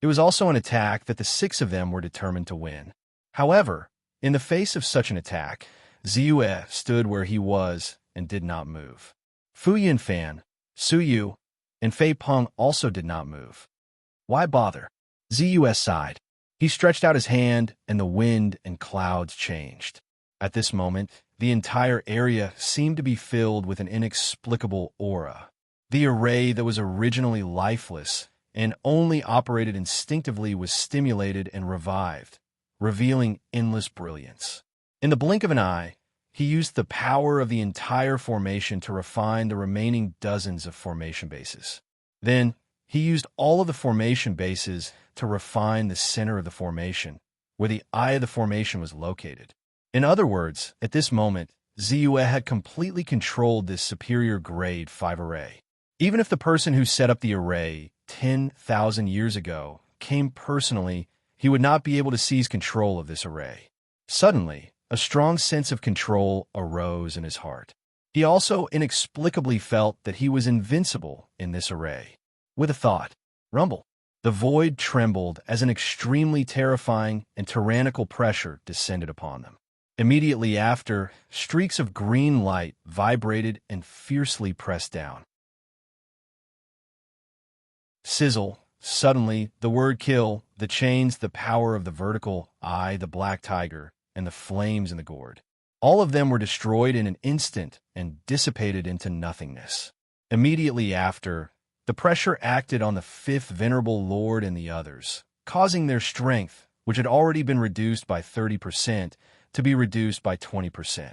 It was also an attack that the 6 of them were determined to win. However, in the face of such an attack, Ziyue stood where he was and did not move. Fu Yinfan, Su Yu, and Fei Peng also did not move. Why bother? Ziyue sighed. He stretched out his hand, and the wind and clouds changed. At this moment, the entire area seemed to be filled with an inexplicable aura. The array that was originally lifeless and only operated instinctively was stimulated and revived, revealing endless brilliance. In the blink of an eye, he used the power of the entire formation to refine the remaining dozens of formation bases. Then, he used all of the formation bases to refine the center of the formation, where the eye of the formation was located. In other words, at this moment, Ziyue had completely controlled this superior grade 5 array. Even if the person who set up the array 10,000 years ago came personally, he would not be able to seize control of this array. Suddenly, a strong sense of control arose in his heart. He also inexplicably felt that he was invincible in this array. With a thought, rumble, the void trembled as an extremely terrifying and tyrannical pressure descended upon them. Immediately after, streaks of green light vibrated and fiercely pressed down. Sizzle. Suddenly, the word kill, the chains, the power of the vertical eye, the black tiger, and the flames in the gourd. All of them were destroyed in an instant and dissipated into nothingness. Immediately after, the pressure acted on the fifth venerable lord and the others, causing their strength, which had already been reduced by 30%, to be reduced by 20%.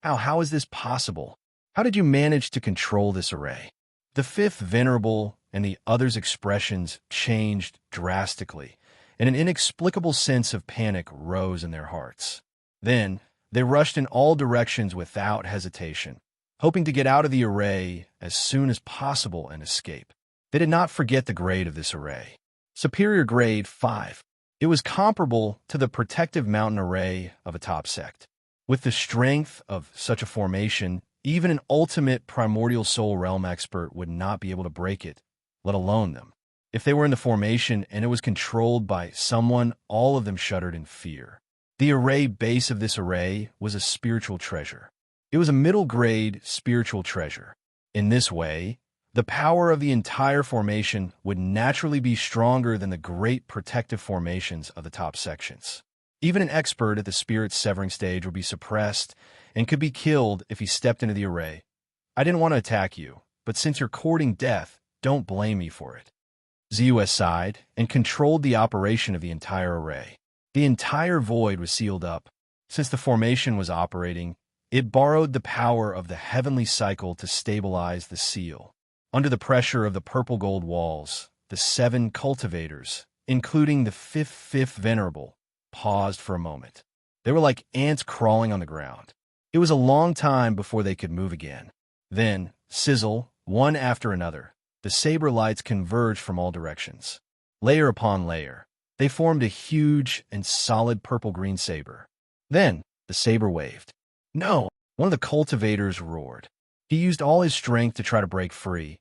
How is this possible? How did you manage to control this array? The fifth venerable and the others' expressions changed drastically, and an inexplicable sense of panic rose in their hearts. Then, they rushed in all directions without hesitation, hoping to get out of the array as soon as possible and escape. They did not forget the grade of this array. Superior grade 5. It was comparable to the protective mountain array of a top sect. With the strength of such a formation, even an ultimate primordial soul realm expert would not be able to break it, let alone them. If they were in the formation and it was controlled by someone, all of them shuddered in fear. The array base of this array was a spiritual treasure. It was a middle-grade spiritual treasure. In this way, the power of the entire formation would naturally be stronger than the great protective formations of the top sections. Even an expert at the spirit severing stage would be suppressed and could be killed if he stepped into the array. I didn't want to attack you, but since you're courting death, don't blame me for it. ZUS sighed and controlled the operation of the entire array. The entire void was sealed up. Since the formation was operating, it borrowed the power of the heavenly cycle to stabilize the seal. Under the pressure of the purple-gold walls, the 7 cultivators, including the fifth venerable, paused for a moment. They were like ants crawling on the ground. It was a long time before they could move again. Then, sizzle, one after another, the saber lights converged from all directions. Layer upon layer, they formed a huge and solid purple-green saber. Then, the saber waved. No! One of the cultivators roared. He used all his strength to try to break free,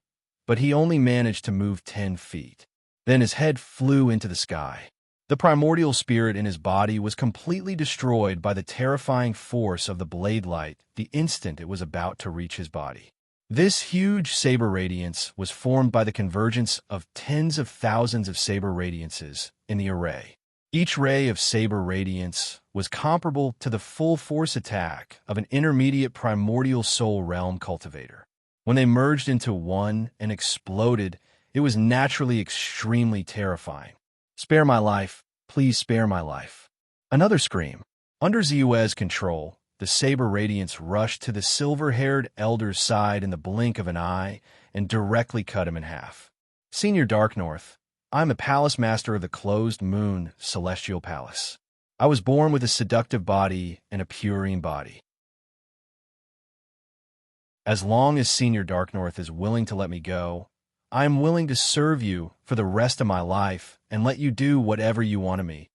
but he only managed to move 10 feet. Then his head flew into the sky. The primordial spirit in his body was completely destroyed by the terrifying force of the blade light the instant it was about to reach his body. This huge saber radiance was formed by the convergence of tens of thousands of saber radiances in the array. Each ray of saber radiance was comparable to the full force attack of an intermediate primordial soul realm cultivator. When they merged into one and exploded, it was naturally extremely terrifying. Spare my life, please spare my life. Another scream. Under ZUE's control, the saber radiance rushed to the silver-haired elder's side in the blink of an eye and directly cut him in half. Senior Dark North, I'm a palace master of the closed moon celestial palace. I was born with a seductive body and a purine body. As long as Senior Dark North is willing to let me go, I am willing to serve you for the rest of my life and let you do whatever you want of me.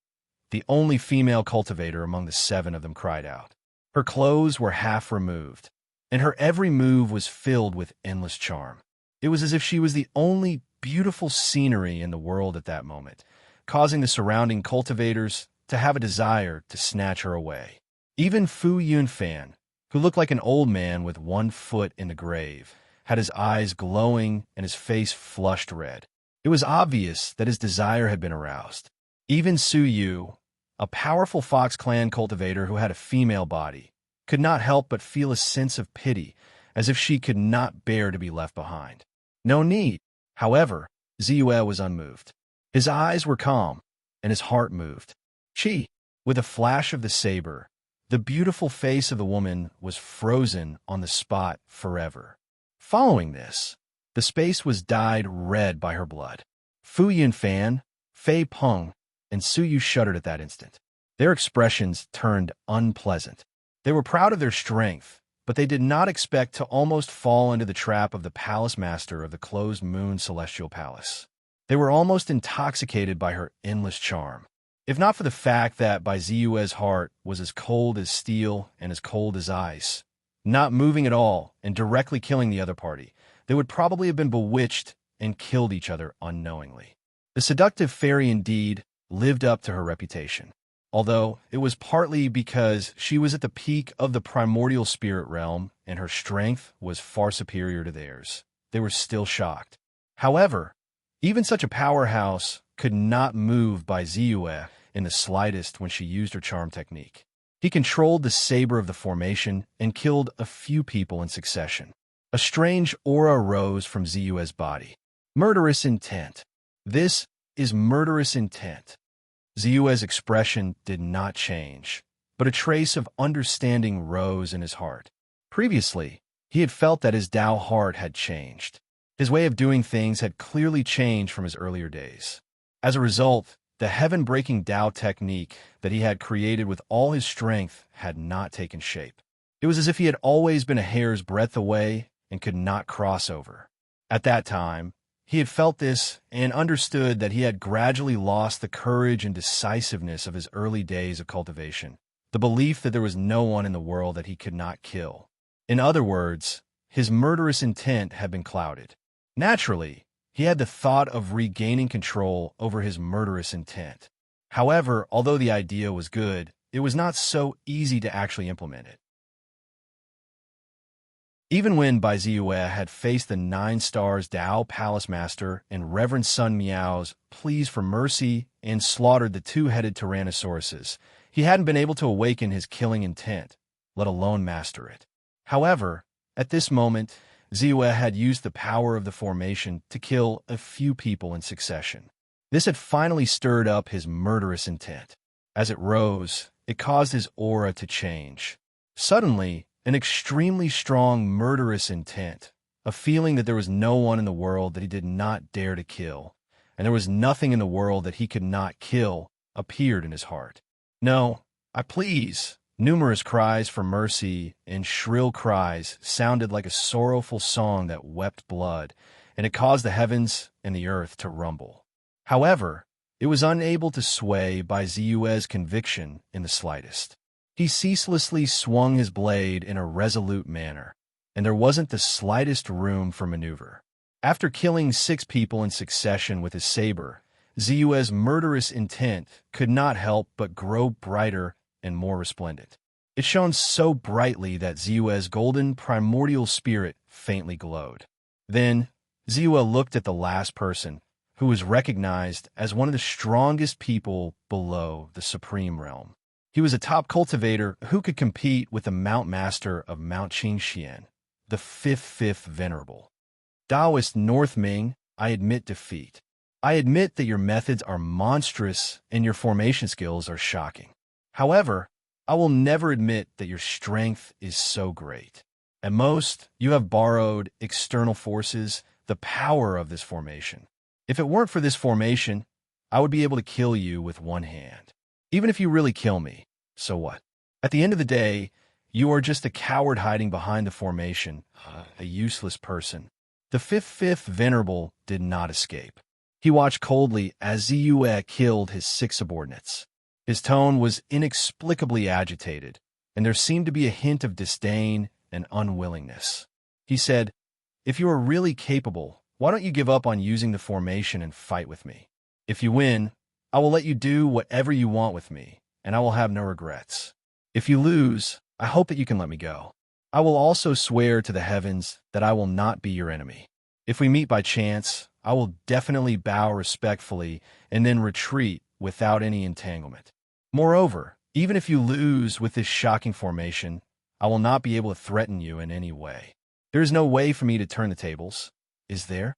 The only female cultivator among the 7 of them cried out. Her clothes were half removed, and her every move was filled with endless charm. It was as if she was the only beautiful scenery in the world at that moment, causing the surrounding cultivators to have a desire to snatch her away. Even Fu Yunfan, who looked like an old man with 1 foot in the grave, had his eyes glowing and his face flushed red. It was obvious that his desire had been aroused. Even Su Yu, a powerful Fox Clan cultivator who had a female body, could not help but feel a sense of pity, as if she could not bear to be left behind. No need. However, ZUE was unmoved. His eyes were calm, and his heart moved. Chi, with a flash of the saber, the beautiful face of the woman was frozen on the spot forever. Following this, the space was dyed red by her blood. Fu Yunfan, Fei Peng, and Su Yu shuddered at that instant. Their expressions turned unpleasant. They were proud of their strength, but they did not expect to almost fall into the trap of the palace master of the closed moon celestial palace. They were almost intoxicated by her endless charm. If not for the fact that Bai Ziyue's heart was as cold as steel and as cold as ice, not moving at all and directly killing the other party, they would probably have been bewitched and killed each other unknowingly. The seductive fairy indeed lived up to her reputation, although it was partly because she was at the peak of the primordial spirit realm and her strength was far superior to theirs. They were still shocked. However, even such a powerhouse could not move Bai Ziyue in the slightest when she used her charm technique. He controlled the saber of the formation and killed a few people in succession. A strange aura rose from Ziyue's body. Murderous intent. This is murderous intent. Ziyue's expression did not change, but a trace of understanding rose in his heart. Previously, he had felt that his Tao heart had changed. His way of doing things had clearly changed from his earlier days. As a result, the heaven-breaking Tao technique that he had created with all his strength had not taken shape. It was as if he had always been a hair's breadth away and could not cross over. At that time, he had felt this and understood that he had gradually lost the courage and decisiveness of his early days of cultivation, the belief that there was no one in the world that he could not kill. In other words, his murderous intent had been clouded. Naturally, he had the thought of regaining control over his murderous intent. However, although the idea was good, it was not so easy to actually implement it. Even when Bai Ziyue had faced the 9 stars Dao Palace Master and Reverend Sun Miao's pleas for mercy and slaughtered the 2-headed Tyrannosauruses, he hadn't been able to awaken his killing intent, let alone master it. However, at this moment, Ziyue had used the power of the formation to kill a few people in succession. This had finally stirred up his murderous intent. As it rose, it caused his aura to change. Suddenly, an extremely strong murderous intent, a feeling that there was no one in the world that he did not dare to kill, and there was nothing in the world that he could not kill, appeared in his heart. No, I please. Numerous cries for mercy and shrill cries sounded like a sorrowful song that wept blood, and it caused the heavens and the earth to rumble. However, it was unable to sway Bai Ziyue's conviction in the slightest. He ceaselessly swung his blade in a resolute manner, and there wasn't the slightest room for maneuver. After killing 6 people in succession with his saber, Ziyue's murderous intent could not help but grow brighter and more resplendent. It shone so brightly that Ziyue's golden primordial spirit faintly glowed. Then, Ziyue looked at the last person, who was recognized as one of the strongest people below the Supreme Realm. He was a top cultivator who could compete with the Mount Master of Mount Qingxian, the fifth Venerable. Taoist North Ming, I admit defeat. I admit that your methods are monstrous and your formation skills are shocking. However, I will never admit that your strength is so great. At most, you have borrowed external forces, the power of this formation. If it weren't for this formation, I would be able to kill you with one hand. Even if you really kill me, so what? At the end of the day, you are just a coward hiding behind the formation, a useless person. The fifth Venerable did not escape. He watched coldly as Ziyue killed his 6 subordinates. His tone was inexplicably agitated, and there seemed to be a hint of disdain and unwillingness. He said, "If you are really capable, why don't you give up on using the formation and fight with me? If you win, I will let you do whatever you want with me, and I will have no regrets. If you lose, I hope that you can let me go. I will also swear to the heavens that I will not be your enemy. If we meet by chance, I will definitely bow respectfully and then retreat without any entanglement. Moreover, even if you lose with this shocking formation, I will not be able to threaten you in any way. There is no way for me to turn the tables, is there?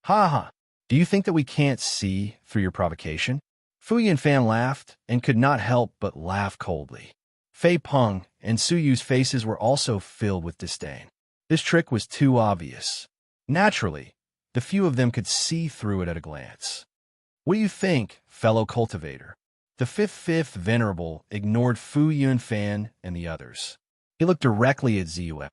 Ha ha! Do you think that we can't see through your provocation?" Fu Yanfan laughed and could not help but laugh coldly. Fei Peng and Su Yu's faces were also filled with disdain. This trick was too obvious. Naturally, the few of them could see through it at a glance. "What do you think, fellow cultivator?" The fifth Venerable ignored Fu Yanfan and the others. He looked directly at Ziyue.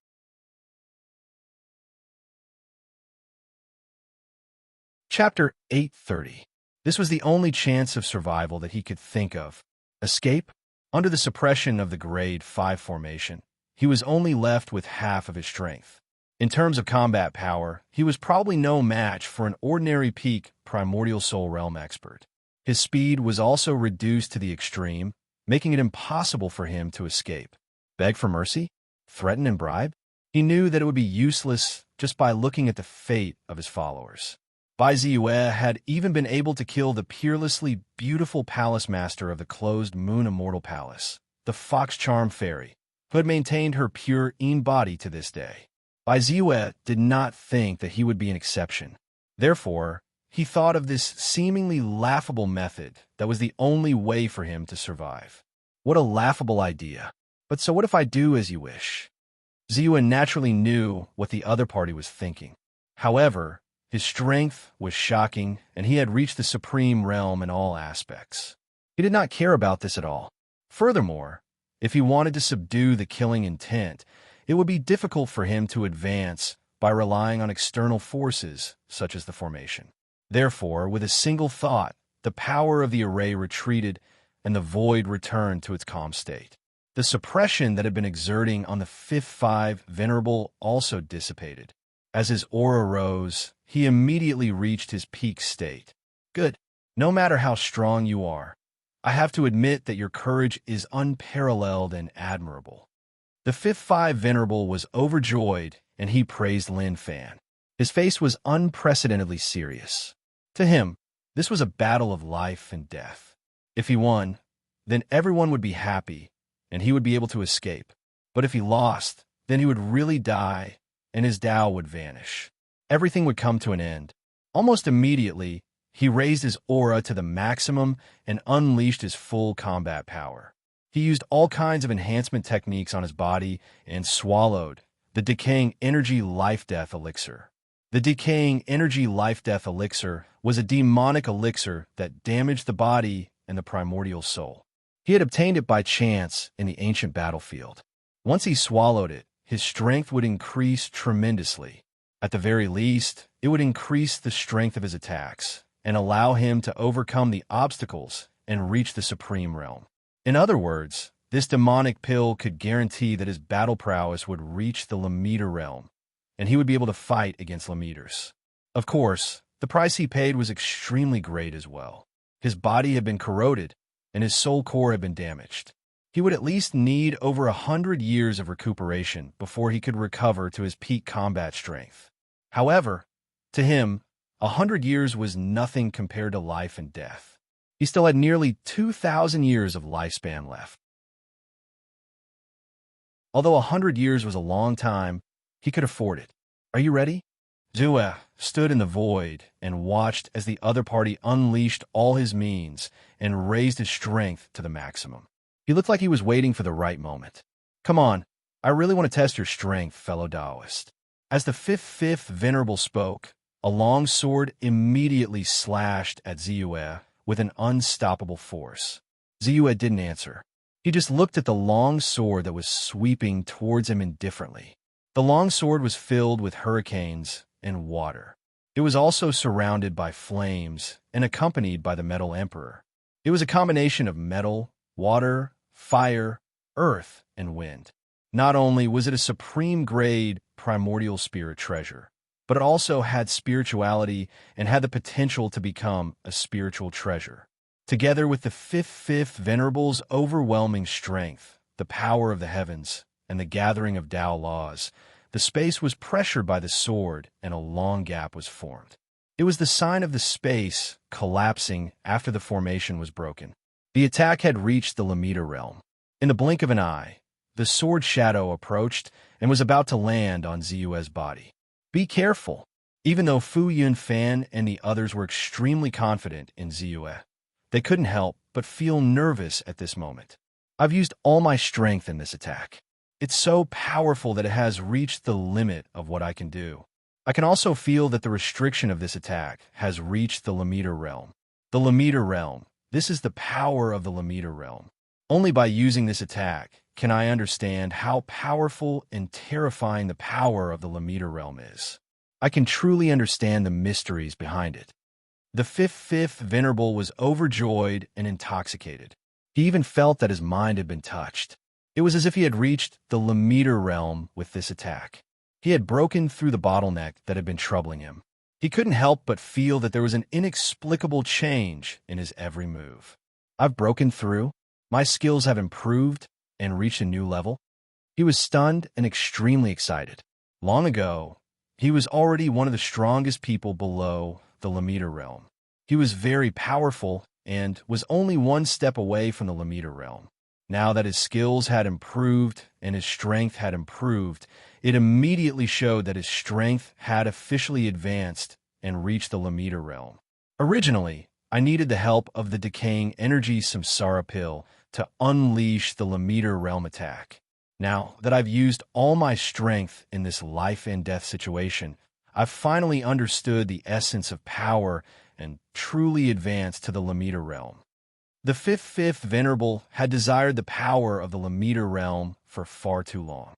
Chapter 830. This was the only chance of survival that he could think of. Escape? Under the suppression of the Grade 5 formation, he was only left with half of his strength. In terms of combat power, he was probably no match for an ordinary peak primordial soul realm expert. His speed was also reduced to the extreme, making it impossible for him to escape. Beg for mercy? Threaten and bribe? He knew that it would be useless just by looking at the fate of his followers. Bai Ziyue had even been able to kill the peerlessly beautiful palace master of the closed Moon Immortal Palace, the fox charm fairy, who had maintained her pure body to this day. Bai Ziyue did not think that he would be an exception. Therefore, he thought of this seemingly laughable method that was the only way for him to survive. What a laughable idea. But so what if I do as you wish? Ziyue naturally knew what the other party was thinking. However, his strength was shocking, and he had reached the supreme realm in all aspects. He did not care about this at all. Furthermore, if he wanted to subdue the killing intent, it would be difficult for him to advance by relying on external forces, such as the formation. Therefore, with a single thought, the power of the array retreated, and the void returned to its calm state. The suppression that had been exerting on the fifth five venerable also dissipated. As his aura rose, he immediately reached his peak state. Good. No matter how strong you are, I have to admit that your courage is unparalleled and admirable. The fifth five venerable was overjoyed, and he praised Lin Fan. His face was unprecedentedly serious. To him, this was a battle of life and death. If he won, then everyone would be happy, and he would be able to escape. But if he lost, then he would really die, and his Tao would vanish. Everything would come to an end. Almost immediately, he raised his aura to the maximum and unleashed his full combat power. He used all kinds of enhancement techniques on his body and swallowed the decaying energy life-death elixir. The decaying energy life-death elixir was a demonic elixir that damaged the body and the primordial soul. He had obtained it by chance in the ancient battlefield. Once he swallowed it, his strength would increase tremendously. At the very least, it would increase the strength of his attacks and allow him to overcome the obstacles and reach the supreme realm. In other words, this demonic pill could guarantee that his battle prowess would reach the Lamita realm, and he would be able to fight against Lamitas. Of course, the price he paid was extremely great as well. His body had been corroded, and his soul core had been damaged. He would at least need over 100 years of recuperation before he could recover to his peak combat strength. However, to him, 100 years was nothing compared to life and death. He still had nearly 2,000 years of lifespan left. Although 100 years was a long time, he could afford it. Are you ready? Ziyue stood in the void and watched as the other party unleashed all his means and raised his strength to the maximum. He looked like he was waiting for the right moment. Come on, I really want to test your strength, fellow Taoist. As the fifth venerable spoke, a long sword immediately slashed at Ziyue with an unstoppable force. Ziyue didn't answer. He just looked at the long sword that was sweeping towards him indifferently. The long sword was filled with hurricanes and water. It was also surrounded by flames and accompanied by the Metal Emperor. It was a combination of metal, water, fire, earth, and wind. Not only was it a supreme-grade primordial spirit treasure, but it also had spirituality and had the potential to become a spiritual treasure. Together with the fifth venerable's overwhelming strength, the power of the heavens, and the gathering of Tao laws, the space was pressured by the sword and a long gap was formed. It was the sign of the space collapsing after the formation was broken. The attack had reached the Lamita realm. In the blink of an eye, the sword shadow approached and was about to land on Ziyue's body. Be careful. Even though Fu Yunfan and the others were extremely confident in Ziyue, they couldn't help but feel nervous at this moment. I've used all my strength in this attack. It's so powerful that it has reached the limit of what I can do. I can also feel that the restriction of this attack has reached the Lamita realm. The Lamita realm. This is the power of the Lamita realm. Only by using this attack can I understand how powerful and terrifying the power of the Lamita realm is. I can truly understand the mysteries behind it. The fifth venerable was overjoyed and intoxicated. He even felt that his mind had been touched. It was as if he had reached the Lamita realm with this attack. He had broken through the bottleneck that had been troubling him. He couldn't help but feel that there was an inexplicable change in his every move. I've broken through. My skills have improved and reached a new level. He was stunned and extremely excited. Long ago, he was already one of the strongest people below the Lamita realm. He was very powerful and was only one step away from the Lamita realm. Now that his skills had improved and his strength had improved, it immediately showed that his strength had officially advanced and reached the Lamita realm. Originally, I needed the help of the decaying energy samsara pill to unleash the Lamita realm attack. Now that I've used all my strength in this life and death situation, I've finally understood the essence of power and truly advanced to the Lamita realm. The fifth Venerable had desired the power of the Lamita realm for far too long.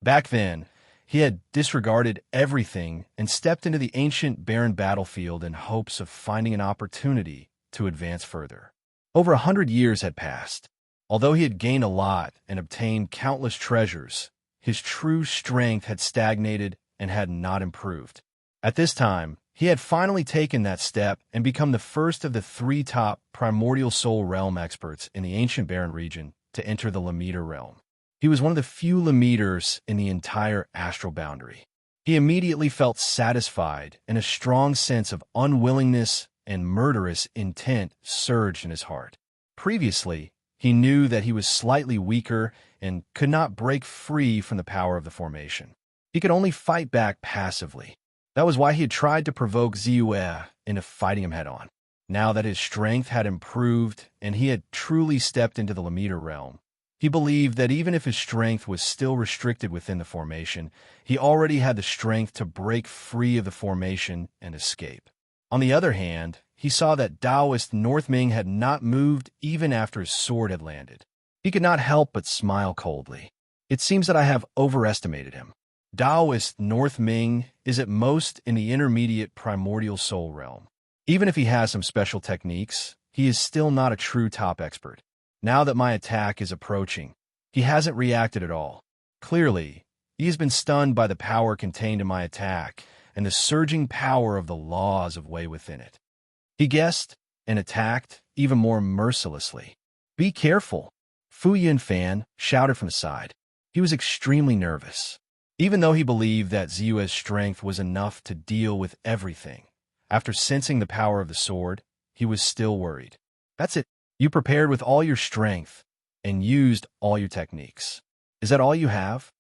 Back then, he had disregarded everything and stepped into the ancient barren battlefield in hopes of finding an opportunity to advance further. Over 100 years had passed. Although he had gained a lot and obtained countless treasures, his true strength had stagnated and had not improved. At this time, he had finally taken that step and become the first of the 3 top primordial soul realm experts in the ancient barren region to enter the Lamita realm. He was one of the few Lamiters in the entire astral boundary. He immediately felt satisfied, and a strong sense of unwillingness and murderous intent surged in his heart. Previously, he knew that he was slightly weaker and could not break free from the power of the formation. He could only fight back passively. That was why he had tried to provoke Ziyue into fighting him head-on. Now that his strength had improved and he had truly stepped into the Lamita realm, he believed that even if his strength was still restricted within the formation, he already had the strength to break free of the formation and escape. On the other hand, he saw that Taoist Northming had not moved even after his sword had landed. He could not help but smile coldly. It seems that I have overestimated him. Taoist Northming is at most in the intermediate primordial soul realm. Even if he has some special techniques, he is still not a true top expert. Now that my attack is approaching, he hasn't reacted at all. Clearly, he has been stunned by the power contained in my attack and the surging power of the laws of Wei within it. He guessed and attacked even more mercilessly. "Be careful," Fu Yinfan shouted from the side. He was extremely nervous. Even though he believed that Ziyue's strength was enough to deal with everything, after sensing the power of the sword, he was still worried. "That's it. You prepared with all your strength and used all your techniques. Is that all you have?"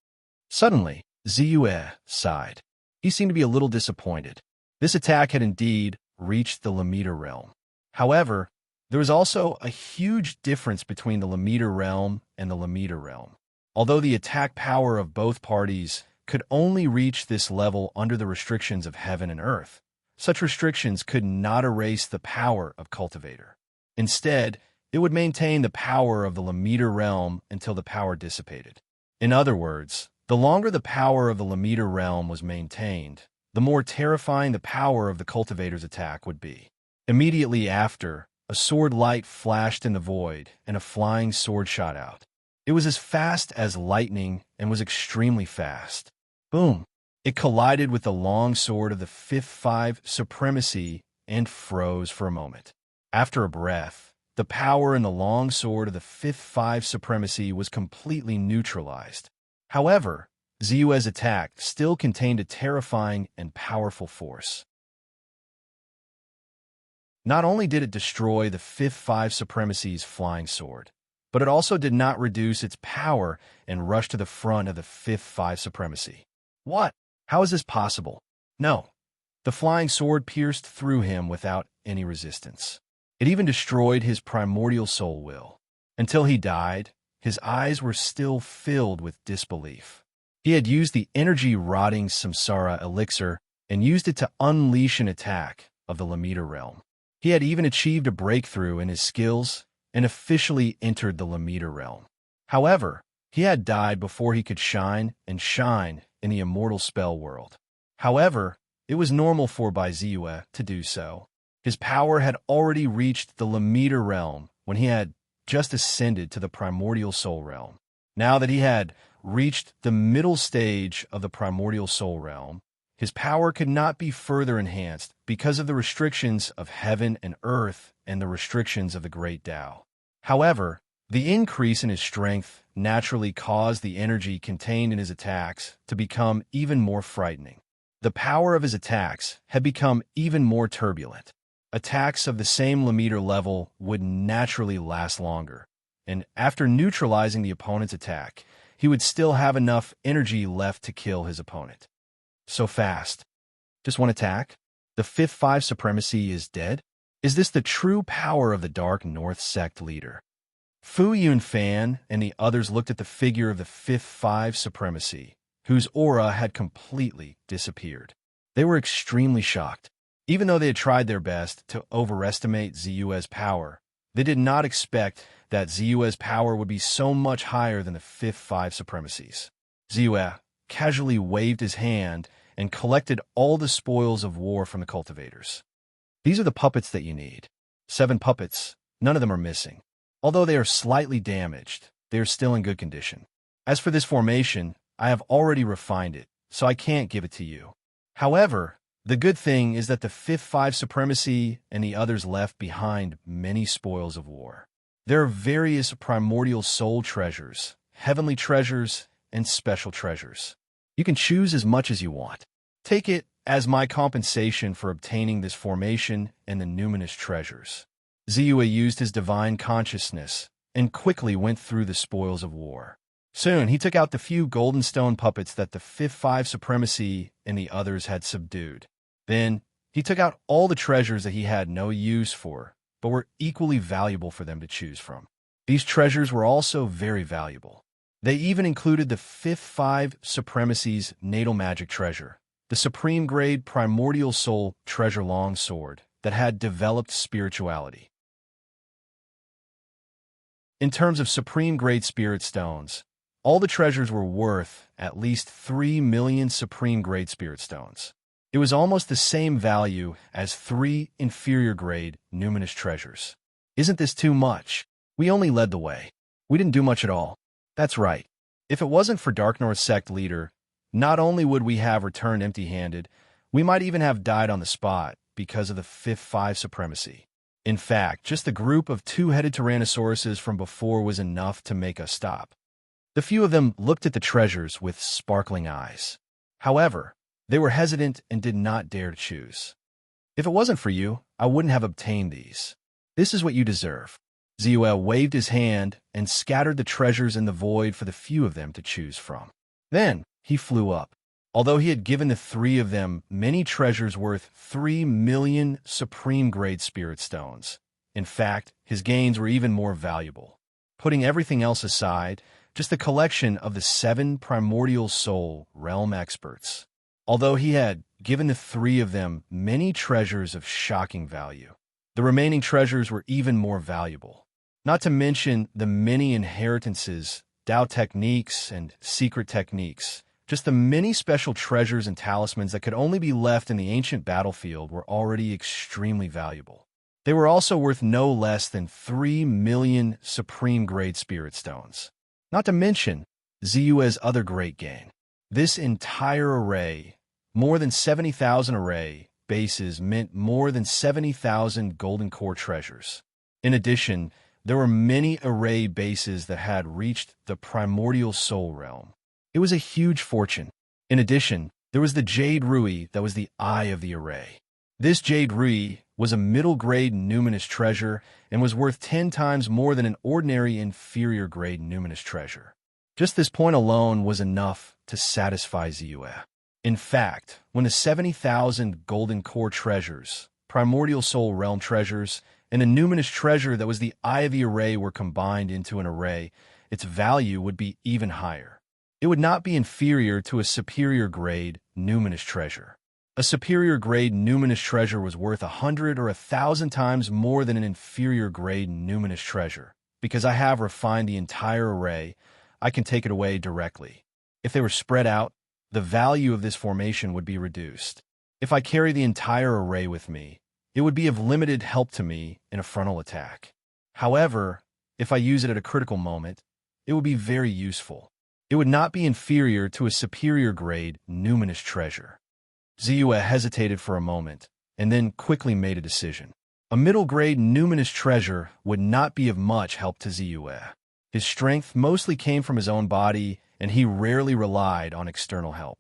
Suddenly, Ziyue sighed. He seemed to be a little disappointed. This attack had indeed reached the Lamita realm. However, there was also a huge difference between the Lamita realm and the Lamita realm. Although the attack power of both parties could only reach this level under the restrictions of heaven and earth, such restrictions could not erase the power of Cultivator. Instead, it would maintain the power of the Lamita realm until the power dissipated. In other words, the longer the power of the Lamita realm was maintained, the more terrifying the power of the Cultivator's attack would be. Immediately after, a sword light flashed in the void, and a flying sword shot out. It was as fast as lightning and was extremely fast. Boom! It collided with the long sword of the 5th Supremacy and froze for a moment. After a breath, the power in the long sword of the 5th Supremacy was completely neutralized. However, Ziyue's attack still contained a terrifying and powerful force. Not only did it destroy the 5th Supremacy's flying sword, but it also did not reduce its power and rush to the front of the 5th Supremacy. What? How is this possible? No. The flying sword pierced through him without any resistance. It even destroyed his primordial soul will. Until he died, his eyes were still filled with disbelief. He had used the energy-rotting samsara elixir and used it to unleash an attack of the Lamita realm. He had even achieved a breakthrough in his skills and officially entered the Lamita realm. However, he had died before he could shine in the immortal spell world. However, it was normal for Ziyue to do so. His power had already reached the Lamita realm when he had just ascended to the primordial soul realm. Now that he had reached the middle stage of the primordial soul realm, his power could not be further enhanced because of the restrictions of heaven and earth and the restrictions of the great Tao. However, the increase in his strength naturally caused the energy contained in his attacks to become even more frightening. The power of his attacks had become even more turbulent. Attacks of the same Limiter level would naturally last longer, and after neutralizing the opponent's attack, he would still have enough energy left to kill his opponent. So fast. Just one attack? The 5th supremacy is dead? Is this the true power of the Dark North sect leader? Fu Yunfan and the others looked at the figure of the 5th supremacy, whose aura had completely disappeared. They were extremely shocked. Even though they had tried their best to overestimate Ziyue's power, they did not expect that Ziyue's power would be so much higher than the 5th supremacies. Ziyue casually waved his hand and collected all the spoils of war from the cultivators. These are the puppets that you need. 7 puppets, none of them are missing. Although they are slightly damaged, they are still in good condition. As for this formation, I have already refined it, so I can't give it to you. However, the good thing is that the 5th supremacy and the others left behind many spoils of war. There are various primordial soul treasures, heavenly treasures, and special treasures. You can choose as much as you want. Take it as my compensation for obtaining this formation and the numinous treasures. Ziyue used his divine consciousness and quickly went through the spoils of war. Soon, he took out the few golden stone puppets that the 5th supremacy and the others had subdued. Then, he took out all the treasures that he had no use for, but were equally valuable for them to choose from. These treasures were also very valuable. They even included the 5th supremacy's natal magic treasure, the supreme grade primordial soul treasure longsword that had developed spirituality. In terms of supreme grade spirit stones, all the treasures were worth at least 3 million supreme grade spirit stones. It was almost the same value as 3 inferior grade numinous treasures. Isn't this too much? We only led the way. We didn't do much at all. That's right. If it wasn't for Dark North sect leader, not only would we have returned empty-handed, we might even have died on the spot because of the 5th supremacy. In fact, just the group of 2-headed Tyrannosauruses from before was enough to make us stop. The few of them looked at the treasures with sparkling eyes. However, they were hesitant and did not dare to choose. If it wasn't for you, I wouldn't have obtained these. This is what you deserve. Ziyue waved his hand and scattered the treasures in the void for the few of them to choose from. Then, he flew up. Although he had given the 3 of them many treasures worth 3 million supreme-grade spirit stones. In fact, his gains were even more valuable. Putting everything else aside, just the collection of the 7 primordial soul realm experts. Although he had given the 3 of them many treasures of shocking value, the remaining treasures were even more valuable. Not to mention the many inheritances, Dao techniques, and secret techniques. Just the many special treasures and talismans that could only be left in the ancient battlefield were already extremely valuable. They were also worth no less than 3 million supreme-grade spirit stones. Not to mention Ziyue's other great gain. This entire array, more than 70,000 array bases, meant more than 70,000 golden core treasures. In addition, there were many array bases that had reached the primordial soul realm. It was a huge fortune. In addition, there was the Jade Rui that was the eye of the array. This Jade Rui was a middle-grade numinous treasure and was worth 10 times more than an ordinary inferior-grade numinous treasure. Just this point alone was enough to satisfy Ziyue. In fact, when the 70,000 golden core treasures, primordial soul realm treasures, and a numinous treasure that was the eye of the array were combined into an array, its value would be even higher. It would not be inferior to a superior grade numinous treasure. A superior grade numinous treasure was worth 100 or 1,000 times more than an inferior grade numinous treasure. Because I have refined the entire array, I can take it away directly. If they were spread out, the value of this formation would be reduced. If I carry the entire array with me, it would be of limited help to me in a frontal attack. However, if I use it at a critical moment, it would be very useful. It would not be inferior to a superior grade numinous treasure. Ziyue hesitated for a moment, and then quickly made a decision. A middle-grade numinous treasure would not be of much help to Ziyue. His strength mostly came from his own body, and he rarely relied on external help.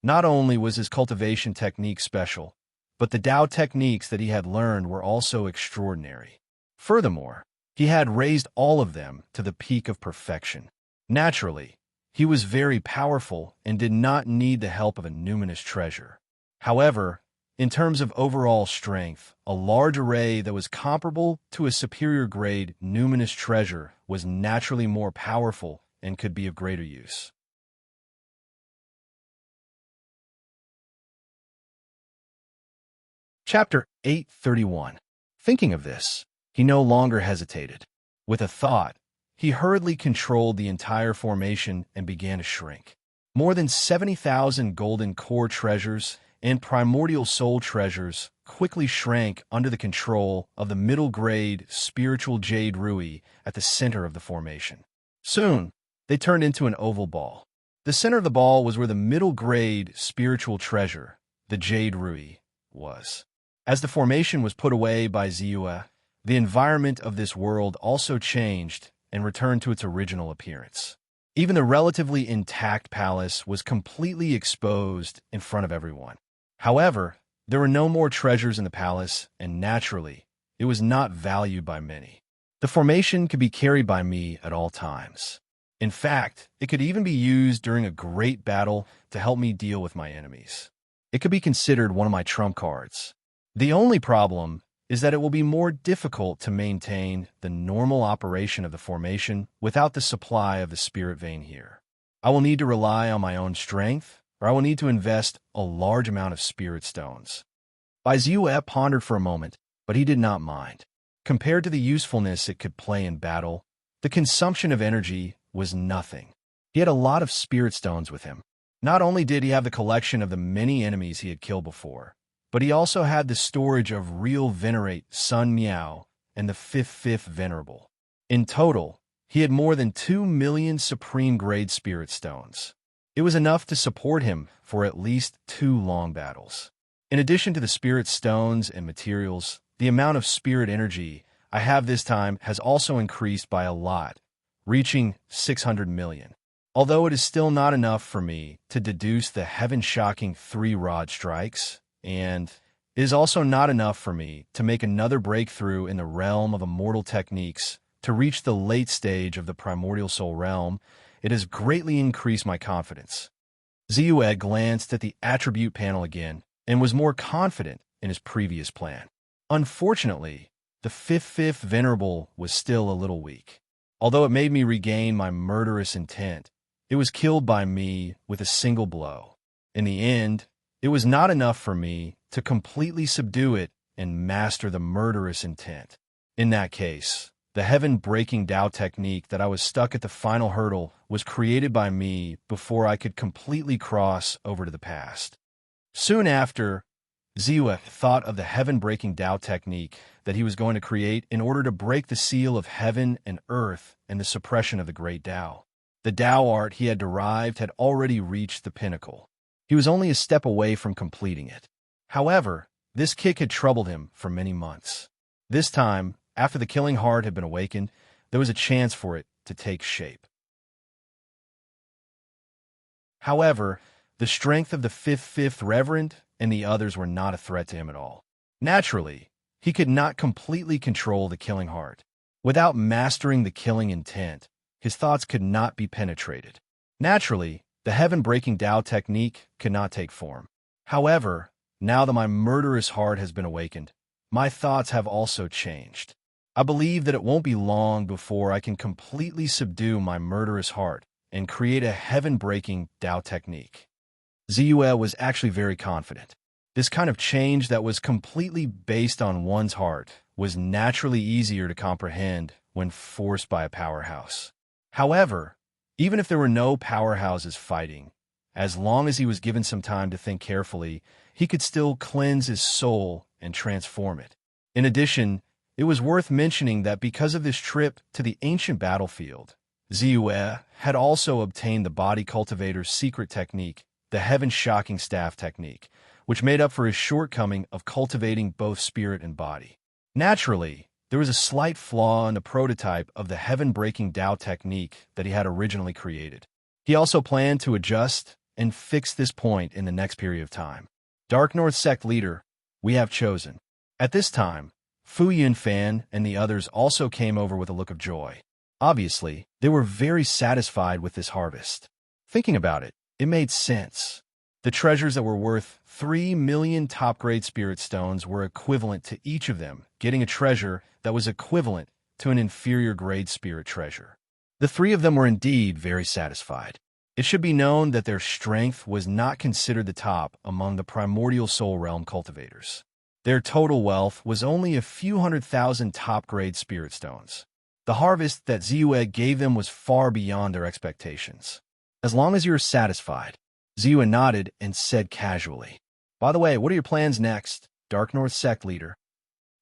Not only was his cultivation technique special, but the Tao techniques that he had learned were also extraordinary. Furthermore, he had raised all of them to the peak of perfection. Naturally, he was very powerful and did not need the help of a numinous treasure. However, in terms of overall strength, a large array that was comparable to a superior grade numinous treasure was naturally more powerful and could be of greater use. Chapter 831. Thinking of this, he no longer hesitated. With a thought, he hurriedly controlled the entire formation and began to shrink. More than 70,000 golden core treasures and primordial soul treasures quickly shrank under the control of the middle-grade spiritual jade rui at the center of the formation. Soon, they turned into an oval ball. The center of the ball was where the middle-grade spiritual treasure, the jade rui, was. As the formation was put away by Ziyue, the environment of this world also changed and returned to its original appearance. Even the relatively intact palace was completely exposed in front of everyone. However, there were no more treasures in the palace, and naturally, it was not valued by many. The formation could be carried by me at all times. In fact, it could even be used during a great battle to help me deal with my enemies. It could be considered one of my trump cards. The only problem is that it will be more difficult to maintain the normal operation of the formation without the supply of the spirit vein here. I will need to rely on my own strength, or I will need to invest a large amount of spirit stones. Bai Ziyue pondered for a moment, but he did not mind. Compared to the usefulness it could play in battle, the consumption of energy was nothing. He had a lot of spirit stones with him. Not only did he have the collection of the many enemies he had killed before, but he also had the storage of real venerate Sun Miao and the fifth venerable. In total, he had more than 2 million supreme-grade spirit stones. It was enough to support him for at least 2 long battles. In addition to the spirit stones and materials, the amount of spirit energy I have this time has also increased by a lot, reaching 600 million. Although it is still not enough for me to deduce the heaven-shocking 3-rod strikes, and it is also not enough for me to make another breakthrough in the realm of immortal techniques to reach the late stage of the primordial soul realm, it has greatly increased my confidence. Ziyue glanced at the attribute panel again and was more confident in his previous plan. Unfortunately, the fifth venerable was still a little weak. Although it made me regain my murderous intent, it was killed by me with a single blow. In the end, it was not enough for me to completely subdue it and master the murderous intent. In that case, the heaven-breaking Tao technique that I was stuck at the final hurdle was created by me before I could completely cross over to the past. Soon after, Ziyue thought of the heaven-breaking Tao technique that he was going to create in order to break the seal of heaven and earth and the suppression of the great Tao. The Tao art he had derived had already reached the pinnacle. He was only a step away from completing it. However, this kick had troubled him for many months. This time, after the killing heart had been awakened, there was a chance for it to take shape. However, the strength of the fifth reverend and the others were not a threat to him at all. Naturally, he could not completely control the killing heart. Without mastering the killing intent, his thoughts could not be penetrated. Naturally, the heaven-breaking Tao technique could not take form. However, now that my murderous heart has been awakened, my thoughts have also changed. I believe that it won't be long before I can completely subdue my murderous heart and create a heaven-breaking Tao technique. Ziyue was actually very confident. This kind of change that was completely based on one's heart was naturally easier to comprehend when forced by a powerhouse. However, even if there were no powerhouses fighting, as long as he was given some time to think carefully, he could still cleanse his soul and transform it. In addition, it was worth mentioning that because of this trip to the ancient battlefield, Ziyue had also obtained the body cultivator's secret technique, the heaven-shocking staff technique, which made up for his shortcoming of cultivating both spirit and body. Naturally, there was a slight flaw in the prototype of the heaven-breaking Tao technique that he had originally created. He also planned to adjust and fix this point in the next period of time. Dark North sect leader, We have chosen. At this time, Fu Yunfan and the others also came over with a look of joy. Obviously, they were very satisfied with this harvest. Thinking about it, it made sense. The treasures that were worth 3 million top-grade spirit stones were equivalent to each of them getting a treasure that was equivalent to an inferior-grade spirit treasure. The three of them were indeed very satisfied. It should be known that their strength was not considered the top among the primordial soul realm cultivators. Their total wealth was only a few 100,000 top-grade spirit stones. The harvest that Ziyue gave them was far beyond their expectations. As long as you are satisfied, Ziyue nodded and said casually, "By the way, what are your plans next, Dark North sect leader?"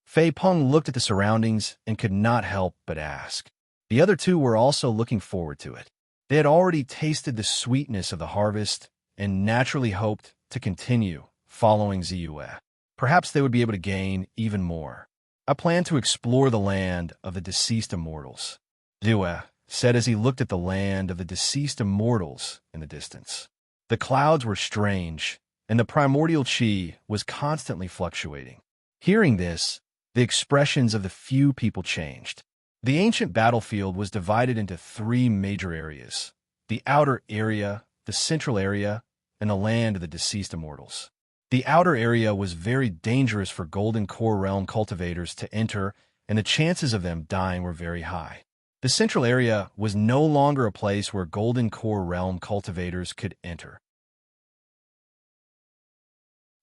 Fei Peng looked at the surroundings and could not help but ask. The other two were also looking forward to it. They had already tasted the sweetness of the harvest and naturally hoped to continue following Ziyue. Perhaps they would be able to gain even more. "I plan to explore the land of the deceased immortals," Ziyue said as he looked at the land of the deceased immortals in the distance. The clouds were strange, and the primordial chi was constantly fluctuating. Hearing this, the expressions of the few people changed. The ancient battlefield was divided into 3 major areas: the outer area, the central area, and the land of the deceased immortals. The outer area was very dangerous for Golden Core Realm cultivators to enter, and the chances of them dying were very high. The central area was no longer a place where Golden Core Realm cultivators could enter.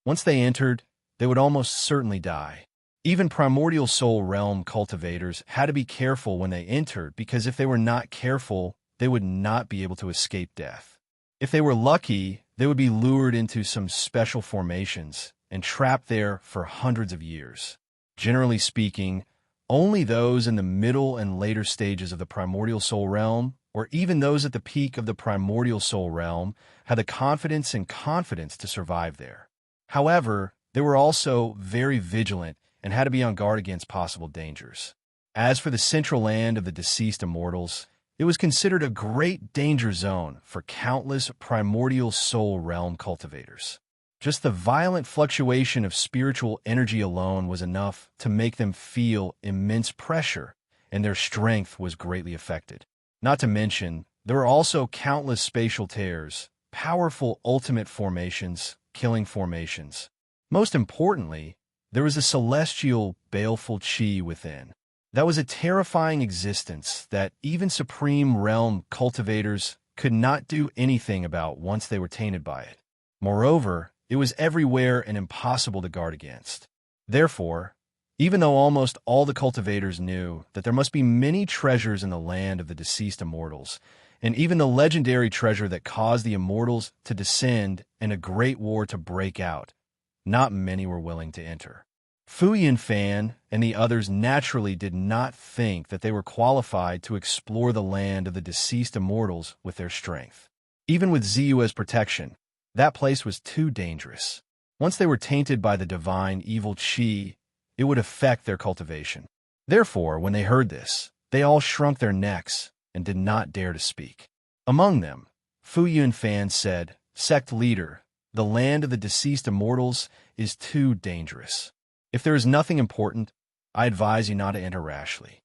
Once they entered, they would almost certainly die. Even Primordial Soul Realm cultivators had to be careful when they entered, because if they were not careful, they would not be able to escape death. If they were lucky, they would be lured into some special formations and trapped there for hundreds of years. Generally speaking, only those in the middle and later stages of the Primordial Soul Realm, or even those at the peak of the Primordial Soul Realm, had the confidence and confidence to survive there. However, they were also very vigilant and had to be on guard against possible dangers. As for the central land of the deceased immortals, it was considered a great danger zone for countless primordial soul realm cultivators. Just the violent fluctuation of spiritual energy alone was enough to make them feel immense pressure, and their strength was greatly affected. Not to mention, there were also countless spatial tears, powerful ultimate formations, killing formations. Most importantly, there was a celestial, baleful chi within. That was a terrifying existence that even Supreme Realm cultivators could not do anything about once they were tainted by it. Moreover, it was everywhere and impossible to guard against. Therefore, even though almost all the cultivators knew that there must be many treasures in the land of the deceased immortals, and even the legendary treasure that caused the immortals to descend and a great war to break out, not many were willing to enter. Fu Yunfan and the others naturally did not think that they were qualified to explore the land of the deceased immortals with their strength. Even with Ziyue's protection, that place was too dangerous. Once they were tainted by the divine evil chi, it would affect their cultivation. Therefore, when they heard this, they all shrunk their necks and did not dare to speak. Among them, Fu Yunfan said, "Sect leader, the land of the deceased immortals is too dangerous. If there is nothing important, I advise you not to enter rashly."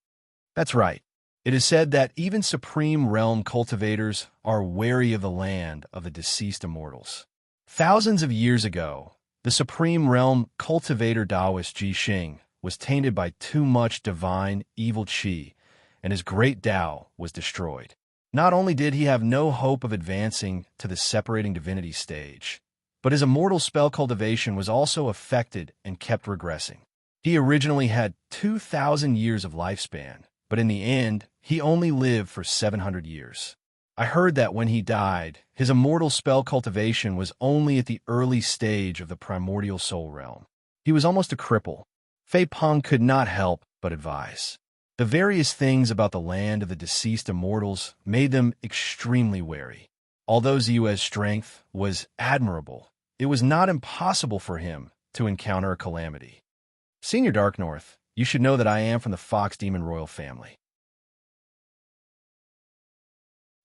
That's right. It is said that even Supreme Realm cultivators are wary of the land of the deceased immortals. Thousands of years ago, the Supreme Realm cultivator Taoist Ji Xing was tainted by too much divine evil chi, and his great Tao was destroyed. Not only did he have no hope of advancing to the separating divinity stage, but his immortal spell cultivation was also affected and kept regressing. He originally had 2,000 years of lifespan, but in the end, he only lived for 700 years. I heard that when he died, his immortal spell cultivation was only at the early stage of the primordial soul realm. He was almost a cripple. Fei Peng could not help but advise. The various things about the land of the deceased immortals made them extremely wary. Although Ziyue's strength was admirable, it was not impossible for him to encounter a calamity. Senior Dark North, you should know that I am from the Fox Demon Royal family.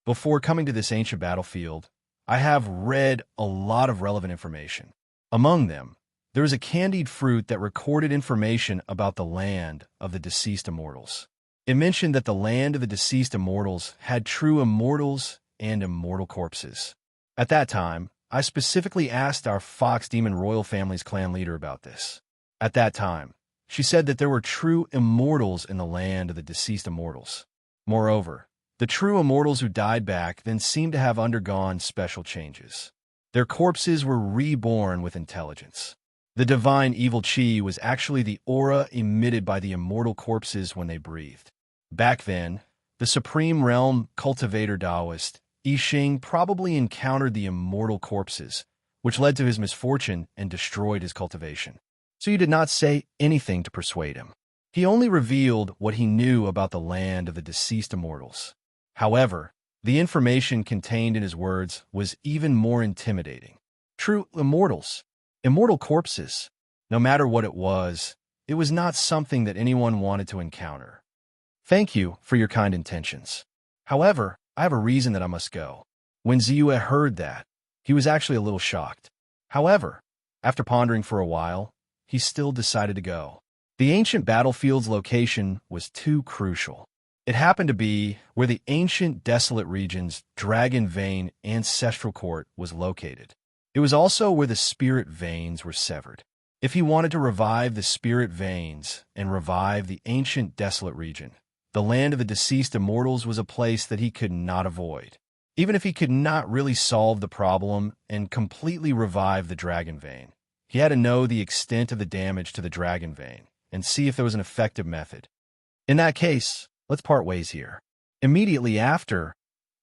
Before coming to this ancient battlefield, I have read a lot of relevant information. Among them, there was a candied fruit that recorded information about the land of the deceased immortals. It mentioned that the land of the deceased immortals had true immortals and immortal corpses. At that time, I specifically asked our Fox Demon Royal Family's clan leader about this. At that time, she said that there were true immortals in the land of the deceased immortals. Moreover, the true immortals who died back then seemed to have undergone special changes. Their corpses were reborn with intelligence. The divine evil chi was actually the aura emitted by the immortal corpses when they breathed. Back then, the Supreme Realm cultivator Taoist, I Ching, probably encountered the immortal corpses, which led to his misfortune and destroyed his cultivation. So he did not say anything to persuade him. He only revealed what he knew about the land of the deceased immortals. However, the information contained in his words was even more intimidating. True immortals, immortal corpses. No matter what it was not something that anyone wanted to encounter. Thank you for your kind intentions. However, I have a reason that I must go. When Ziyue heard that, he was actually a little shocked. However, after pondering for a while, he still decided to go. The ancient battlefield's location was too crucial. It happened to be where the ancient desolate region's Dragon Vein ancestral court was located. It was also where the spirit veins were severed. If he wanted to revive the spirit veins and revive the ancient desolate region, the land of the deceased immortals was a place that he could not avoid. Even if he could not really solve the problem and completely revive the Dragon Vein, he had to know the extent of the damage to the Dragon Vein and see if there was an effective method. In that case, let's part ways here. Immediately after,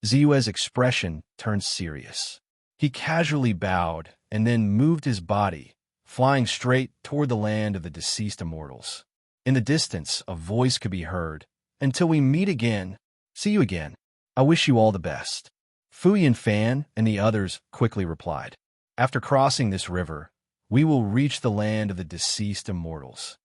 Ziyue's expression turned serious. He casually bowed and then moved his body, flying straight toward the land of the deceased immortals. In the distance, a voice could be heard. Until we meet again, see you again. I wish you all the best. Fu Yanfan and the others quickly replied. After crossing this river, we will reach the land of the deceased immortals.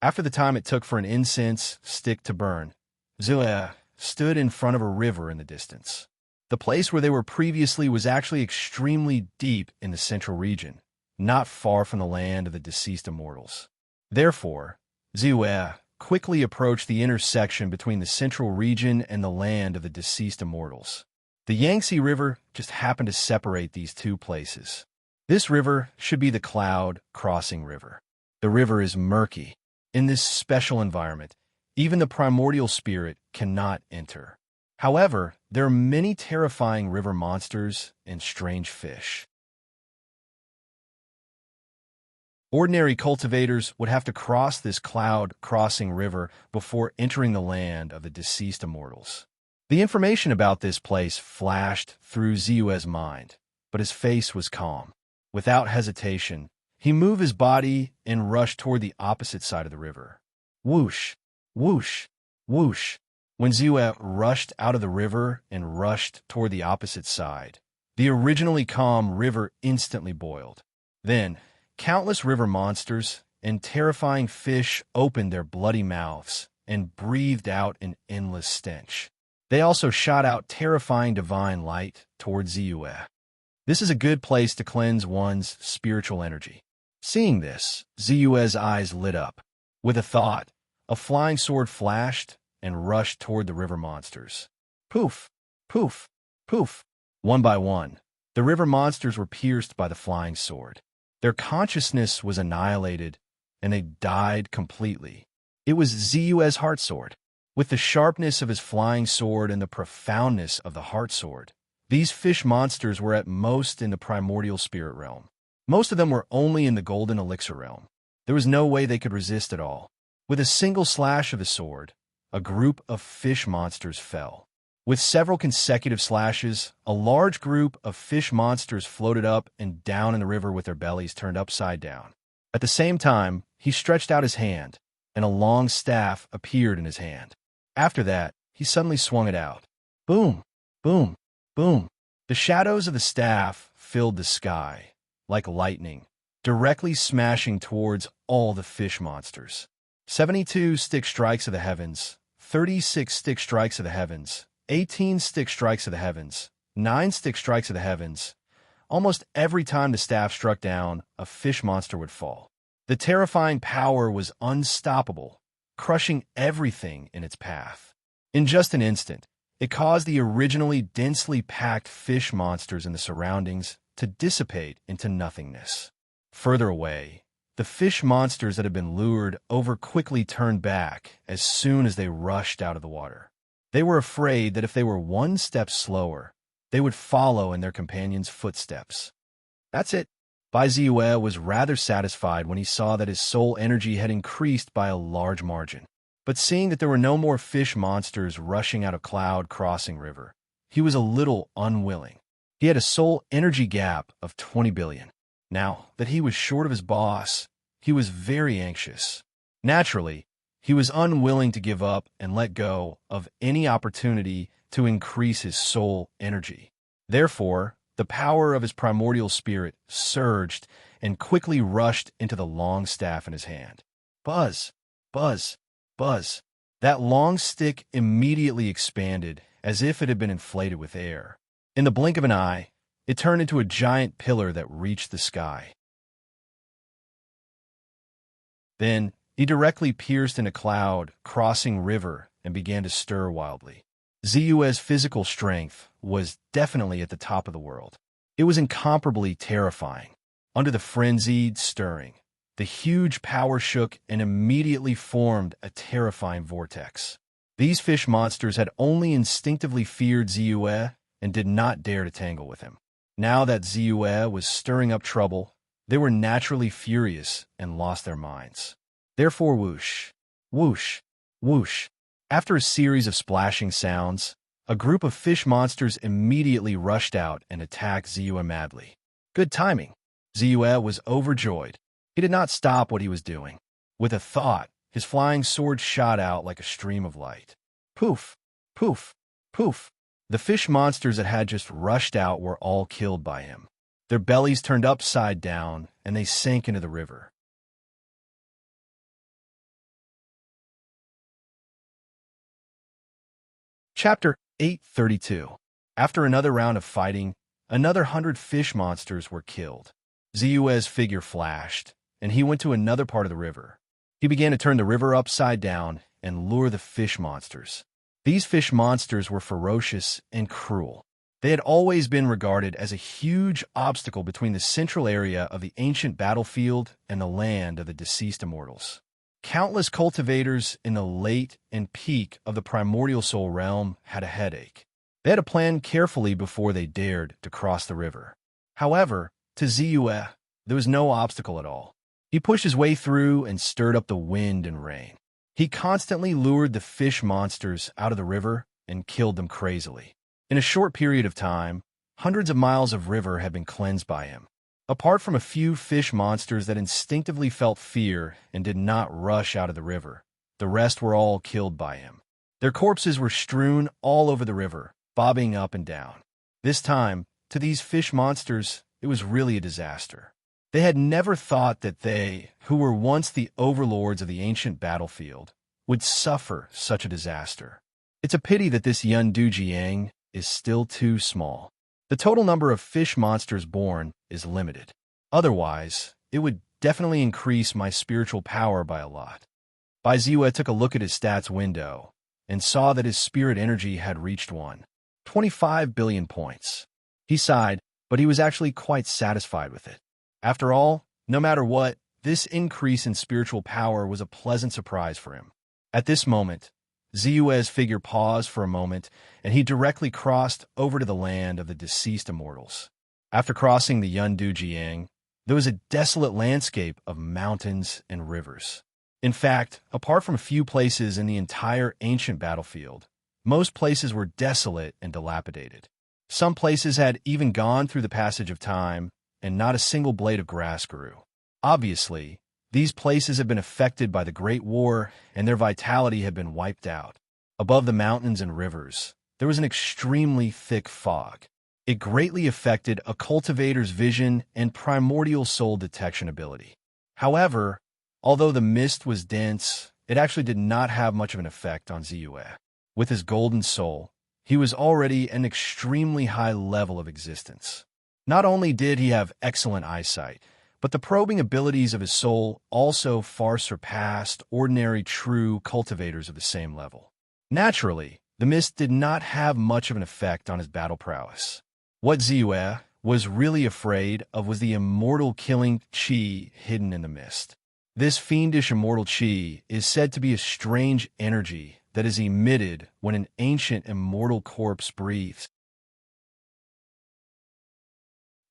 After the time it took for an incense stick to burn, Ziyue stood in front of a river in the distance. The place where they were previously was actually extremely deep in the central region, not far from the land of the deceased immortals. Therefore, Ziyue quickly approached the intersection between the central region and the land of the deceased immortals. The Yangtze River just happened to separate these two places. This river should be the Cloud Crossing River. The river is murky. In this special environment, even the primordial spirit cannot enter. However, there are many terrifying river monsters and strange fish. Ordinary cultivators would have to cross this Cloud Crossing River before entering the land of the deceased immortals. The information about this place flashed through Ziyue's mind, but his face was calm. Without hesitation, he moved his body and rushed toward the opposite side of the river. Whoosh, whoosh, whoosh. When Ziyue rushed out of the river and rushed toward the opposite side, the originally calm river instantly boiled. Then, countless river monsters and terrifying fish opened their bloody mouths and breathed out an endless stench. They also shot out terrifying divine light towards Ziyue. This is a good place to cleanse one's spiritual energy. Seeing this, Ziyue's eyes lit up. With a thought, a flying sword flashed and rushed toward the river monsters. Poof, poof, poof. One by one, the river monsters were pierced by the flying sword. Their consciousness was annihilated, and they died completely. It was Ziyue's heart sword. With the sharpness of his flying sword and the profoundness of the heart sword, these fish monsters were at most in the primordial spirit realm. Most of them were only in the golden elixir realm. There was no way they could resist at all. With a single slash of the sword, a group of fish monsters fell. With several consecutive slashes, a large group of fish monsters floated up and down in the river with their bellies turned upside down. At the same time, he stretched out his hand, and a long staff appeared in his hand. After that, he suddenly swung it out. Boom, boom, boom. The shadows of the staff filled the sky, like lightning, directly smashing towards all the fish monsters. 72 stick strikes of the heavens, 36 stick strikes of the heavens, 18 stick strikes of the heavens, 9 stick strikes of the heavens, Almost every time the staff struck down, a fish monster would fall. The terrifying power was unstoppable, crushing everything in its path. In just an instant, it caused the originally densely packed fish monsters in the surroundings to dissipate into nothingness. Further away, the fish monsters that had been lured over quickly turned back as soon as they rushed out of the water. They were afraid that if they were one step slower, they would follow in their companions' footsteps. That's it. Bai Ziyue was rather satisfied when he saw that his soul energy had increased by a large margin. But seeing that there were no more fish monsters rushing out of Cloud Crossing River, he was a little unwilling. He had a soul energy gap of 20 billion. Now that he was short of his boss, he was very anxious. Naturally, he was unwilling to give up and let go of any opportunity to increase his soul energy. Therefore, the power of his primordial spirit surged and quickly rushed into the long staff in his hand. Buzz, buzz, buzz. That long stick immediately expanded as if it had been inflated with air. In the blink of an eye, it turned into a giant pillar that reached the sky. Then, he directly pierced in a Cloud Crossing River and began to stir wildly. Ziyue's physical strength was definitely at the top of the world. It was incomparably terrifying. Under the frenzied stirring, the huge power shook and immediately formed a terrifying vortex. These fish monsters had only instinctively feared Ziyue and did not dare to tangle with him. Now that Ziyue was stirring up trouble, they were naturally furious and lost their minds. Therefore, whoosh, whoosh, whoosh. After a series of splashing sounds, a group of fish monsters immediately rushed out and attacked Ziyue madly. Good timing. Ziyue was overjoyed. He did not stop what he was doing. With a thought, his flying sword shot out like a stream of light. Poof, poof, poof. The fish monsters that had just rushed out were all killed by him. Their bellies turned upside down, and they sank into the river. Chapter 832. After another round of fighting, another 100 fish monsters were killed. Ziyue's figure flashed, and he went to another part of the river. He began to turn the river upside down and lure the fish monsters. These fish monsters were ferocious and cruel. They had always been regarded as a huge obstacle between the central area of the ancient battlefield and the land of the deceased immortals. Countless cultivators in the late and peak of the primordial soul realm had a headache. They had to plan carefully before they dared to cross the river. However, to Ziyue, there was no obstacle at all. He pushed his way through and stirred up the wind and rain. He constantly lured the fish monsters out of the river and killed them crazily. In a short period of time, hundreds of miles of river had been cleansed by him. Apart from a few fish monsters that instinctively felt fear and did not rush out of the river, the rest were all killed by him. Their corpses were strewn all over the river, bobbing up and down. This time, to these fish monsters, it was really a disaster. They had never thought that they, who were once the overlords of the ancient battlefield, would suffer such a disaster. It's a pity that this Yundu is still too small. The total number of fish monsters born is limited. Otherwise, it would definitely increase my spiritual power by a lot. Bai Ziyue took a look at his stats window and saw that his spirit energy had reached 25 billion points. He sighed, but he was actually quite satisfied with it. After all, no matter what, this increase in spiritual power was a pleasant surprise for him. At this moment, Ziyue's figure paused for a moment, and he directly crossed over to the land of the deceased immortals. After crossing the Yundu, there was a desolate landscape of mountains and rivers. In fact, apart from a few places in the entire ancient battlefield, most places were desolate and dilapidated. Some places had even gone through the passage of time, and not a single blade of grass grew. Obviously, these places had been affected by the Great War, and their vitality had been wiped out. Above the mountains and rivers, there was an extremely thick fog. It greatly affected a cultivator's vision and primordial soul detection ability. However, although the mist was dense, it actually did not have much of an effect on Ziyue. With his golden soul, he was already at an extremely high level of existence. Not only did he have excellent eyesight, but the probing abilities of his soul also far surpassed ordinary true cultivators of the same level. Naturally, the mist did not have much of an effect on his battle prowess. What Ziyue was really afraid of was the immortal killing qi hidden in the mist. This fiendish immortal qi is said to be a strange energy that is emitted when an ancient immortal corpse breathes.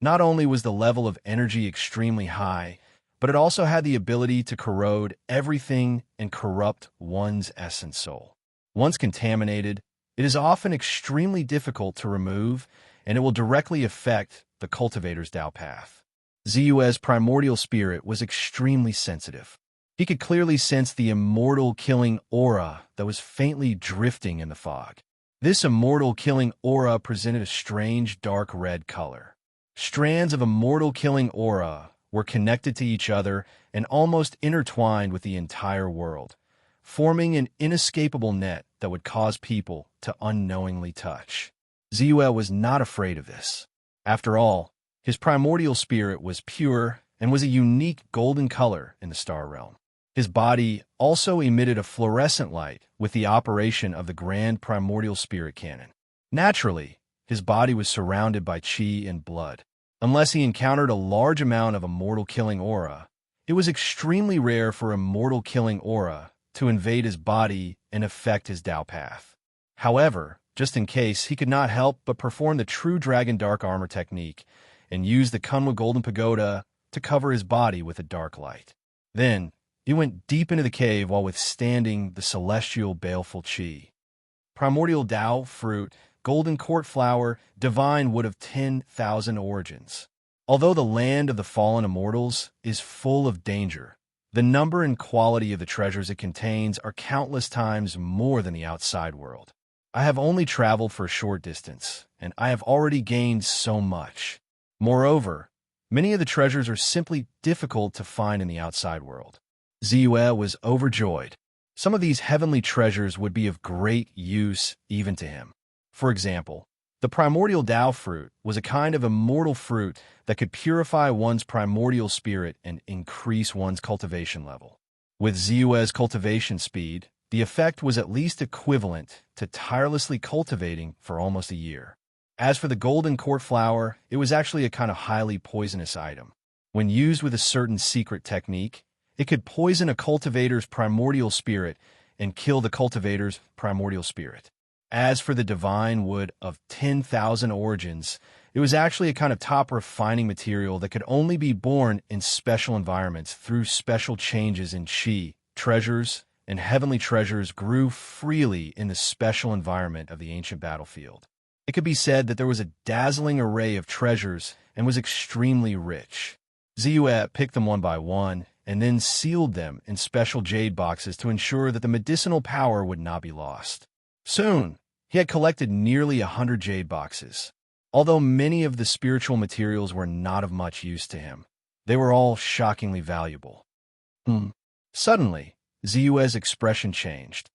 Not only was the level of energy extremely high, but it also had the ability to corrode everything and corrupt one's essence soul. Once contaminated, it is often extremely difficult to remove, and it will directly affect the cultivator's Tao path. Ziyue's primordial spirit was extremely sensitive. He could clearly sense the immortal killing aura that was faintly drifting in the fog. This immortal killing aura presented a strange dark red color. Strands of immortal killing aura were connected to each other and almost intertwined with the entire world, forming an inescapable net that would cause people to unknowingly touch. Ziyue was not afraid of this. After all, his primordial spirit was pure and was a unique golden color in the star realm. His body also emitted a fluorescent light with the operation of the grand primordial spirit cannon. Naturally, his body was surrounded by qi and blood. Unless he encountered a large amount of immortal killing aura, it was extremely rare for immortal killing aura to invade his body and affect his Tao path. However, just in case, he could not help but perform the true dragon dark armor technique and use the Kunwa golden pagoda to cover his body with a dark light. Then, he went deep into the cave while withstanding the celestial baleful qi. Primordial Tao fruit, golden court flower, divine wood of 10,000 origins. Although the land of the fallen immortals is full of danger, the number and quality of the treasures it contains are countless times more than the outside world. I have only traveled for a short distance, and I have already gained so much. Moreover, many of the treasures are simply difficult to find in the outside world. Ziyue was overjoyed. Some of these heavenly treasures would be of great use even to him. For example, the primordial Tao fruit was a kind of immortal fruit that could purify one's primordial spirit and increase one's cultivation level. With Ziyue's cultivation speed, the effect was at least equivalent to tirelessly cultivating for almost a year. As for the golden court flower, it was actually a kind of highly poisonous item. When used with a certain secret technique, it could poison a cultivator's primordial spirit and kill the cultivator's primordial spirit. As for the divine wood of 10,000 origins, it was actually a kind of top refining material that could only be born in special environments through special changes in qi. Treasures and heavenly treasures grew freely in the special environment of the ancient battlefield. It could be said that there was a dazzling array of treasures and was extremely rich. Ziyue picked them one by one and then sealed them in special jade boxes to ensure that the medicinal power would not be lost. Soon, he had collected nearly 100 jade boxes. Although many of the spiritual materials were not of much use to him, they were all shockingly valuable. Suddenly, Ziyue's expression changed.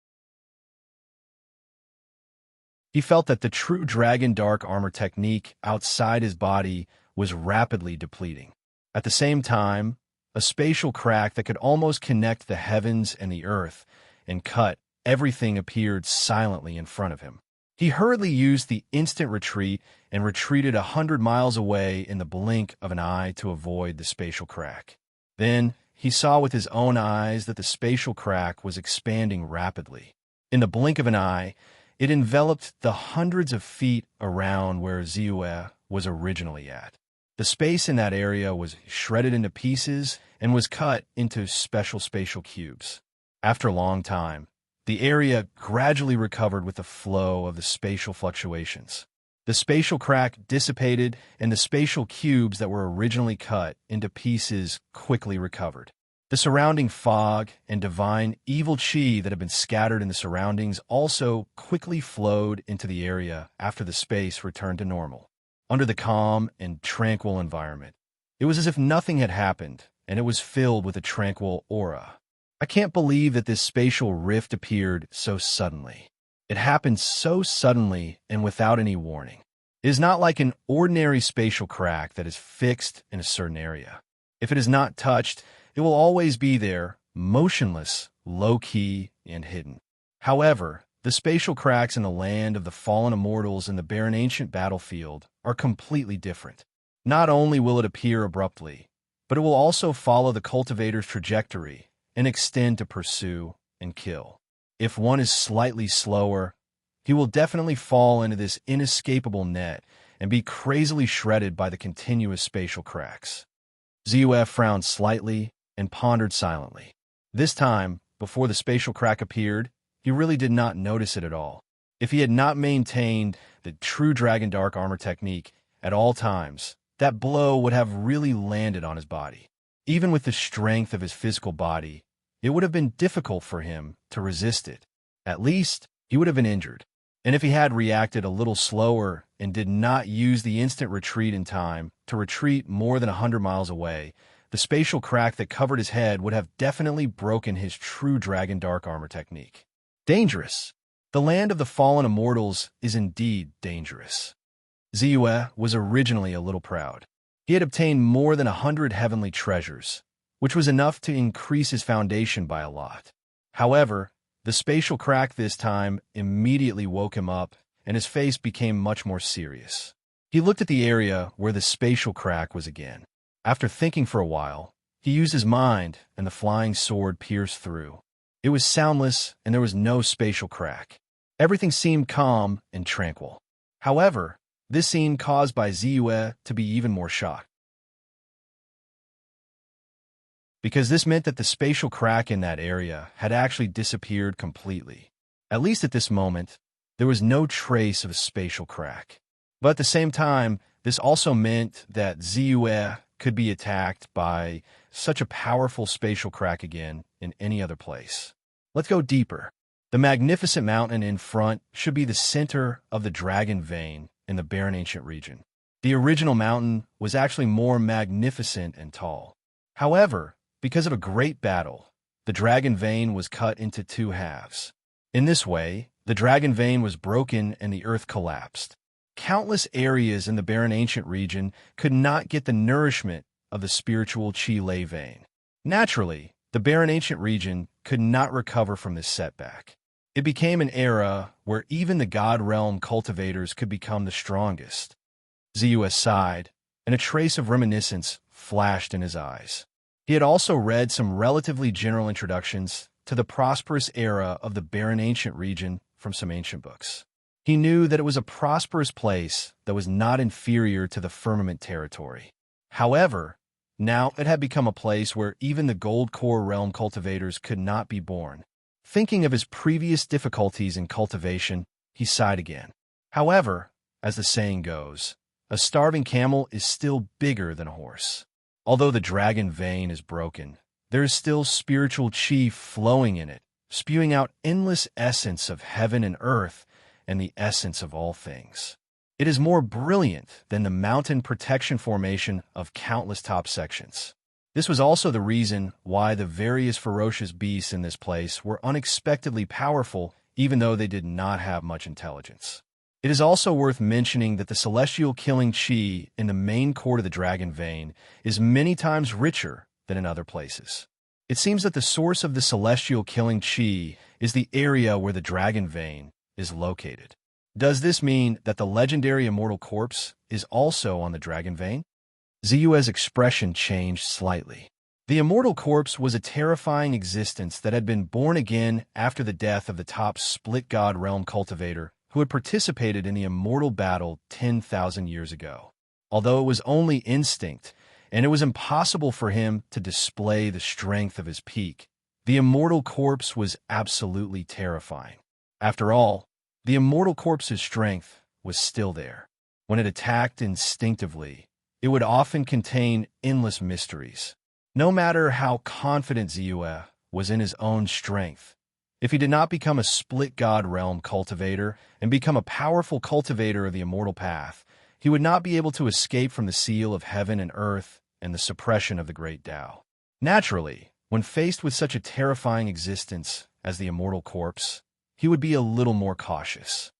He felt that the true dragon dark armor technique outside his body was rapidly depleting. At the same time, a spatial crack that could almost connect the heavens and the earth and cut everything appeared silently in front of him. He hurriedly used the instant retreat and retreated 100 miles away in the blink of an eye to avoid the spatial crack. Then, he saw with his own eyes that the spatial crack was expanding rapidly. In the blink of an eye, it enveloped the hundreds of feet around where Ziyue was originally at. The space in that area was shredded into pieces and was cut into special spatial cubes. After a long time, the area gradually recovered with the flow of the spatial fluctuations. The spatial crack dissipated, and the spatial cubes that were originally cut into pieces quickly recovered. The surrounding fog and divine evil qi that had been scattered in the surroundings also quickly flowed into the area after the space returned to normal. Under the calm and tranquil environment, it was as if nothing had happened, and it was filled with a tranquil aura. I can't believe that this spatial rift appeared so suddenly. It happened so suddenly and without any warning. It is not like an ordinary spatial crack that is fixed in a certain area. If it is not touched, it will always be there, motionless, low-key, and hidden. However, the spatial cracks in the land of the fallen immortals and the barren ancient battlefield are completely different. Not only will it appear abruptly, but it will also follow the cultivator's trajectory and extend to pursue and kill. If one is slightly slower, he will definitely fall into this inescapable net and be crazily shredded by the continuous spatial cracks. Zuf frowned slightly and pondered silently. This time, before the spatial crack appeared, he really did not notice it at all. If he had not maintained the true Dragon Dark armor technique at all times, that blow would have really landed on his body. Even with the strength of his physical body, it would have been difficult for him to resist it. At least, he would have been injured. And if he had reacted a little slower and did not use the instant retreat in time to retreat more than 100 miles away, the spatial crack that covered his head would have definitely broken his true Dragon Dark armor technique. Dangerous. The land of the fallen immortals is indeed dangerous. Ziyue was originally a little proud. He had obtained more than 100 heavenly treasures, which was enough to increase his foundation by a lot. However, the spatial crack this time immediately woke him up, and his face became much more serious. He looked at the area where the spatial crack was again. After thinking for a while, he used his mind, and the flying sword pierced through. It was soundless, and there was no spatial crack. Everything seemed calm and tranquil. However, this scene caused by Ziyue to be even more shocked, because this meant that the spatial crack in that area had actually disappeared completely. At least at this moment, there was no trace of a spatial crack. But at the same time, this also meant that Ziyue could be attacked by such a powerful spatial crack again in any other place. Let's go deeper. The magnificent mountain in front should be the center of the Dragon Vein in the barren ancient region. The original mountain was actually more magnificent and tall. However, because of a great battle, the Dragon Vein was cut into two halves. In this way, the Dragon Vein was broken and the earth collapsed. Countless areas in the barren ancient region could not get the nourishment of the spiritual Qi Lei vein. Naturally, the barren ancient region could not recover from this setback. It became an era where even the God Realm cultivators could become the strongest. Ziyue sighed, and a trace of reminiscence flashed in his eyes. He had also read some relatively general introductions to the prosperous era of the barren ancient region from some ancient books. He knew that it was a prosperous place that was not inferior to the firmament territory. However, now it had become a place where even the gold core realm cultivators could not be born. Thinking of his previous difficulties in cultivation, he sighed again. However, as the saying goes, a starving camel is still bigger than a horse. Although the Dragon Vein is broken, there is still spiritual Qi flowing in it, spewing out endless essence of heaven and earth and the essence of all things. It is more brilliant than the mountain protection formation of countless top sections. This was also the reason why the various ferocious beasts in this place were unexpectedly powerful, even though they did not have much intelligence. It is also worth mentioning that the celestial killing Qi in the main court of the Dragon Vein is many times richer than in other places. It seems that the source of the celestial killing Qi is the area where the Dragon Vein is located. Does this mean that the legendary immortal corpse is also on the Dragon Vein? Ziyue's expression changed slightly. The immortal corpse was a terrifying existence that had been born again after the death of the top split god realm cultivator who had participated in the immortal battle 10,000 years ago. Although it was only instinct, and it was impossible for him to display the strength of his peak, the immortal corpse was absolutely terrifying. After all, the immortal corpse's strength was still there. When it attacked instinctively, it would often contain endless mysteries. No matter how confident Ziyue was in his own strength, if he did not become a split god realm cultivator and become a powerful cultivator of the immortal path, he would not be able to escape from the seal of heaven and earth and the suppression of the great Tao. Naturally, when faced with such a terrifying existence as the immortal corpse, he would be a little more cautious.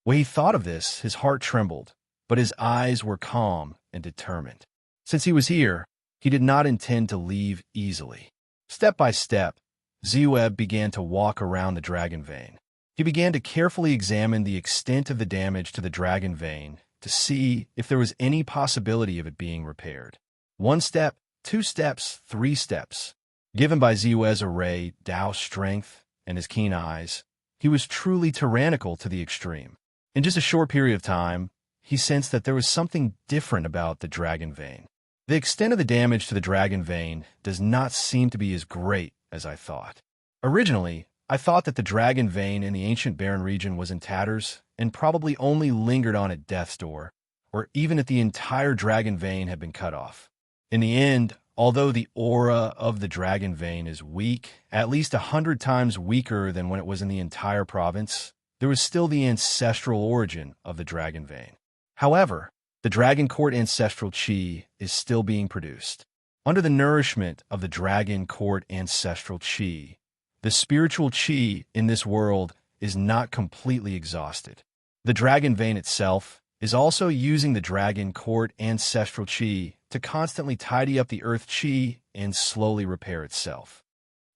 When he thought of this, his heart trembled, but his eyes were calm and determined. Since he was here, he did not intend to leave easily. Step by step, Zeweb began to walk around the dragon vein. He began to carefully examine the extent of the damage to the dragon vein to see if there was any possibility of it being repaired. 1 step, 2 steps, 3 steps. Given by Zeweb's array, Dao strength, and his keen eyes, he was truly tyrannical to the extreme. In just a short period of time, he sensed that there was something different about the dragon vein. The extent of the damage to the dragon vein does not seem to be as great as I thought. Originally, I thought that the dragon vein in the ancient barren region was in tatters and probably only lingered on at death's door, or even if the entire dragon vein had been cut off. In the end, although the aura of the dragon vein is weak, at least 100 times weaker than when it was in the entire province, there was still the ancestral origin of the dragon vein. However, the Dragon Court ancestral chi is still being produced. Under the nourishment of the Dragon Court ancestral chi, the spiritual chi in this world is not completely exhausted. The dragon vein itself is also using the Dragon Court ancestral chi to constantly tidy up the earth chi and slowly repair itself.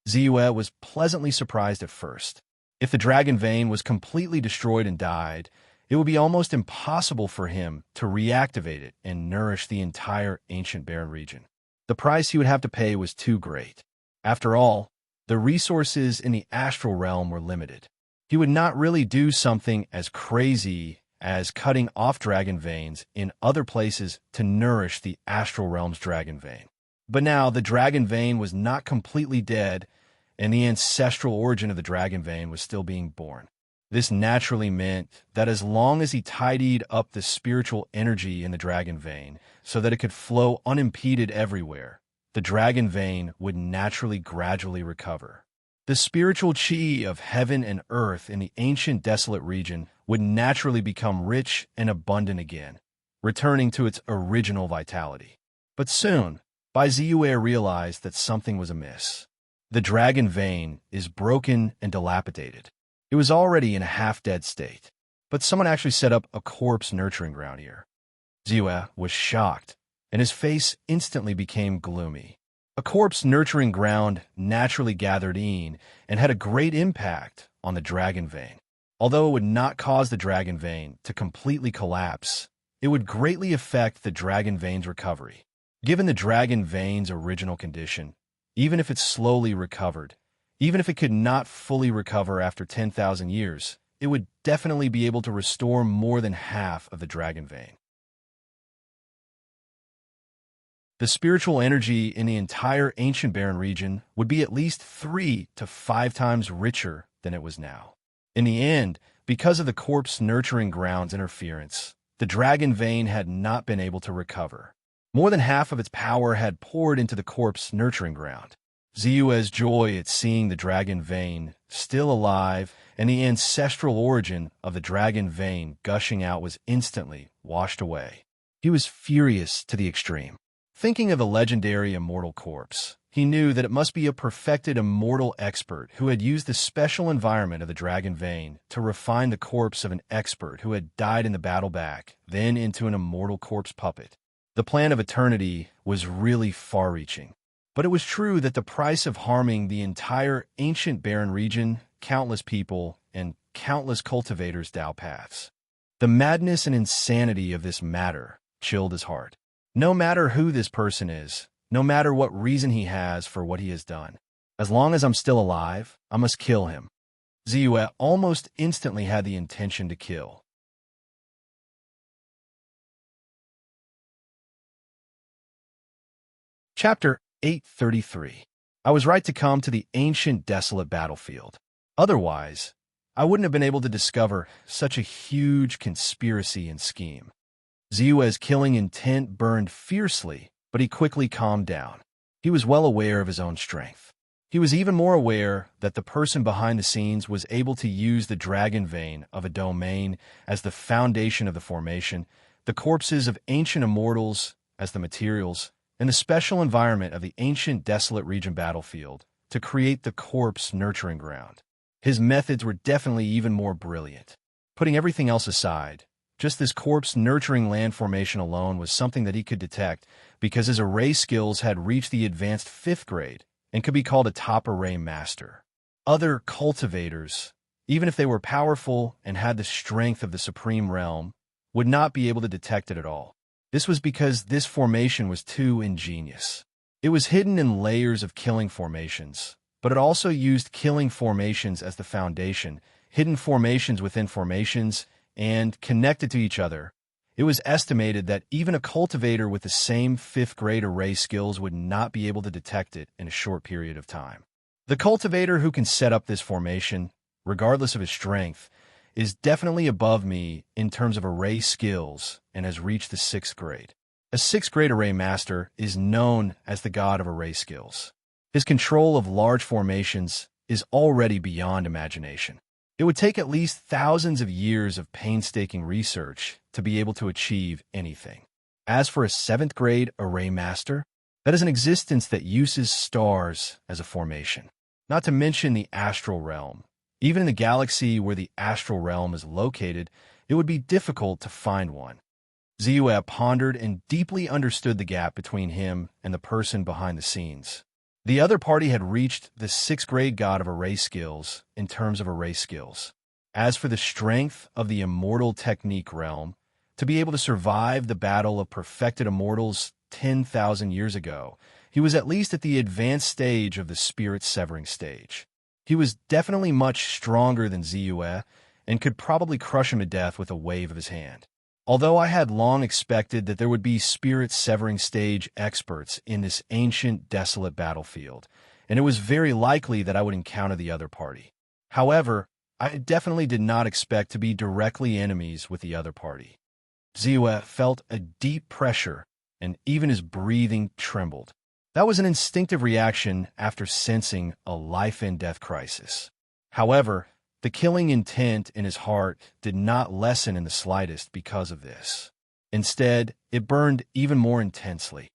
Ziyue was pleasantly surprised at first. If the dragon vein was completely destroyed and died, it would be almost impossible for him to reactivate it and nourish the entire ancient barren region. The price he would have to pay was too great. After all, the resources in the astral realm were limited. He would not really do something as crazy as cutting off dragon veins in other places to nourish the astral realm's dragon vein. But now the dragon vein was not completely dead, and the ancestral origin of the dragon vein was still being born. This naturally meant that as long as he tidied up the spiritual energy in the dragon vein so that it could flow unimpeded everywhere, the dragon vein would naturally gradually recover. The spiritual chi of heaven and earth in the ancient desolate region would naturally become rich and abundant again, returning to its original vitality. But soon, Bai Ziyue realized that something was amiss. The dragon vein is broken and dilapidated. It was already in a half-dead state, but someone actually set up a corpse nurturing ground here. Ziyue was shocked, and his face instantly became gloomy. A corpse nurturing ground naturally gathered in and had a great impact on the dragon vein. Although it would not cause the dragon vein to completely collapse, it would greatly affect the dragon vein's recovery. Given the dragon vein's original condition, even if it slowly recovered, even if it could not fully recover after 10,000 years, it would definitely be able to restore more than half of the dragon vein. The spiritual energy in the entire ancient barren region would be at least 3 to 5 times richer than it was now. In the end, because of the corpse nurturing ground's interference, the dragon vein had not been able to recover. More than half of its power had poured into the corpse nurturing ground. Ziyue's joy at seeing the dragon vein still alive and the ancestral origin of the dragon vein gushing out was instantly washed away. He was furious to the extreme. Thinking of the legendary immortal corpse, he knew that it must be a perfected immortal expert who had used the special environment of the dragon vein to refine the corpse of an expert who had died in the battle back, then into an immortal corpse puppet. The plan of eternity was really far-reaching. But it was true that the price of harming the entire ancient barren region, countless people, and countless cultivators' Dao paths. The madness and insanity of this matter chilled his heart. No matter who this person is, no matter what reason he has for what he has done, as long as I'm still alive, I must kill him. Ziyue almost instantly had the intention to kill. Chapter 833. I was right to come to the ancient desolate battlefield. Otherwise, I wouldn't have been able to discover such a huge conspiracy and scheme. Ziyue's killing intent burned fiercely, but he quickly calmed down. He was well aware of his own strength. He was even more aware that the person behind the scenes was able to use the dragon vein of a domain as the foundation of the formation, the corpses of ancient immortals as the materials, and the special environment of the ancient desolate region battlefield to create the corpse nurturing ground. His methods were definitely even more brilliant. Putting everything else aside, just this corpse-nurturing land formation alone was something that he could detect because his array skills had reached the advanced 5th grade and could be called a top array master. Other cultivators, even if they were powerful and had the strength of the supreme realm, would not be able to detect it at all. This was because this formation was too ingenious. It was hidden in layers of killing formations, but it also used killing formations as the foundation, hidden formations within formations, and connected to each other. It was estimated that even a cultivator with the same 5th grade array skills would not be able to detect it in a short period of time. The cultivator who can set up this formation, regardless of his strength, is definitely above me in terms of array skills and has reached the 6th grade. A 6th grade array master is known as the god of array skills. His control of large formations is already beyond imagination. It would take at least thousands of years of painstaking research to be able to achieve anything. As for a 7th grade array master, that is an existence that uses stars as a formation. Not to mention the astral realm. Even in the galaxy where the astral realm is located, it would be difficult to find one. Ziyue pondered and deeply understood the gap between him and the person behind the scenes. The other party had reached the 6th grade god of array skills in terms of array skills. As for the strength of the immortal technique realm, to be able to survive the battle of perfected immortals 10,000 years ago, he was at least at the advanced stage of the spirit severing stage. He was definitely much stronger than Ziyue and could probably crush him to death with a wave of his hand. Although I had long expected that there would be spirit-severing stage experts in this ancient, desolate battlefield, and it was very likely that I would encounter the other party. However, I definitely did not expect to be directly enemies with the other party. Ziyue felt a deep pressure, and even his breathing trembled. That was an instinctive reaction after sensing a life-and-death crisis. However, the killing intent in his heart did not lessen in the slightest because of this. Instead, it burned even more intensely.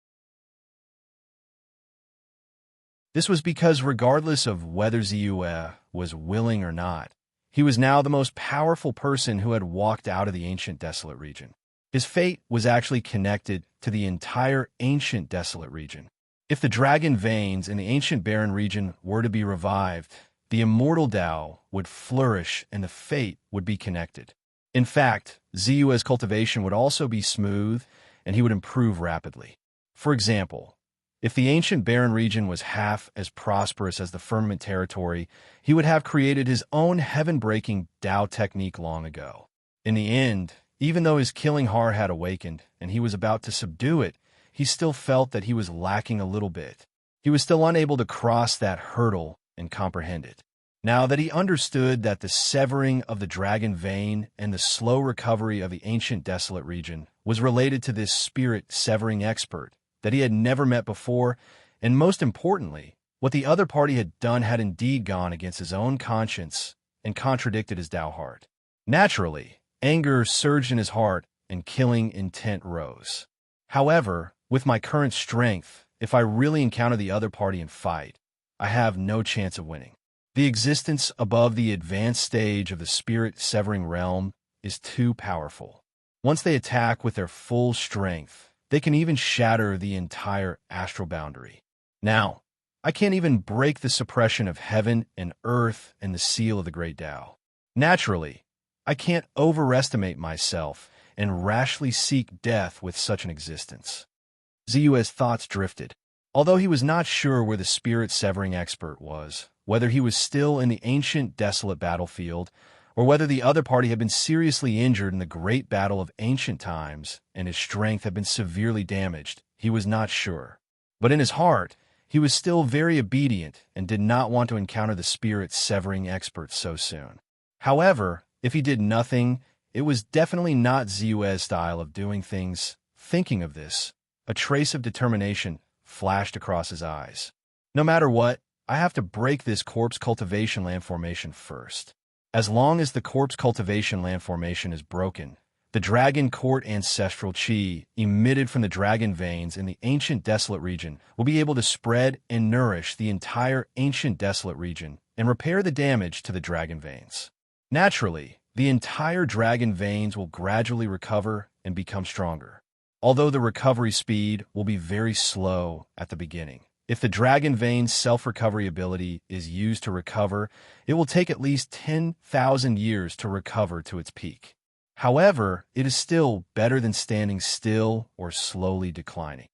This was because regardless of whether Ziyue was willing or not, he was now the most powerful person who had walked out of the ancient desolate region. His fate was actually connected to the entire ancient desolate region. If the dragon veins in the ancient barren region were to be revived, the immortal Tao would flourish and the fate would be connected. In fact, Ziyue's cultivation would also be smooth and he would improve rapidly. For example, if the ancient barren region was half as prosperous as the firmament territory, he would have created his own heaven-breaking Tao technique long ago. In the end, even though his killing heart had awakened and he was about to subdue it, he still felt that he was lacking a little bit. He was still unable to cross that hurdle and comprehend it. Now that he understood that the severing of the dragon vein and the slow recovery of the ancient desolate region was related to this spirit-severing expert that he had never met before, and most importantly, what the other party had done had indeed gone against his own conscience and contradicted his Tao heart. Naturally, anger surged in his heart and killing intent rose. However, with my current strength, if I really encounter the other party and fight, I have no chance of winning. The existence above the advanced stage of the spirit-severing realm is too powerful. Once they attack with their full strength, they can even shatter the entire astral boundary. Now, I can't even break the suppression of heaven and earth and the seal of the great Tao. Naturally, I can't overestimate myself and rashly seek death with such an existence. Ziyue's thoughts drifted. Although he was not sure where the spirit-severing expert was, whether he was still in the ancient desolate battlefield, or whether the other party had been seriously injured in the great battle of ancient times and his strength had been severely damaged, he was not sure. But in his heart, he was still very obedient and did not want to encounter the spirit-severing expert so soon. However, if he did nothing, it was definitely not Ziyue's style of doing things. Thinking of this, a trace of determination flashed across his eyes. No matter what, I have to break this corpse cultivation land formation first. As long as the corpse cultivation land formation is broken, the dragon court ancestral chi emitted from the dragon veins in the ancient desolate region will be able to spread and nourish the entire ancient desolate region and repair the damage to the dragon veins. Naturally, the entire dragon veins will gradually recover and become stronger, although the recovery speed will be very slow at the beginning. If the dragon vein's self-recovery ability is used to recover, it will take at least 10,000 years to recover to its peak. However, it is still better than standing still or slowly declining.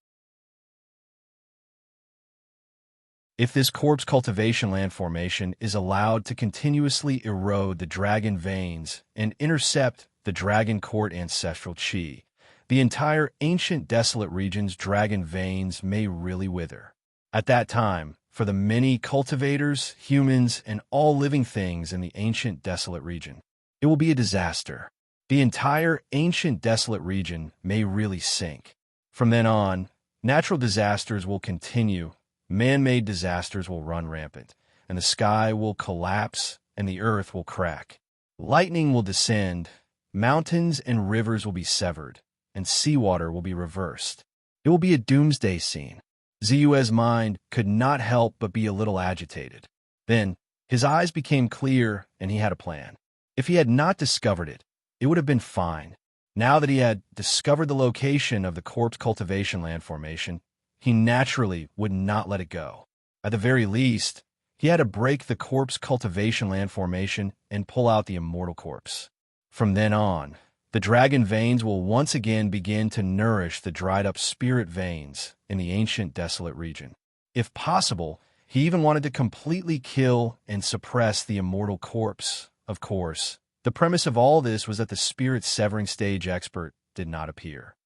If this corpse cultivation land formation is allowed to continuously erode the dragon veins and intercept the dragon court ancestral chi, the entire ancient desolate region's dragon veins may really wither. At that time, for the many cultivators, humans, and all living things in the ancient desolate region, it will be a disaster. The entire ancient desolate region may really sink. From then on, natural disasters will continue, man-made disasters will run rampant, and the sky will collapse and the earth will crack. Lightning will descend, mountains and rivers will be severed, and seawater will be reversed. It will be a doomsday scene. Ziyue's mind could not help but be a little agitated. Then, his eyes became clear and he had a plan. If he had not discovered it, it would have been fine. Now that he had discovered the location of the corpse cultivation land formation, he naturally would not let it go. At the very least, he had to break the corpse cultivation land formation and pull out the immortal corpse. From then on, the dragon veins will once again begin to nourish the dried-up spirit veins in the ancient desolate region. If possible, he even wanted to completely kill and suppress the immortal corpse. Of course, the premise of all this was that the spirit severing stage expert did not appear.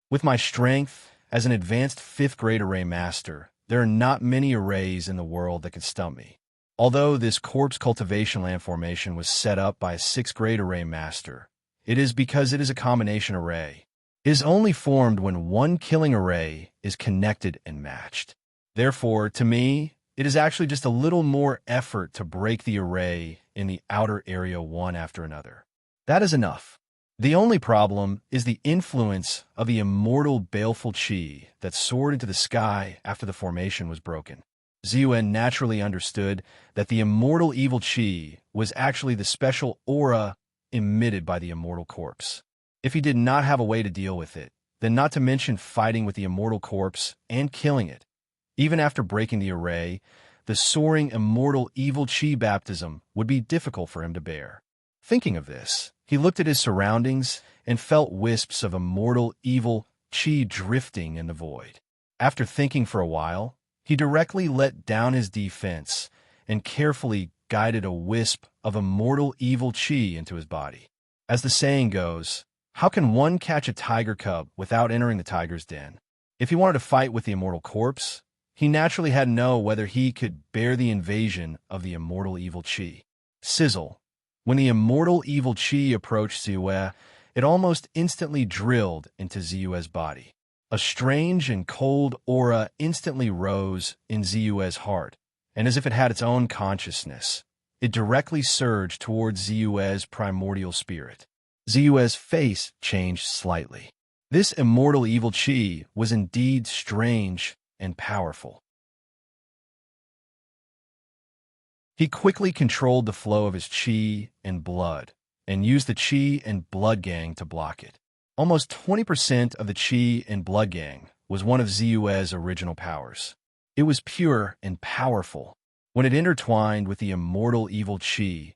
With my strength as an advanced 5th grade array master, there are not many arrays in the world that can stump me. Although this corpse cultivation land formation was set up by a 6th grade array master, it is because it is a combination array. It is only formed when one killing array is connected and matched. Therefore, to me, it is actually just a little more effort to break the array in the outer area one after another. That is enough. The only problem is the influence of the immortal baleful chi that soared into the sky after the formation was broken. Ziyue naturally understood that the immortal evil chi was actually the special aura emitted by the immortal corpse. If he did not have a way to deal with it, then not to mention fighting with the immortal corpse and killing it, even after breaking the array, the soaring immortal evil chi baptism would be difficult for him to bear. Thinking of this, he looked at his surroundings and felt wisps of immortal evil chi drifting in the void. After thinking for a while, he directly let down his defense and carefully guided a wisp of immortal evil chi into his body. As the saying goes, how can one catch a tiger cub without entering the tiger's den? If he wanted to fight with the immortal corpse, he naturally had to know whether he could bear the invasion of the immortal evil chi. Sizzle. When the immortal evil chi approached Ziyue, it almost instantly drilled into Ziyue's body. A strange and cold aura instantly rose in Ziyue's heart, and as if it had its own consciousness, it directly surged towards Ziyue's primordial spirit. Ziyue's face changed slightly. This immortal evil chi was indeed strange and powerful. He quickly controlled the flow of his chi and blood, and used the chi and blood gang to block it. Almost 20% of the chi and blood gang was one of Ziyue's original powers. It was pure and powerful. When it intertwined with the immortal evil chi,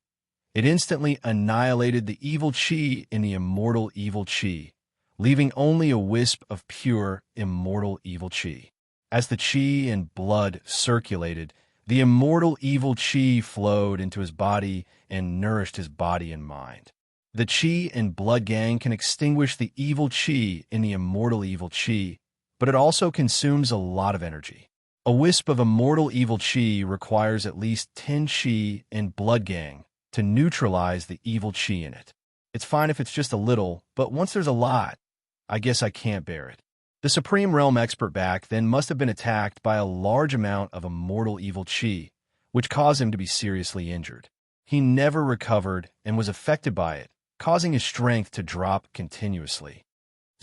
it instantly annihilated the evil chi in the immortal evil chi, leaving only a wisp of pure, immortal evil chi. As the chi and blood circulated, the immortal evil chi flowed into his body and nourished his body and mind. The chi and blood gang can extinguish the evil chi in the immortal evil chi, but it also consumes a lot of energy. A wisp of immortal evil chi requires at least 10 chi and blood gang to neutralize the evil chi in it. It's fine if it's just a little, but once there's a lot, I guess I can't bear it. The Supreme Realm expert back then must have been attacked by a large amount of immortal evil chi, which caused him to be seriously injured. He never recovered and was affected by it, causing his strength to drop continuously.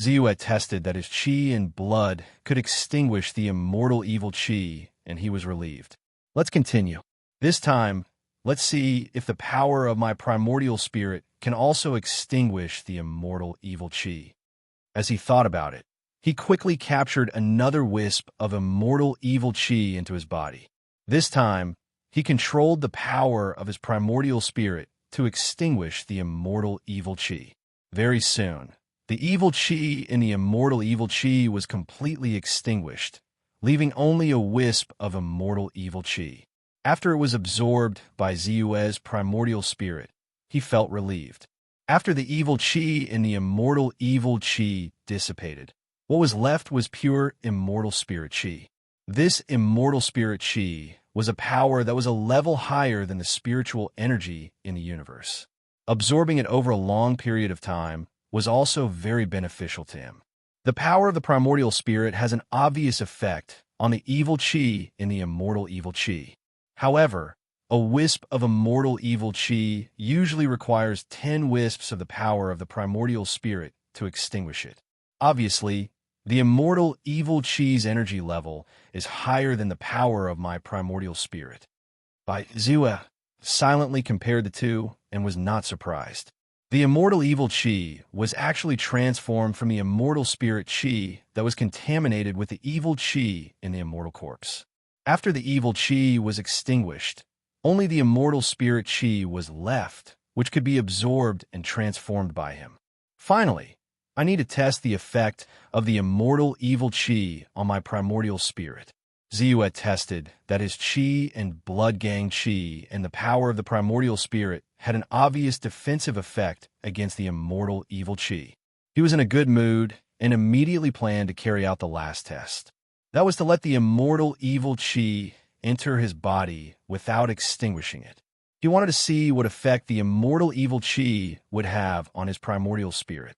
Ziyue tested that his chi and blood could extinguish the immortal evil chi, and he was relieved. Let's continue. This time, let's see if the power of my primordial spirit can also extinguish the immortal evil chi. As he thought about it, he quickly captured another wisp of immortal evil chi into his body. This time, he controlled the power of his primordial spirit to extinguish the immortal evil chi. Very soon, the evil chi in the immortal evil chi was completely extinguished, leaving only a wisp of immortal evil chi. After it was absorbed by Ziyue's primordial spirit, he felt relieved. After the evil chi in the immortal evil chi dissipated, what was left was pure immortal spirit chi. This immortal spirit chi was a power that was a level higher than the spiritual energy in the universe. Absorbing it over a long period of time was also very beneficial to him. The power of the primordial spirit has an obvious effect on the evil chi in the immortal evil chi. However, a wisp of immortal evil chi usually requires 10 wisps of the power of the primordial spirit to extinguish it. Obviously, the immortal evil chi's energy level is higher than the power of my primordial spirit. Ziyue silently compared the two and was not surprised. The immortal evil chi was actually transformed from the immortal spirit chi that was contaminated with the evil chi in the immortal corpse. After the evil chi was extinguished, only the immortal spirit chi was left, which could be absorbed and transformed by him. Finally, I need to test the effect of the immortal evil chi on my primordial spirit. Ziyue tested that his chi and blood gang chi and the power of the primordial spirit had an obvious defensive effect against the immortal evil chi. He was in a good mood and immediately planned to carry out the last test. That was to let the immortal evil chi enter his body without extinguishing it. He wanted to see what effect the immortal evil chi would have on his primordial spirit.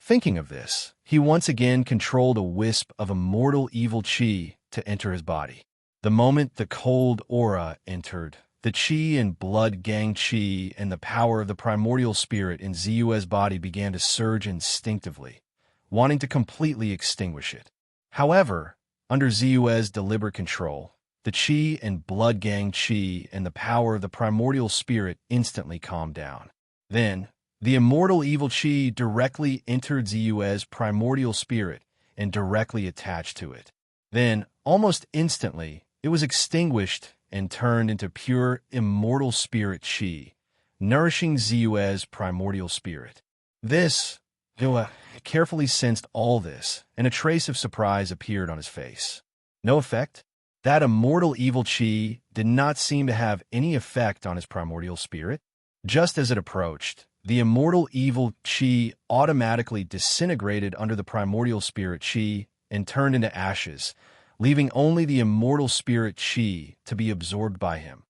Thinking of this, he once again controlled a wisp of immortal evil chi to enter his body. The moment the cold aura entered, the chi and blood gang chi and the power of the primordial spirit in Ziyue's body began to surge instinctively, wanting to completely extinguish it. However, under Ziyue's deliberate control, the chi and blood gang chi and the power of the primordial spirit instantly calmed down. Then, the immortal evil chi directly entered Ziyue's primordial spirit and directly attached to it. Then, almost instantly, it was extinguished and turned into pure immortal spirit chi, nourishing Ziyue's primordial spirit. Ziyue carefully sensed all this, and a trace of surprise appeared on his face. No effect? That immortal evil chi did not seem to have any effect on his primordial spirit. Just as it approached, the immortal evil chi automatically disintegrated under the primordial spirit chi and turned into ashes, leaving only the immortal spirit chi to be absorbed by him.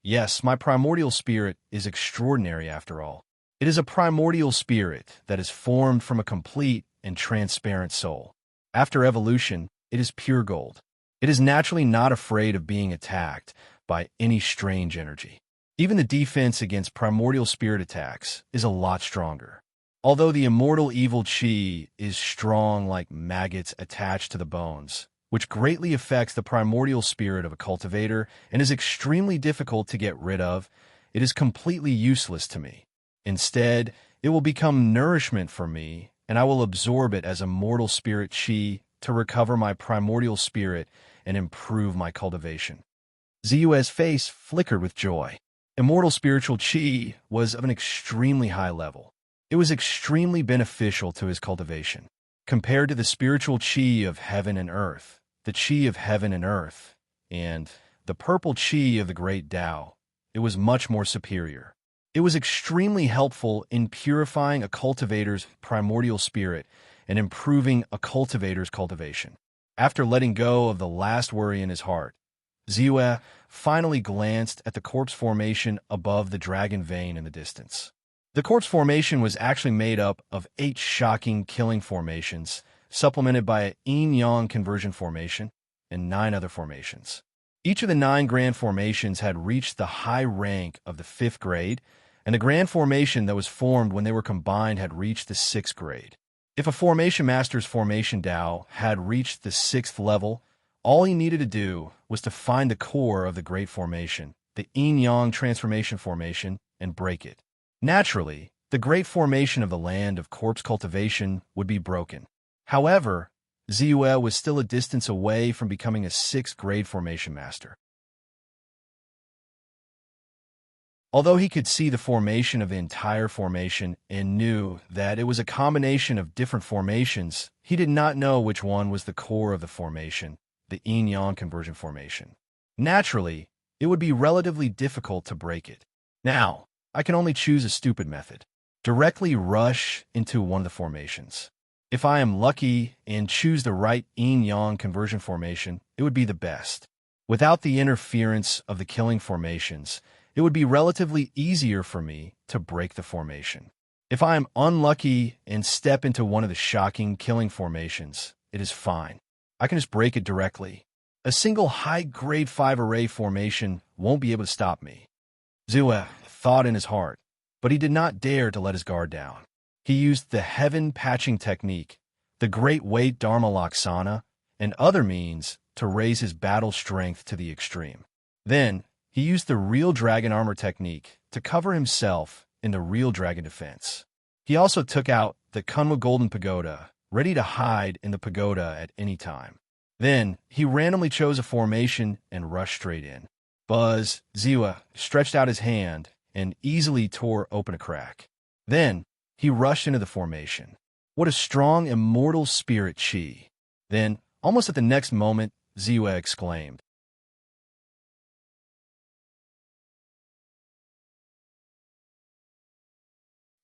Yes, my primordial spirit is extraordinary after all. It is a primordial spirit that is formed from a complete and transparent soul. After evolution, it is pure gold. It is naturally not afraid of being attacked by any strange energy. Even the defense against primordial spirit attacks is a lot stronger. Although the immortal evil chi is strong like maggots attached to the bones, which greatly affects the primordial spirit of a cultivator and is extremely difficult to get rid of, it is completely useless to me. Instead, it will become nourishment for me, and I will absorb it as immortal spirit chi to recover my primordial spirit and improve my cultivation. Ziyue's face flickered with joy. Immortal spiritual chi was of an extremely high level. It was extremely beneficial to his cultivation. Compared to the spiritual chi of heaven and earth, the chi of heaven and earth, and the purple chi of the great Tao, it was much more superior. It was extremely helpful in purifying a cultivator's primordial spirit and improving a cultivator's cultivation. After letting go of the last worry in his heart, Ziyue finally glanced at the corpse formation above the dragon vein in the distance. The corpse formation was actually made up of 8 shocking killing formations, supplemented by a yin-yang conversion formation and 9 other formations. Each of the 9 grand formations had reached the high rank of the 5th grade, and the grand formation that was formed when they were combined had reached the 6th grade. If a formation master's formation Tao had reached the 6th level, all he needed to do was to find the core of the great formation, the yin-yang transformation formation, and break it. Naturally, the great formation of the land of corpse cultivation would be broken. However, Ziyue was still a distance away from becoming a 6th grade formation master. Although he could see the formation of the entire formation and knew that it was a combination of different formations, he did not know which one was the core of the formation, the yin-yang conversion formation. Naturally, it would be relatively difficult to break it. Now, I can only choose a stupid method. Directly rush into one of the formations. If I am lucky and choose the right yin-yang conversion formation, it would be the best. Without the interference of the killing formations, it would be relatively easier for me to break the formation. If I am unlucky and step into one of the shocking killing formations, it is fine. I can just break it directly. A single high grade 5 array formation won't be able to stop me. Ziyue thought in his heart, but he did not dare to let his guard down. He used the heaven patching technique, the great weight Dharma Laksana, and other means to raise his battle strength to the extreme. Then, he used the real dragon armor technique to cover himself in the real dragon defense. He also took out the Kunwa Golden Pagoda, ready to hide in the pagoda at any time. Then, he randomly chose a formation and rushed straight in. Buzz, Ziyue stretched out his hand and easily tore open a crack. Then, he rushed into the formation. What a strong immortal spirit chi! Then, almost at the next moment, Ziyue exclaimed.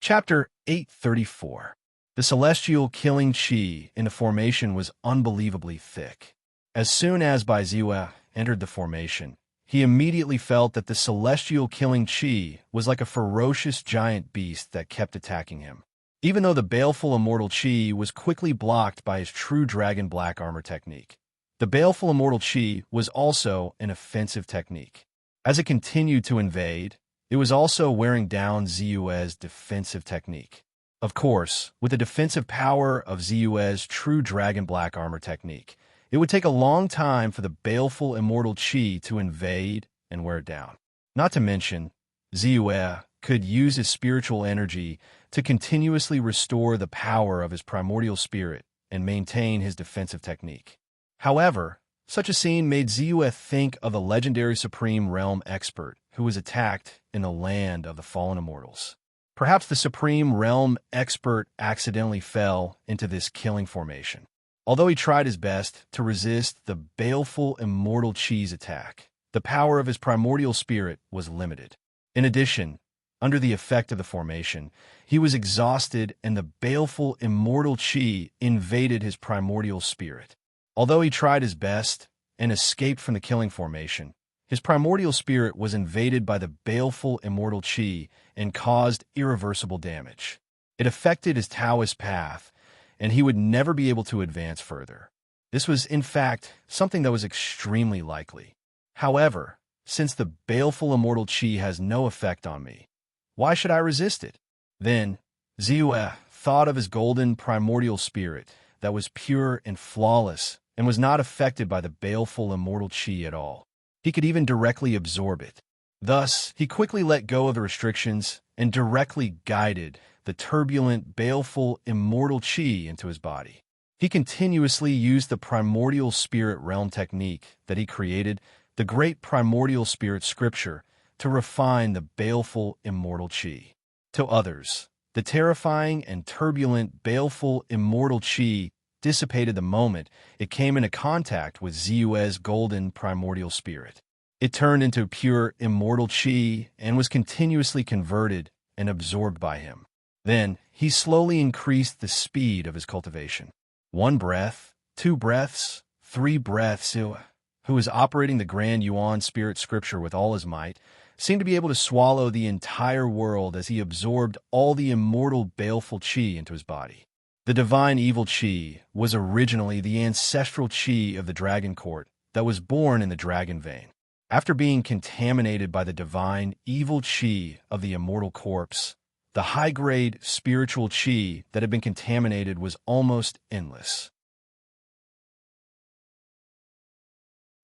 Chapter 834. The celestial killing chi in the formation was unbelievably thick. As soon as Ziyue entered the formation, he immediately felt that the celestial killing chi was like a ferocious giant beast that kept attacking him. Even though the baleful immortal chi was quickly blocked by his true dragon black armor technique, the baleful immortal chi was also an offensive technique. As it continued to invade, it was also wearing down Ziyue's defensive technique. Of course, with the defensive power of Ziyue's true dragon black armor technique, it would take a long time for the baleful immortal chi to invade and wear it down. Not to mention, Ziyue could use his spiritual energy to continuously restore the power of his primordial spirit and maintain his defensive technique. However, such a scene made Ziyue think of the legendary Supreme Realm expert who was attacked in the land of the fallen immortals. Perhaps the Supreme Realm expert accidentally fell into this killing formation. Although he tried his best to resist the baleful immortal chi's attack, the power of his primordial spirit was limited. In addition, under the effect of the formation, he was exhausted and the baleful immortal chi invaded his primordial spirit. Although he tried his best and escaped from the killing formation, his primordial spirit was invaded by the baleful immortal chi and caused irreversible damage. It affected his Taoist path, and he would never be able to advance further. This was, in fact, something that was extremely likely. However, since the baleful immortal chi has no effect on me, why should I resist it? Then, Ziyue thought of his golden primordial spirit that was pure and flawless and was not affected by the baleful immortal chi at all. He could even directly absorb it. Thus, he quickly let go of the restrictions and directly guided the turbulent, baleful, immortal chi into his body. He continuously used the primordial spirit realm technique that he created, the great primordial spirit scripture, to refine the baleful, immortal chi. To others, the terrifying and turbulent, baleful, immortal chi dissipated the moment it came into contact with Ziyue's golden primordial spirit. It turned into pure immortal chi and was continuously converted and absorbed by him. Then, he slowly increased the speed of his cultivation. 1 breath, 2 breaths, 3 breaths. Ziyue, who was operating the Grand Yuan Spirit Scripture with all his might, seemed to be able to swallow the entire world as he absorbed all the immortal baleful chi into his body. The divine evil chi was originally the ancestral chi of the dragon court that was born in the dragon vein. After being contaminated by the divine evil chi of the immortal corpse, the high-grade spiritual chi that had been contaminated was almost endless.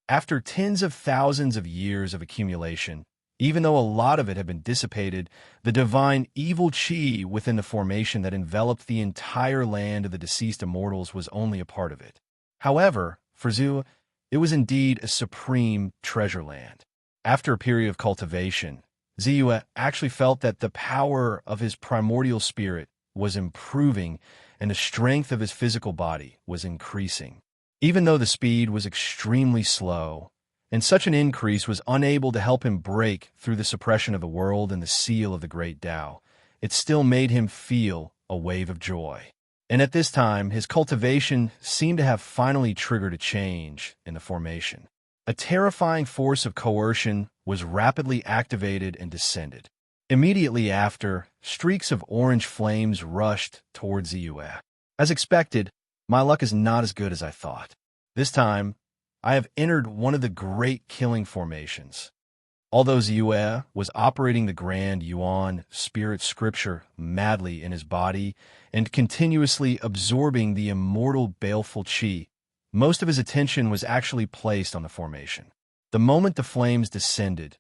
After tens of thousands of years of accumulation, Even though a lot of it had been dissipated, the divine evil chi within the formation that enveloped the entire land of the deceased immortals was only a part of it. However, for Zhu, it was indeed a supreme treasure land. After a period of cultivation, Ziyue actually felt that the power of his primordial spirit was improving and the strength of his physical body was increasing. Even though the speed was extremely slow, and such an increase was unable to help him break through the suppression of the world and the seal of the great Tao, it still made him feel a wave of joy. And at this time, his cultivation seemed to have finally triggered a change in the formation. A terrifying force of coercion was rapidly activated and descended. Immediately after, streaks of orange flames rushed towards Ziyue. As expected, my luck is not as good as I thought. This time, I have entered one of the great killing formations. Although Ziyue was operating the Grand Yuan spirit scripture madly in his body and continuously absorbing the immortal baleful qi, most of his attention was actually placed on the formation. The moment the flames descended,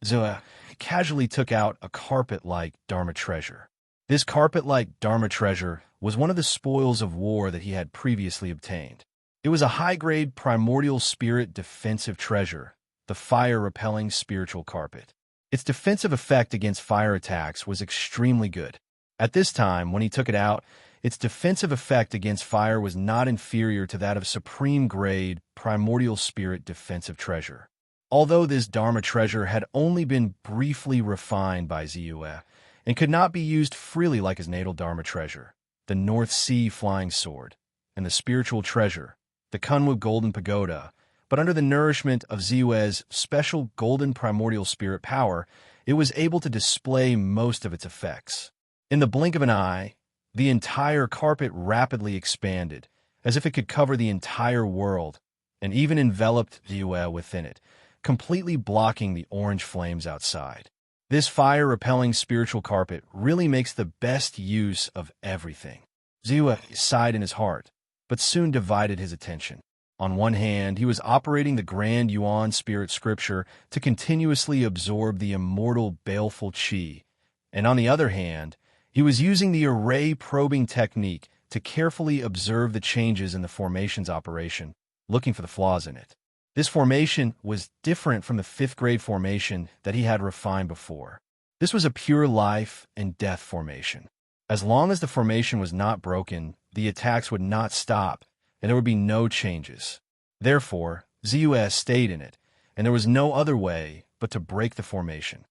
Ziyue casually took out a carpet-like Dharma treasure. This carpet-like Dharma treasure was one of the spoils of war that he had previously obtained. It was a high-grade primordial spirit defensive treasure, the fire-repelling spiritual carpet. Its defensive effect against fire attacks was extremely good. At this time, when he took it out, its defensive effect against fire was not inferior to that of supreme-grade primordial spirit defensive treasure. Although this Dharma treasure had only been briefly refined by Ziyue and could not be used freely like his natal Dharma treasure, the North Sea flying sword, and the spiritual treasure, the Kunwu Golden Pagoda, but under the nourishment of Ziyue's special golden primordial spirit power, it was able to display most of its effects. In the blink of an eye, the entire carpet rapidly expanded, as if it could cover the entire world, and even enveloped Ziyue within it, completely blocking the orange flames outside. This fire-repelling spiritual carpet really makes the best use of everything. Ziyue sighed in his heart, but soon divided his attention. On one hand, he was operating the Grand Yuan spirit scripture to continuously absorb the immortal baleful qi, and on the other hand, he was using the array probing technique to carefully observe the changes in the formation's operation, looking for the flaws in it. This formation was different from the fifth-grade formation that he had refined before. This was a pure life and death formation. As long as the formation was not broken, the attacks would not stop, and there would be no changes. Therefore, Ziyue stayed in it, and there was no other way but to break the formation.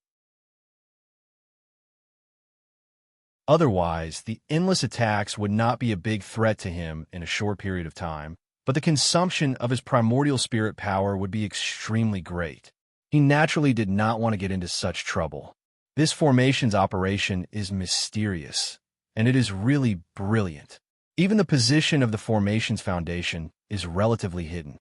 Otherwise, the endless attacks would not be a big threat to him in a short period of time, but the consumption of his primordial spirit power would be extremely great. He naturally did not want to get into such trouble. This formation's operation is mysterious, and it is really brilliant. Even the position of the formation's foundation is relatively hidden.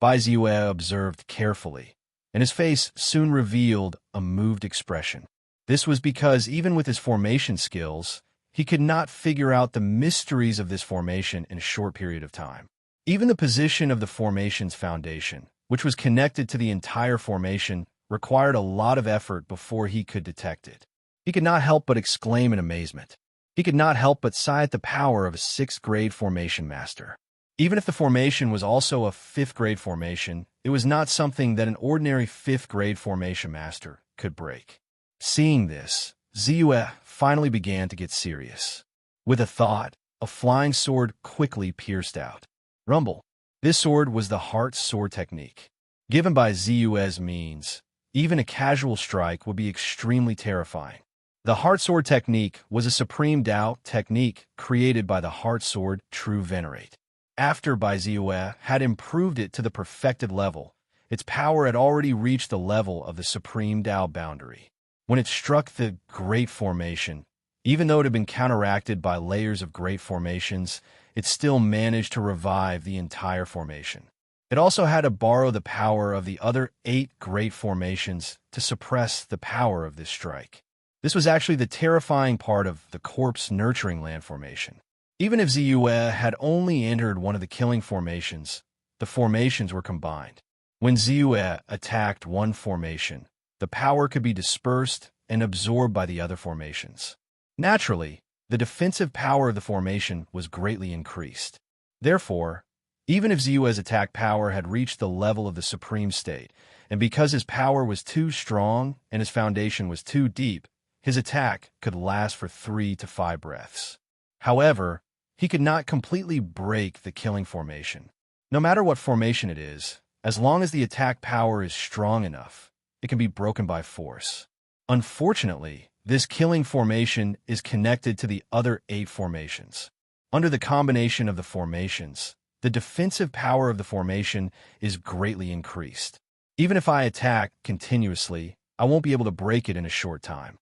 Bai Ziyue observed carefully, and his face soon revealed a moved expression. This was because even with his formation skills, he could not figure out the mysteries of this formation in a short period of time. Even the position of the formation's foundation, which was connected to the entire formation, required a lot of effort before he could detect it. He could not help but exclaim in amazement. He could not help but sigh at the power of a sixth-grade formation master. Even if the formation was also a fifth-grade formation, it was not something that an ordinary fifth-grade formation master could break. Seeing this, Ziyue finally began to get serious. With a thought, a flying sword quickly pierced out. Rumble. This sword was the heart sword technique. Given by Ziyue's means, even a casual strike would be extremely terrifying. The heart sword technique was a supreme Tao technique created by the heart sword True Venerate. After Bai Ziyue had improved it to the perfected level, its power had already reached the level of the supreme Tao boundary. When it struck the Great Formation, even though it had been counteracted by layers of great formations, it still managed to revive the entire formation. It also had to borrow the power of the other 8 great formations to suppress the power of this strike. This was actually the terrifying part of the corpse nurturing land formation. Even if Ziyue had only entered one of the killing formations, the formations were combined. When Ziyue attacked one formation, the power could be dispersed and absorbed by the other formations. Naturally, the defensive power of the formation was greatly increased. Therefore, even if Ziyue's attack power had reached the level of the supreme state, and because his power was too strong and his foundation was too deep, his attack could last for 3 to 5 breaths. However, he could not completely break the killing formation. No matter what formation it is, as long as the attack power is strong enough, it can be broken by force. Unfortunately, this killing formation is connected to the other 8 formations. Under the combination of the formations, the defensive power of the formation is greatly increased. Even if I attack continuously, I won't be able to break it in a short time.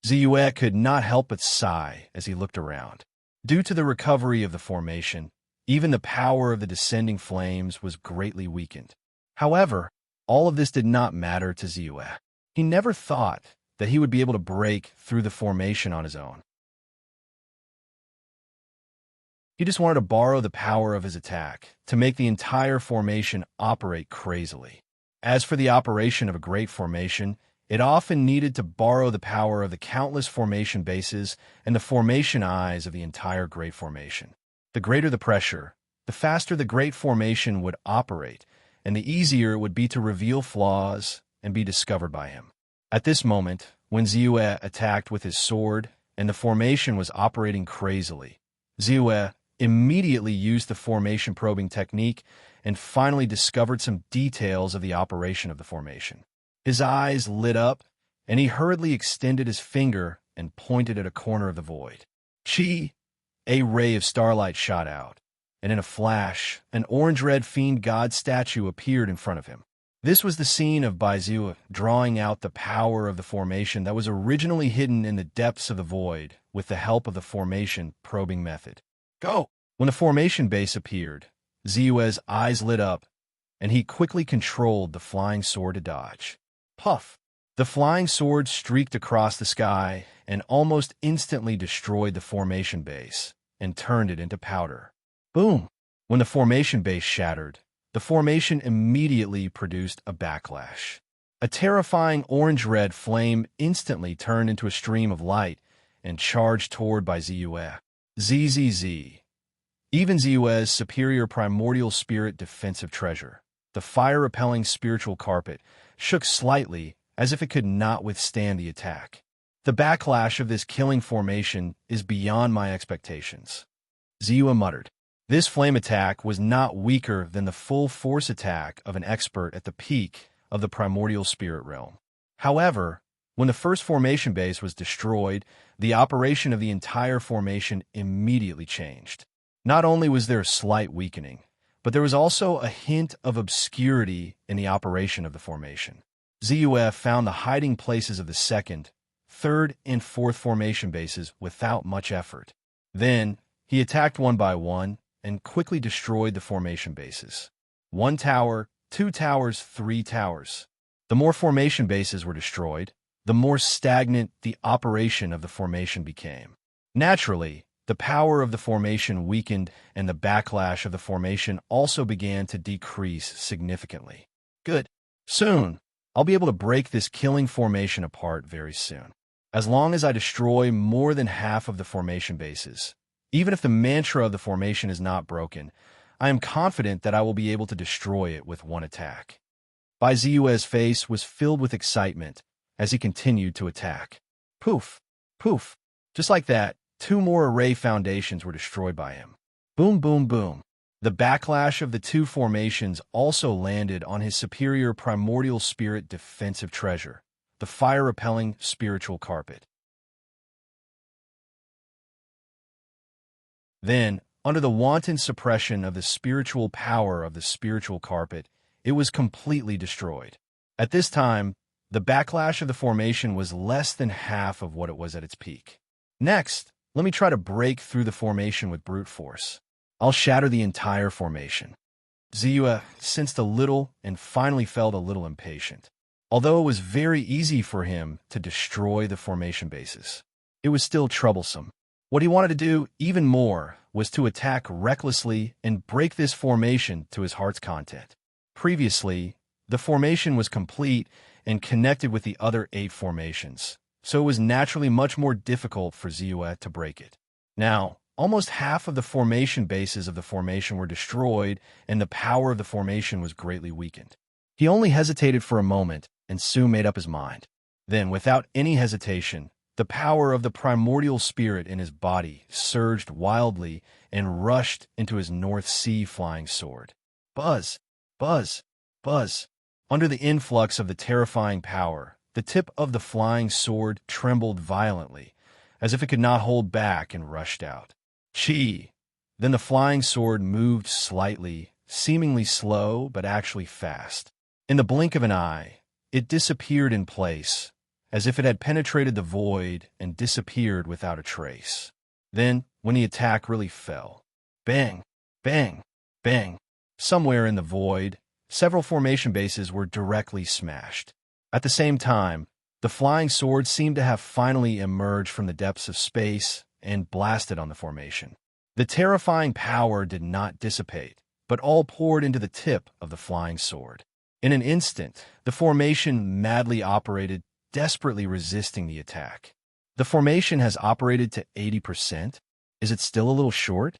Ziyue could not help but sigh as he looked around. Due to the recovery of the formation, even the power of the descending flames was greatly weakened. However, all of this did not matter to Ziyue. He never thought that he would be able to break through the formation on his own. He just wanted to borrow the power of his attack to make the entire formation operate crazily. As for the operation of a great formation, it often needed to borrow the power of the countless formation bases and the formation eyes of the entire great formation. The greater the pressure, the faster the great formation would operate, and the easier it would be to reveal flaws and be discovered by him. At this moment, when Ziyue attacked with his sword and the formation was operating crazily, Ziyue immediately used the formation probing technique and finally discovered some details of the operation of the formation. His eyes lit up, and he hurriedly extended his finger and pointed at a corner of the void. Chi! A ray of starlight shot out, and in a flash, an orange-red fiend god statue appeared in front of him. This was the scene of Baizu drawing out the power of the formation that was originally hidden in the depths of the void with the help of the formation probing method. Go! When the formation base appeared, Ziyue's eyes lit up, and he quickly controlled the flying sword to dodge. Puff! The flying sword streaked across the sky and almost instantly destroyed the formation base and turned it into powder. Boom! When the formation base shattered, the formation immediately produced a backlash. A terrifying orange-red flame instantly turned into a stream of light and charged toward by Ziyue. ZZZ. Even Ziyue's superior primordial spirit defensive treasure, the fire-repelling spiritual carpet, shook slightly as if it could not withstand the attack. The backlash of this killing formation is beyond my expectations. Ziyue muttered. This flame attack was not weaker than the full force attack of an expert at the peak of the primordial spirit realm. However, when the first formation base was destroyed, the operation of the entire formation immediately changed. Not only was there a slight weakening, but there was also a hint of obscurity in the operation of the formation. Ziyue found the hiding places of the second, third, and fourth formation bases without much effort. Then, he attacked one by one and quickly destroyed the formation bases. 1 tower, 2 towers, 3 towers. The more formation bases were destroyed, the more stagnant the operation of the formation became. Naturally, the power of the formation weakened and the backlash of the formation also began to decrease significantly. Good. Soon, I'll be able to break this killing formation apart very soon. As long as I destroy more than half of the formation bases, even if the mantra of the formation is not broken, I am confident that I will be able to destroy it with one attack. Bai Ziyue's face was filled with excitement as he continued to attack. Poof! Poof! Just like that, 2 more array foundations were destroyed by him. Boom, boom, boom. The backlash of the 2 formations also landed on his superior primordial spirit defensive treasure, the fire-repelling spiritual carpet. Then, under the wanton suppression of the spiritual power of the spiritual carpet, it was completely destroyed. At this time, the backlash of the formation was less than half of what it was at its peak. Next, let me try to break through the formation with brute force. I'll shatter the entire formation. Ziyue sensed a little and finally felt a little impatient. Although it was very easy for him to destroy the formation bases, it was still troublesome. What he wanted to do even more was to attack recklessly and break this formation to his heart's content. Previously, The formation was complete and connected with the other 8 formations, so it was naturally much more difficult for Ziyue to break it. Now, almost half of the formation bases of the formation were destroyed, and the power of the formation was greatly weakened. He only hesitated for a moment, and soon made up his mind. Then, without any hesitation, the power of the primordial spirit in his body surged wildly and rushed into his North Sea flying sword. Buzz! Buzz! Buzz! Under the influx of the terrifying power, the tip of the flying sword trembled violently, as if it could not hold back, and rushed out. Chi! Then the flying sword moved slightly, seemingly slow but actually fast. In the blink of an eye, it disappeared in place, as if it had penetrated the void and disappeared without a trace. Then, when the attack really fell, bang, bang, bang, somewhere in the void, several formation bases were directly smashed. At the same time, the flying sword seemed to have finally emerged from the depths of space and blasted on the formation. The terrifying power did not dissipate, but all poured into the tip of the flying sword. In an instant, the formation madly operated, desperately resisting the attack. The formation has operated to 80%. Is it still a little short?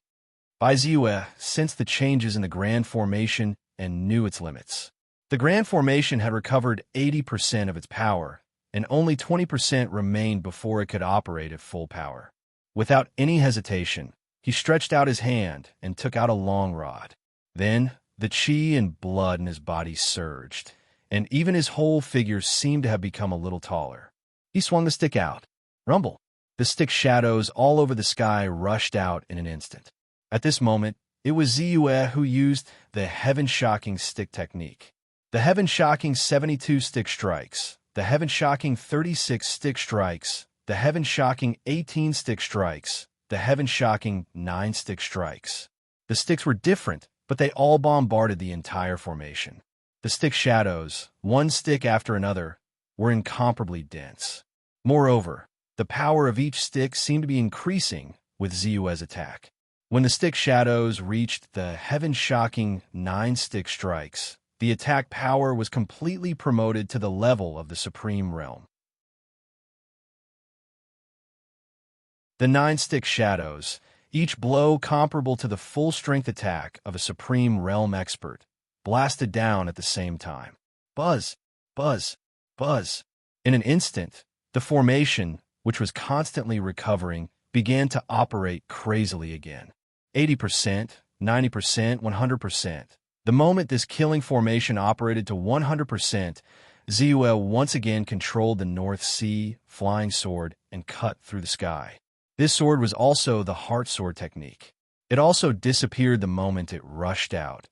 Bai Ziyue sensed the changes in the grand formation and knew its limits. The grand formation had recovered 80% of its power, and only 20% remained before it could operate at full power. Without any hesitation, he stretched out his hand and took out a long rod. Then, the chi and blood in his body surged, and even his whole figure seemed to have become a little taller. He swung the stick out. Rumble! The stick shadows all over the sky rushed out in an instant. At this moment, it was Ziyue who used the heaven-shocking stick technique. The heaven-shocking 72 stick strikes, the heaven-shocking 36 stick strikes, the heaven-shocking 18 stick strikes, the heaven-shocking 9 stick strikes. The sticks were different, but they all bombarded the entire formation. The stick shadows, one stick after another, were incomparably dense. Moreover, the power of each stick seemed to be increasing with Ziyue's attack. When the stick shadows reached the heaven-shocking 9 stick strikes, the attack power was completely promoted to the level of the supreme realm. The 9 stick shadows, each blow comparable to the full-strength attack of a supreme realm expert, blasted down at the same time. Buzz! Buzz! Buzz! In an instant, the formation, which was constantly recovering, began to operate crazily again. 80%, 90%, 100%. The moment this killing formation operated to 100%, Ziyue once again controlled the North Sea flying sword and cut through the sky. This sword was also the heart sword technique. It also disappeared the moment it rushed out,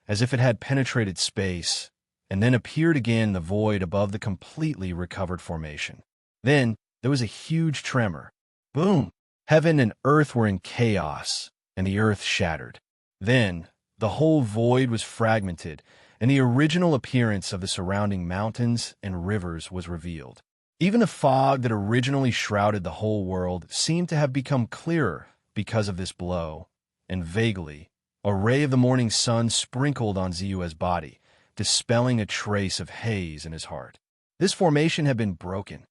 as if it had penetrated space, and then appeared again in the void above the completely recovered formation. Then, there was a huge tremor. Boom! Heaven and earth were in chaos, and the earth shattered. Then, the whole void was fragmented, and the original appearance of the surrounding mountains and rivers was revealed. Even the fog that originally shrouded the whole world seemed to have become clearer because of this blow, and vaguely, a ray of the morning sun sprinkled on Ziyue's body, dispelling a trace of haze in his heart. This formation had been broken.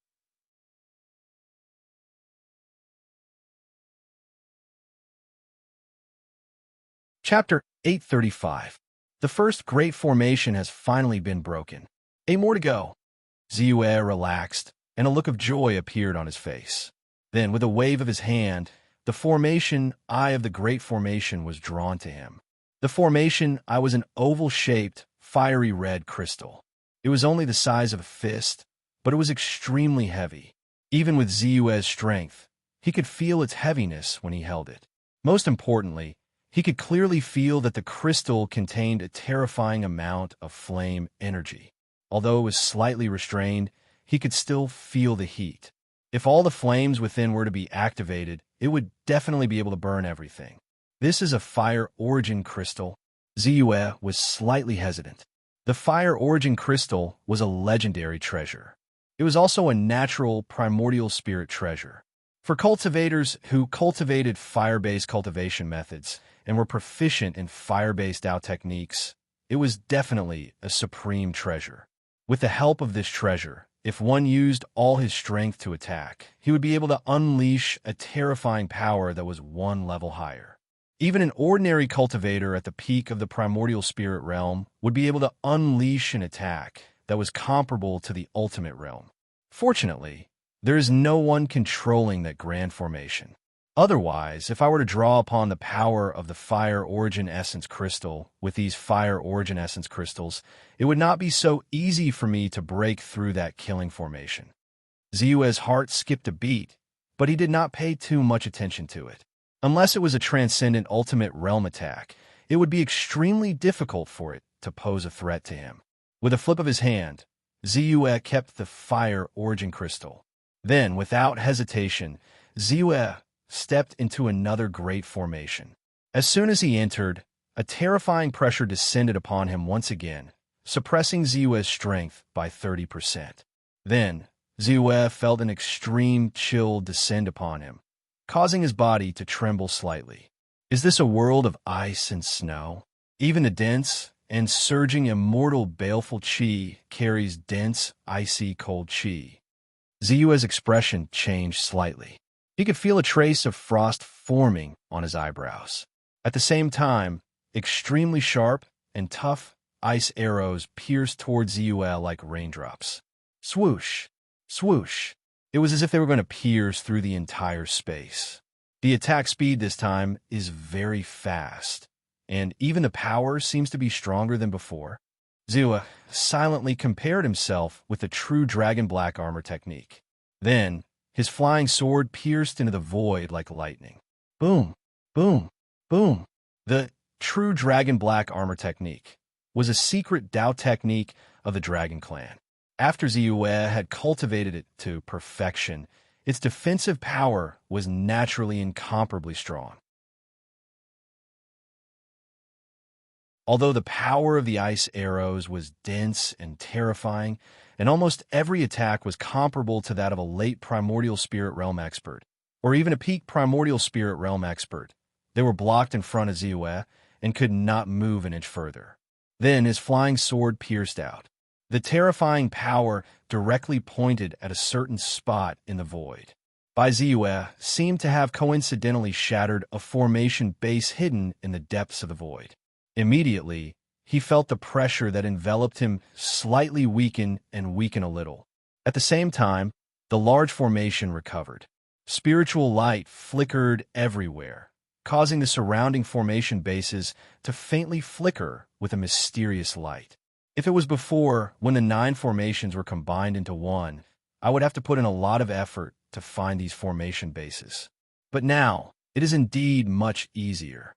Chapter 835. The first great formation has finally been broken. 8 more to go. Ziyue relaxed, and a look of joy appeared on his face. Then, with a wave of his hand, the formation eye of the great formation was drawn to him. The formation eye was an oval-shaped, fiery red crystal. It was only the size of a fist, but it was extremely heavy. Even with Ziyue's strength, he could feel its heaviness when he held it. Most importantly, he could clearly feel that the crystal contained a terrifying amount of flame energy. Although it was slightly restrained, he could still feel the heat. If all the flames within were to be activated, it would definitely be able to burn everything. This is a fire origin crystal. Ziyue was slightly hesitant. The fire origin crystal was a legendary treasure. It was also a natural primordial spirit treasure. For cultivators who cultivated fire-based cultivation methods and were proficient in fire-based Dao techniques, It was definitely a supreme treasure. With the help of this treasure, if one used all his strength to attack, he would be able to unleash a terrifying power that was one level higher. Even an ordinary cultivator at the peak of the primordial spirit realm would be able to unleash an attack that was comparable to the ultimate realm. Fortunately, there is no one controlling that grand formation. Otherwise, if I were to draw upon the power of the Fire Origin Essence Crystal with these Fire Origin Essence Crystals, it would not be so easy for me to break through that killing formation. Ziyue's heart skipped a beat, but he did not pay too much attention to it. Unless it was a transcendent ultimate realm attack, it would be extremely difficult for it to pose a threat to him. With a flip of his hand, Ziyue kept the Fire Origin Crystal. Then, without hesitation, Ziyue stepped into another great formation. As soon as he entered, a terrifying pressure descended upon him once again, suppressing Ziyue's strength by 30%. Then, Ziyue felt an extreme chill descend upon him, causing his body to tremble slightly. Is this a world of ice and snow? Even the dense and surging immortal baleful chi carries dense, icy cold chi. Ziyue's expression changed slightly. He could feel a trace of frost forming on his eyebrows. At the same time, extremely sharp and tough ice arrows pierced towards Ziyue like raindrops. Swoosh! Swoosh! It was as if they were going to pierce through the entire space. The attack speed this time is very fast, and even the power seems to be stronger than before. Ziyue silently compared himself with the true Dragon Black armor technique. Then, his flying sword pierced into the void like lightning. Boom, boom, boom. The true Dragon Black armor technique was a secret Dao technique of the Dragon Clan. After Ziyue had cultivated it to perfection, its defensive power was naturally incomparably strong. Although the power of the ice arrows was dense and terrifying, and almost every attack was comparable to that of a late primordial spirit realm expert, or even a peak primordial spirit realm expert, they were blocked in front of Ziyue and could not move an inch further. Then his flying sword pierced out. The terrifying power directly pointed at a certain spot in the void. Bai Ziyue seemed to have coincidentally shattered a formation base hidden in the depths of the void. Immediately, he felt the pressure that enveloped him slightly weaken and weaken a little. At the same time, the large formation recovered. Spiritual light flickered everywhere, causing the surrounding formation bases to faintly flicker with a mysterious light. If it was before, when the 9 formations were combined into one, I would have to put in a lot of effort to find these formation bases. But now, it is indeed much easier.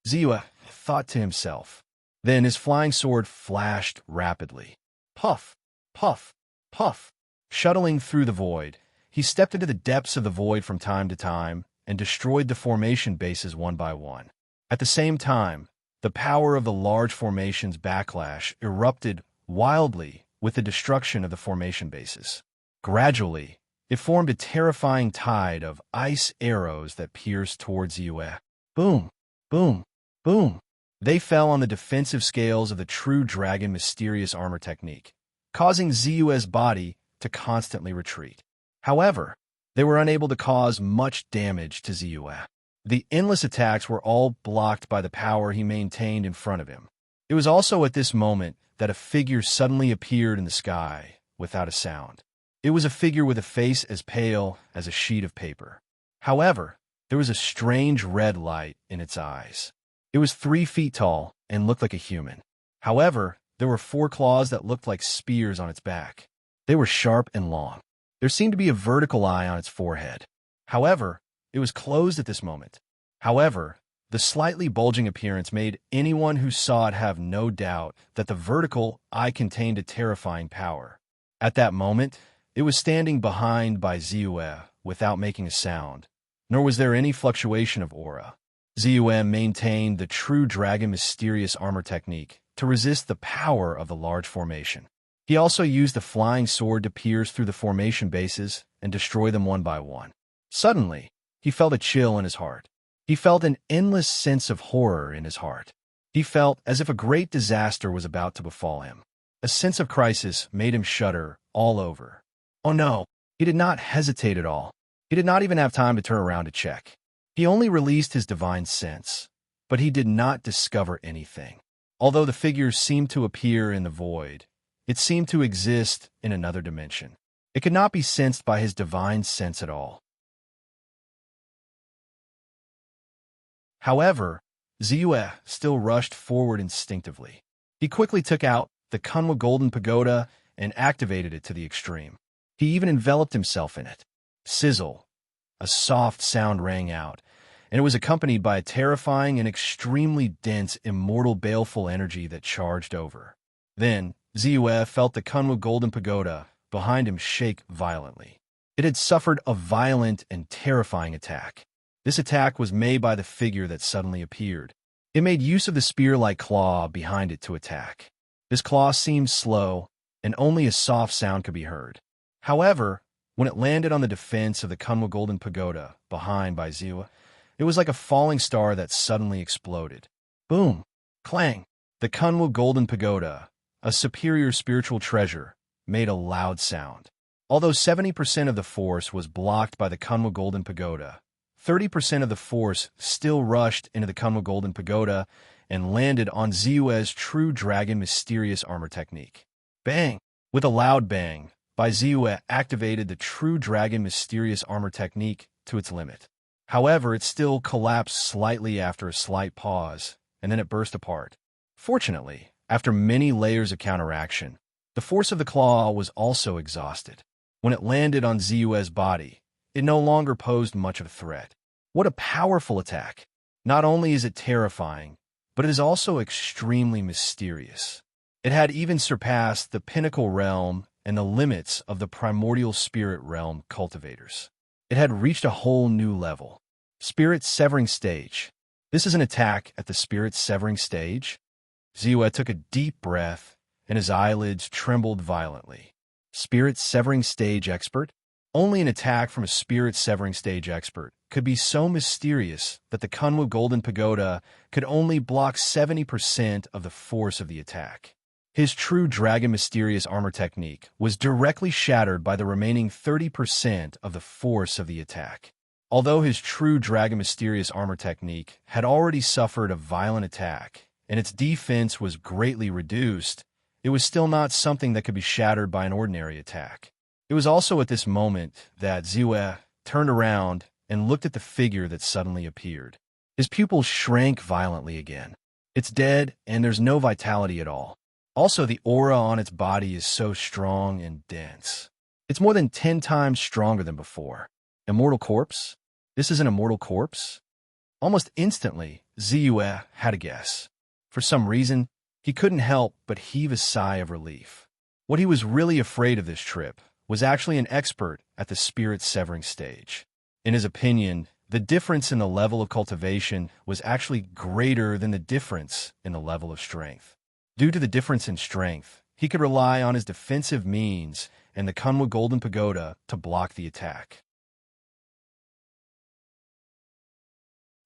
Ziyue thought to himself. Then his flying sword flashed rapidly. Puff, puff, puff. Shuttling through the void, he stepped into the depths of the void from time to time and destroyed the formation bases one by one. At the same time, the power of the large formation's backlash erupted wildly with the destruction of the formation bases. Gradually, it formed a terrifying tide of ice arrows that pierced towards Ziyue. Boom, boom, boom. They fell on the defensive scales of the true dragon mysterious armor technique, causing Ziyue's body to constantly retreat. However, they were unable to cause much damage to Ziyue. The endless attacks were all blocked by the power he maintained in front of him. It was also at this moment that a figure suddenly appeared in the sky without a sound. It was a figure with a face as pale as a sheet of paper. However, there was a strange red light in its eyes. It was 3 feet tall and looked like a human. However, there were 4 claws that looked like spears on its back. They were sharp and long. There seemed to be a vertical eye on its forehead. However, it was closed at this moment. However, the slightly bulging appearance made anyone who saw it have no doubt that the vertical eye contained a terrifying power. At that moment, it was standing behind by Ziyue without making a sound, nor was there any fluctuation of aura. Ziyue maintained the true dragon mysterious armor technique to resist the power of the large formation. He also used the flying sword to pierce through the formation bases and destroy them one by one. Suddenly, he felt a chill in his heart. He felt an endless sense of horror in his heart. He felt as if a great disaster was about to befall him. A sense of crisis made him shudder all over. Oh no, he did not hesitate at all. He did not even have time to turn around to check. He only released his divine sense, but he did not discover anything. Although the figures seemed to appear in the void, it seemed to exist in another dimension. It could not be sensed by his divine sense at all. However, Ziyue still rushed forward instinctively. He quickly took out the Kunwa Golden Pagoda and activated it to the extreme. He even enveloped himself in it. Sizzle! A soft sound rang out, and it was accompanied by a terrifying and extremely dense, immortal, baleful energy that charged over. Then, Ziyue felt the Kunwa Golden Pagoda behind him shake violently. It had suffered a violent and terrifying attack. This attack was made by the figure that suddenly appeared. It made use of the spear-like claw behind it to attack. This claw seemed slow, and only a soft sound could be heard. However, when it landed on the defense of the Kunwa Golden Pagoda behind by Ziyue, it was like a falling star that suddenly exploded. Boom! Clang! The Kunwa Golden Pagoda, a superior spiritual treasure, made a loud sound. Although 70% of the force was blocked by the Kunwa Golden Pagoda, 30% of the force still rushed into the Kunwa Golden Pagoda and landed on Ziyue's True Dragon Mysterious Armor Technique. Bang! With a loud bang, Ziyue activated the True Dragon Mysterious Armor Technique to its limit. However, it still collapsed slightly after a slight pause, and then it burst apart. Fortunately, after many layers of counteraction, the force of the claw was also exhausted. When it landed on Ziyue's body, it no longer posed much of a threat. What a powerful attack! Not only is it terrifying, but it is also extremely mysterious. It had even surpassed the pinnacle realm and the limits of the primordial spirit realm cultivators. It had reached a whole new level. Spirit Severing Stage. This is an attack at the Spirit Severing Stage? Ziyue took a deep breath, and his eyelids trembled violently. Spirit Severing Stage Expert? Only an attack from a Spirit Severing Stage Expert could be so mysterious that the Kunwa Golden Pagoda could only block 70% of the force of the attack. His True Dragon Mysterious Armor Technique was directly shattered by the remaining 30% of the force of the attack. Although his True Dragon Mysterious Armor Technique had already suffered a violent attack, and its defense was greatly reduced, it was still not something that could be shattered by an ordinary attack. It was also at this moment that Ziyue turned around and looked at the figure that suddenly appeared. His pupils shrank violently again. It's dead, and there's no vitality at all. Also, the aura on its body is so strong and dense. It's more than 10 times stronger than before. Immortal corpse? This is an immortal corpse? Almost instantly, Ziyue had a guess. For some reason, he couldn't help but heave a sigh of relief. What he was really afraid of this trip was actually an expert at the Spirit Severing Stage. In his opinion, the difference in the level of cultivation was actually greater than the difference in the level of strength. Due to the difference in strength, he could rely on his defensive means and the Kunwa Golden Pagoda to block the attack.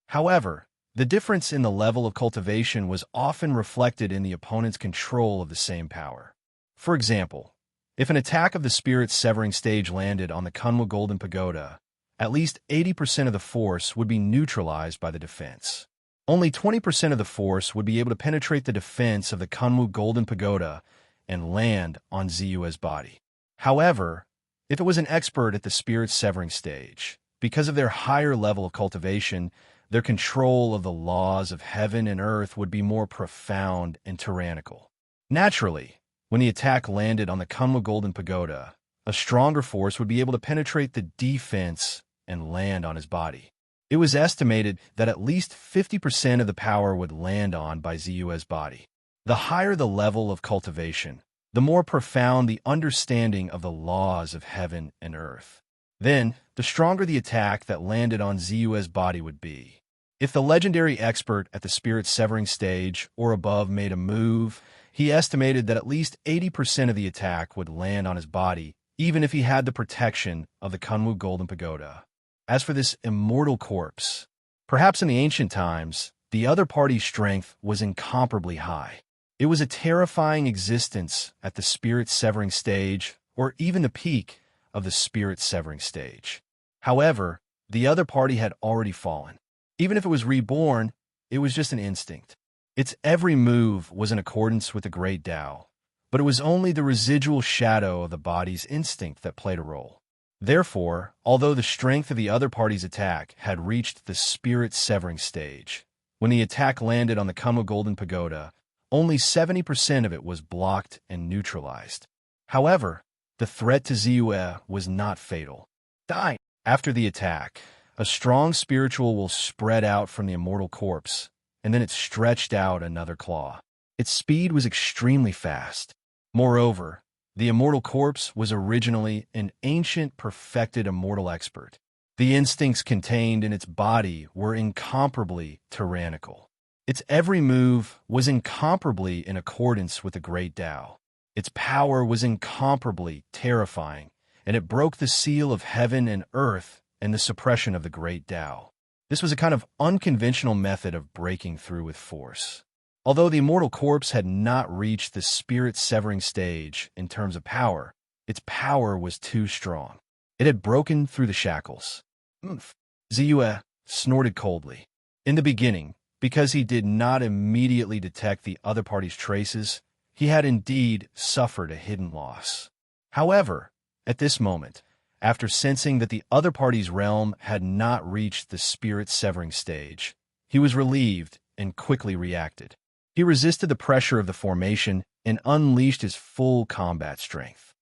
However, the difference in the level of cultivation was often reflected in the opponent's control of the same power. For example, if an attack of the Spirit Severing Stage landed on the Kunwa Golden Pagoda, at least 80% of the force would be neutralized by the defense. Only 20% of the force would be able to penetrate the defense of the Kunwa Golden Pagoda and land on Ziyue's body. However, if it was an expert at the Spirit Severing Stage, because of their higher level of cultivation, their control of the laws of heaven and earth would be more profound and tyrannical. Naturally, when the attack landed on the Kunwa Golden Pagoda, a stronger force would be able to penetrate the defense and land on his body. It was estimated that at least 50% of the power would land on by Ziyue's body. The higher the level of cultivation, the more profound the understanding of the laws of heaven and earth. Then, the stronger the attack that landed on Ziyue's body would be. If the legendary expert at the Spirit Severing Stage or above made a move, he estimated that at least 80% of the attack would land on his body, even if he had the protection of the Kunwa Golden Pagoda. As for this immortal corpse, perhaps in the ancient times, the other party's strength was incomparably high. It was a terrifying existence at the spirit-severing stage, or even the peak of the spirit-severing stage. However, the other party had already fallen. Even if it was reborn, it was just an instinct. Its every move was in accordance with the great Tao, but it was only the residual shadow of the body's instinct that played a role. Therefore, although the strength of the other party's attack had reached the spirit-severing stage, when the attack landed on the Kumo Golden Pagoda, only 70% of it was blocked and neutralized. However, the threat to Ziyue was not fatal. Die! After the attack, a strong spiritual will spread out from the immortal corpse, and then it stretched out another claw. Its speed was extremely fast. Moreover, the immortal corpse was originally an ancient, perfected immortal expert. The instincts contained in its body were incomparably tyrannical. Its every move was incomparably in accordance with the great Tao. Its power was incomparably terrifying, and it broke the seal of heaven and earth and the suppression of the great Tao. This was a kind of unconventional method of breaking through with force. Although the immortal corpse had not reached the spirit-severing stage in terms of power, its power was too strong. It had broken through the shackles. Ziyue snorted coldly. In the beginning, because he did not immediately detect the other party's traces, he had indeed suffered a hidden loss. However, at this moment, after sensing that the other party's realm had not reached the spirit-severing stage, he was relieved and quickly reacted. He resisted the pressure of the formation and unleashed his full combat strength.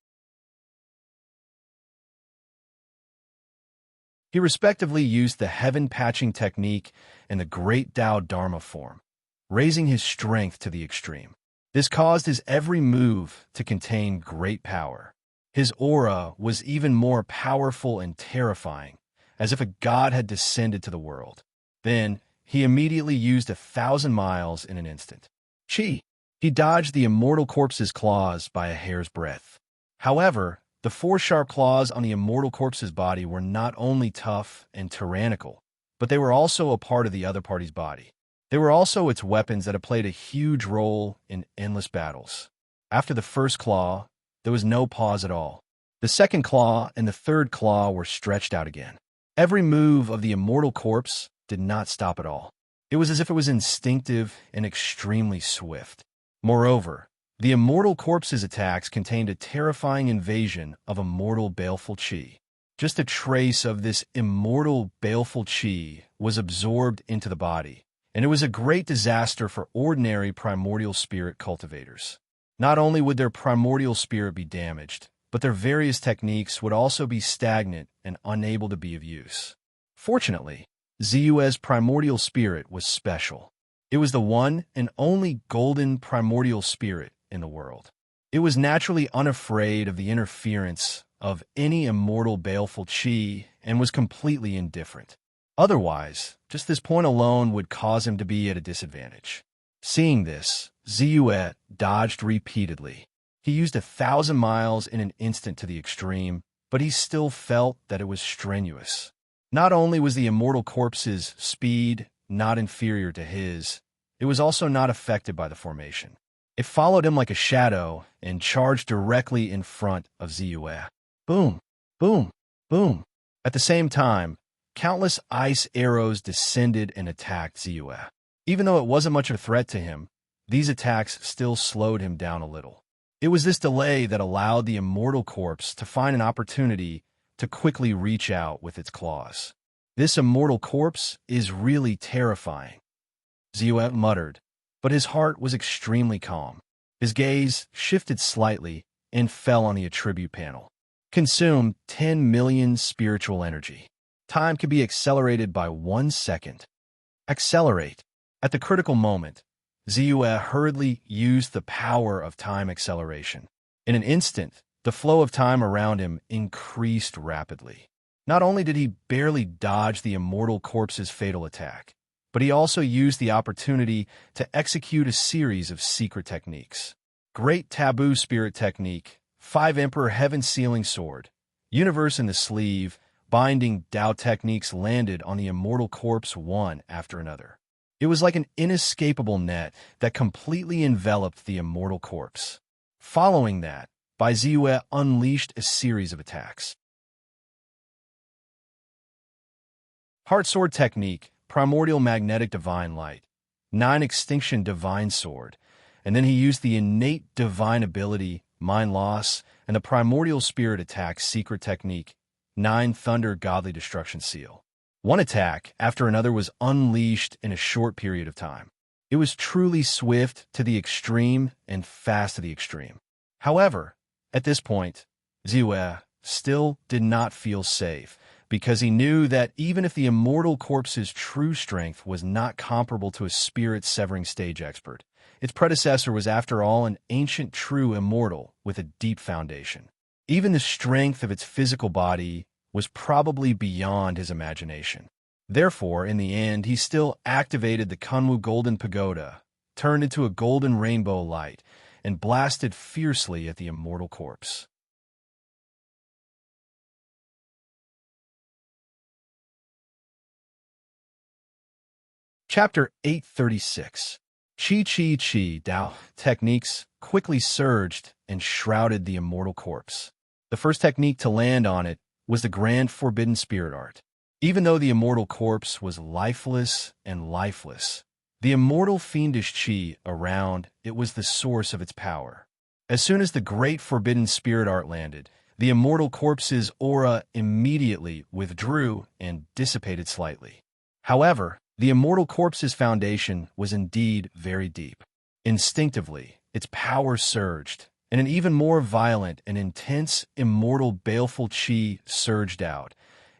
He respectively used the heaven-patching technique and the great Tao Dharma form, raising his strength to the extreme. This caused his every move to contain great power. His aura was even more powerful and terrifying, as if a god had descended to the world. Then, he immediately used 1,000 miles in an instant. He dodged the immortal corpse's claws by a hair's breadth. However, the 4 sharp claws on the immortal corpse's body were not only tough and tyrannical, but they were also a part of the other party's body. They were also its weapons that had played a huge role in endless battles. After the first claw, there was no pause at all. The second claw and the third claw were stretched out again. Every move of the immortal corpse did not stop at all. It was as if it was instinctive and extremely swift. Moreover, the immortal corpse's attacks contained a terrifying invasion of immortal baleful qi. Just a trace of this immortal baleful qi was absorbed into the body, and it was a great disaster for ordinary primordial spirit cultivators. Not only would their primordial spirit be damaged, but their various techniques would also be stagnant and unable to be of use. Fortunately, Ziyue's primordial spirit was special. It was the one and only golden primordial spirit in the world. It was naturally unafraid of the interference of any immortal baleful qi and was completely indifferent. Otherwise, just this point alone would cause him to be at a disadvantage. Seeing this, Ziyue dodged repeatedly. He used 1,000 miles in an instant to the extreme, but he still felt that it was strenuous. Not only was the immortal corpse's speed not inferior to his, it was also not affected by the formation. It followed him like a shadow and charged directly in front of Ziyue. Boom, boom, boom. At the same time, countless ice arrows descended and attacked Ziyue. Even though it wasn't much of a threat to him, these attacks still slowed him down a little. It was this delay that allowed the immortal corpse to find an opportunity to quickly reach out with its claws. This immortal corpse is really terrifying, Ziyue muttered, but his heart was extremely calm. His gaze shifted slightly and fell on the attribute panel. Consume 10 million spiritual energy. Time can be accelerated by 1 second. Accelerate. At the critical moment, Ziyue hurriedly used the power of time acceleration. In an instant, the flow of time around him increased rapidly. Not only did he barely dodge the immortal corpse's fatal attack, but he also used the opportunity to execute a series of secret techniques. Great Taboo Spirit Technique, 5 Emperor Heaven Sealing Sword, Universe in the Sleeve, Binding Tao techniques landed on the immortal corpse one after another. It was like an inescapable net that completely enveloped the immortal corpse. Following that, Baiziue unleashed a series of attacks. Heart Sword Technique, Primordial Magnetic Divine Light, 9 Extinction Divine Sword, and then he used the innate divine ability, Mind Loss, and the Primordial Spirit Attack Secret Technique, 9 Thunder Godly Destruction Seal. One attack after another was unleashed in a short period of time. It was truly swift to the extreme and fast to the extreme. However, at this point, Ziue still did not feel safe, because he knew that even if the immortal corpse's true strength was not comparable to a spirit-severing stage expert, its predecessor was after all an ancient true immortal with a deep foundation. Even the strength of its physical body was probably beyond his imagination. Therefore, in the end, he still activated the Kunwu Golden Pagoda, turned into a golden rainbow light, and blasted fiercely at the immortal corpse. Chapter 836. Chi Chi Chi Dao techniques quickly surged and shrouded the immortal corpse. The first technique to land on it was the Grand Forbidden Spirit Art. Even though the immortal corpse was lifeless and lifeless, the immortal fiendish chi around it was the source of its power. As soon as the Great Forbidden Spirit Art landed, the immortal corpse's aura immediately withdrew and dissipated slightly. However, the immortal corpse's foundation was indeed very deep. Instinctively, its power surged, and an even more violent and intense, immortal, baleful chi surged out,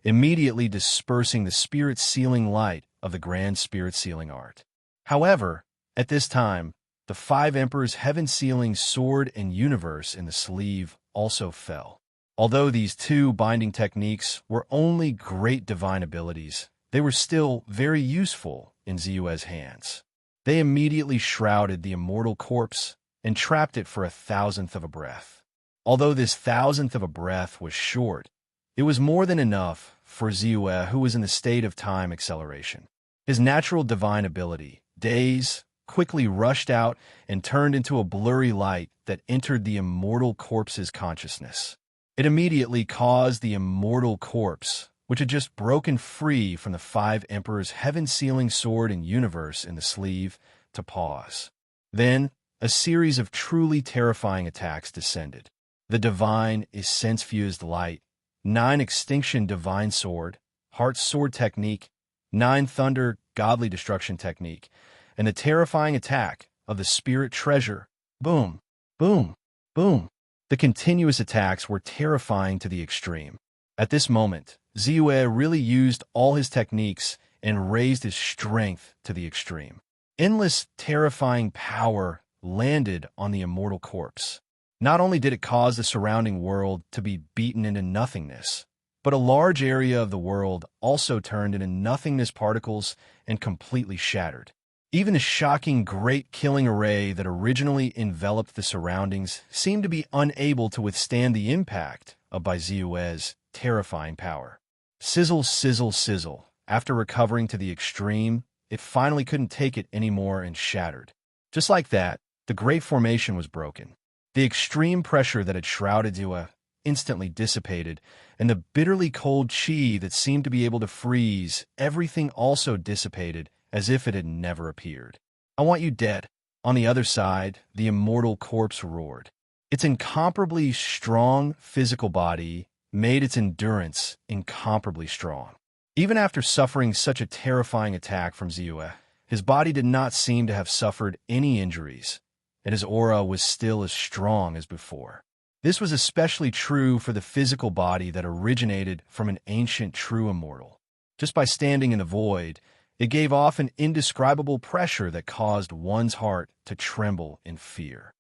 immediately dispersing the spirit-sealing light of the grand spirit-sealing art. However, at this time, the 5 Emperors' heaven-sealing sword and universe in the sleeve also fell. Although these 2 binding techniques were only great divine abilities, they were still very useful in Ziyue's hands. They immediately shrouded the immortal corpse and trapped it for a thousandth of a breath. Although this thousandth of a breath was short, it was more than enough for Ziyue, who was in the state of time acceleration. His natural divine ability, Daze, quickly rushed out and turned into a blurry light that entered the immortal corpse's consciousness. It immediately caused the immortal corpse, which had just broken free from the 5 Emperors' heaven-sealing sword and universe in the sleeve, to pause. Then, a series of truly terrifying attacks descended. The divine, essence-fused light, 9 Extinction Divine Sword, Heart Sword Technique, 9 Thunder Godly Destruction Technique, and the terrifying attack of the Spirit Treasure. Boom, boom, boom. The continuous attacks were terrifying to the extreme. At this moment, Ziyue really used all his techniques and raised his strength to the extreme. Endless, terrifying power landed on the immortal corpse. Not only did it cause the surrounding world to be beaten into nothingness, but a large area of the world also turned into nothingness particles and completely shattered. Even the shocking great killing array that originally enveloped the surroundings seemed to be unable to withstand the impact of Baiziue's terrifying power. Sizzle, sizzle, sizzle. After recovering to the extreme, it finally couldn't take it anymore and shattered. Just like that, the great formation was broken. The extreme pressure that had shrouded Ziyue instantly dissipated, and the bitterly cold chi that seemed to be able to freeze everything also dissipated as if it had never appeared. I want you dead. On the other side, the immortal corpse roared. Its incomparably strong physical body made its endurance incomparably strong. Even after suffering such a terrifying attack from Ziyue, his body did not seem to have suffered any injuries, and his aura was still as strong as before. This was especially true for the physical body that originated from an ancient true immortal. Just by standing in the void, it gave off an indescribable pressure that caused one's heart to tremble in fear.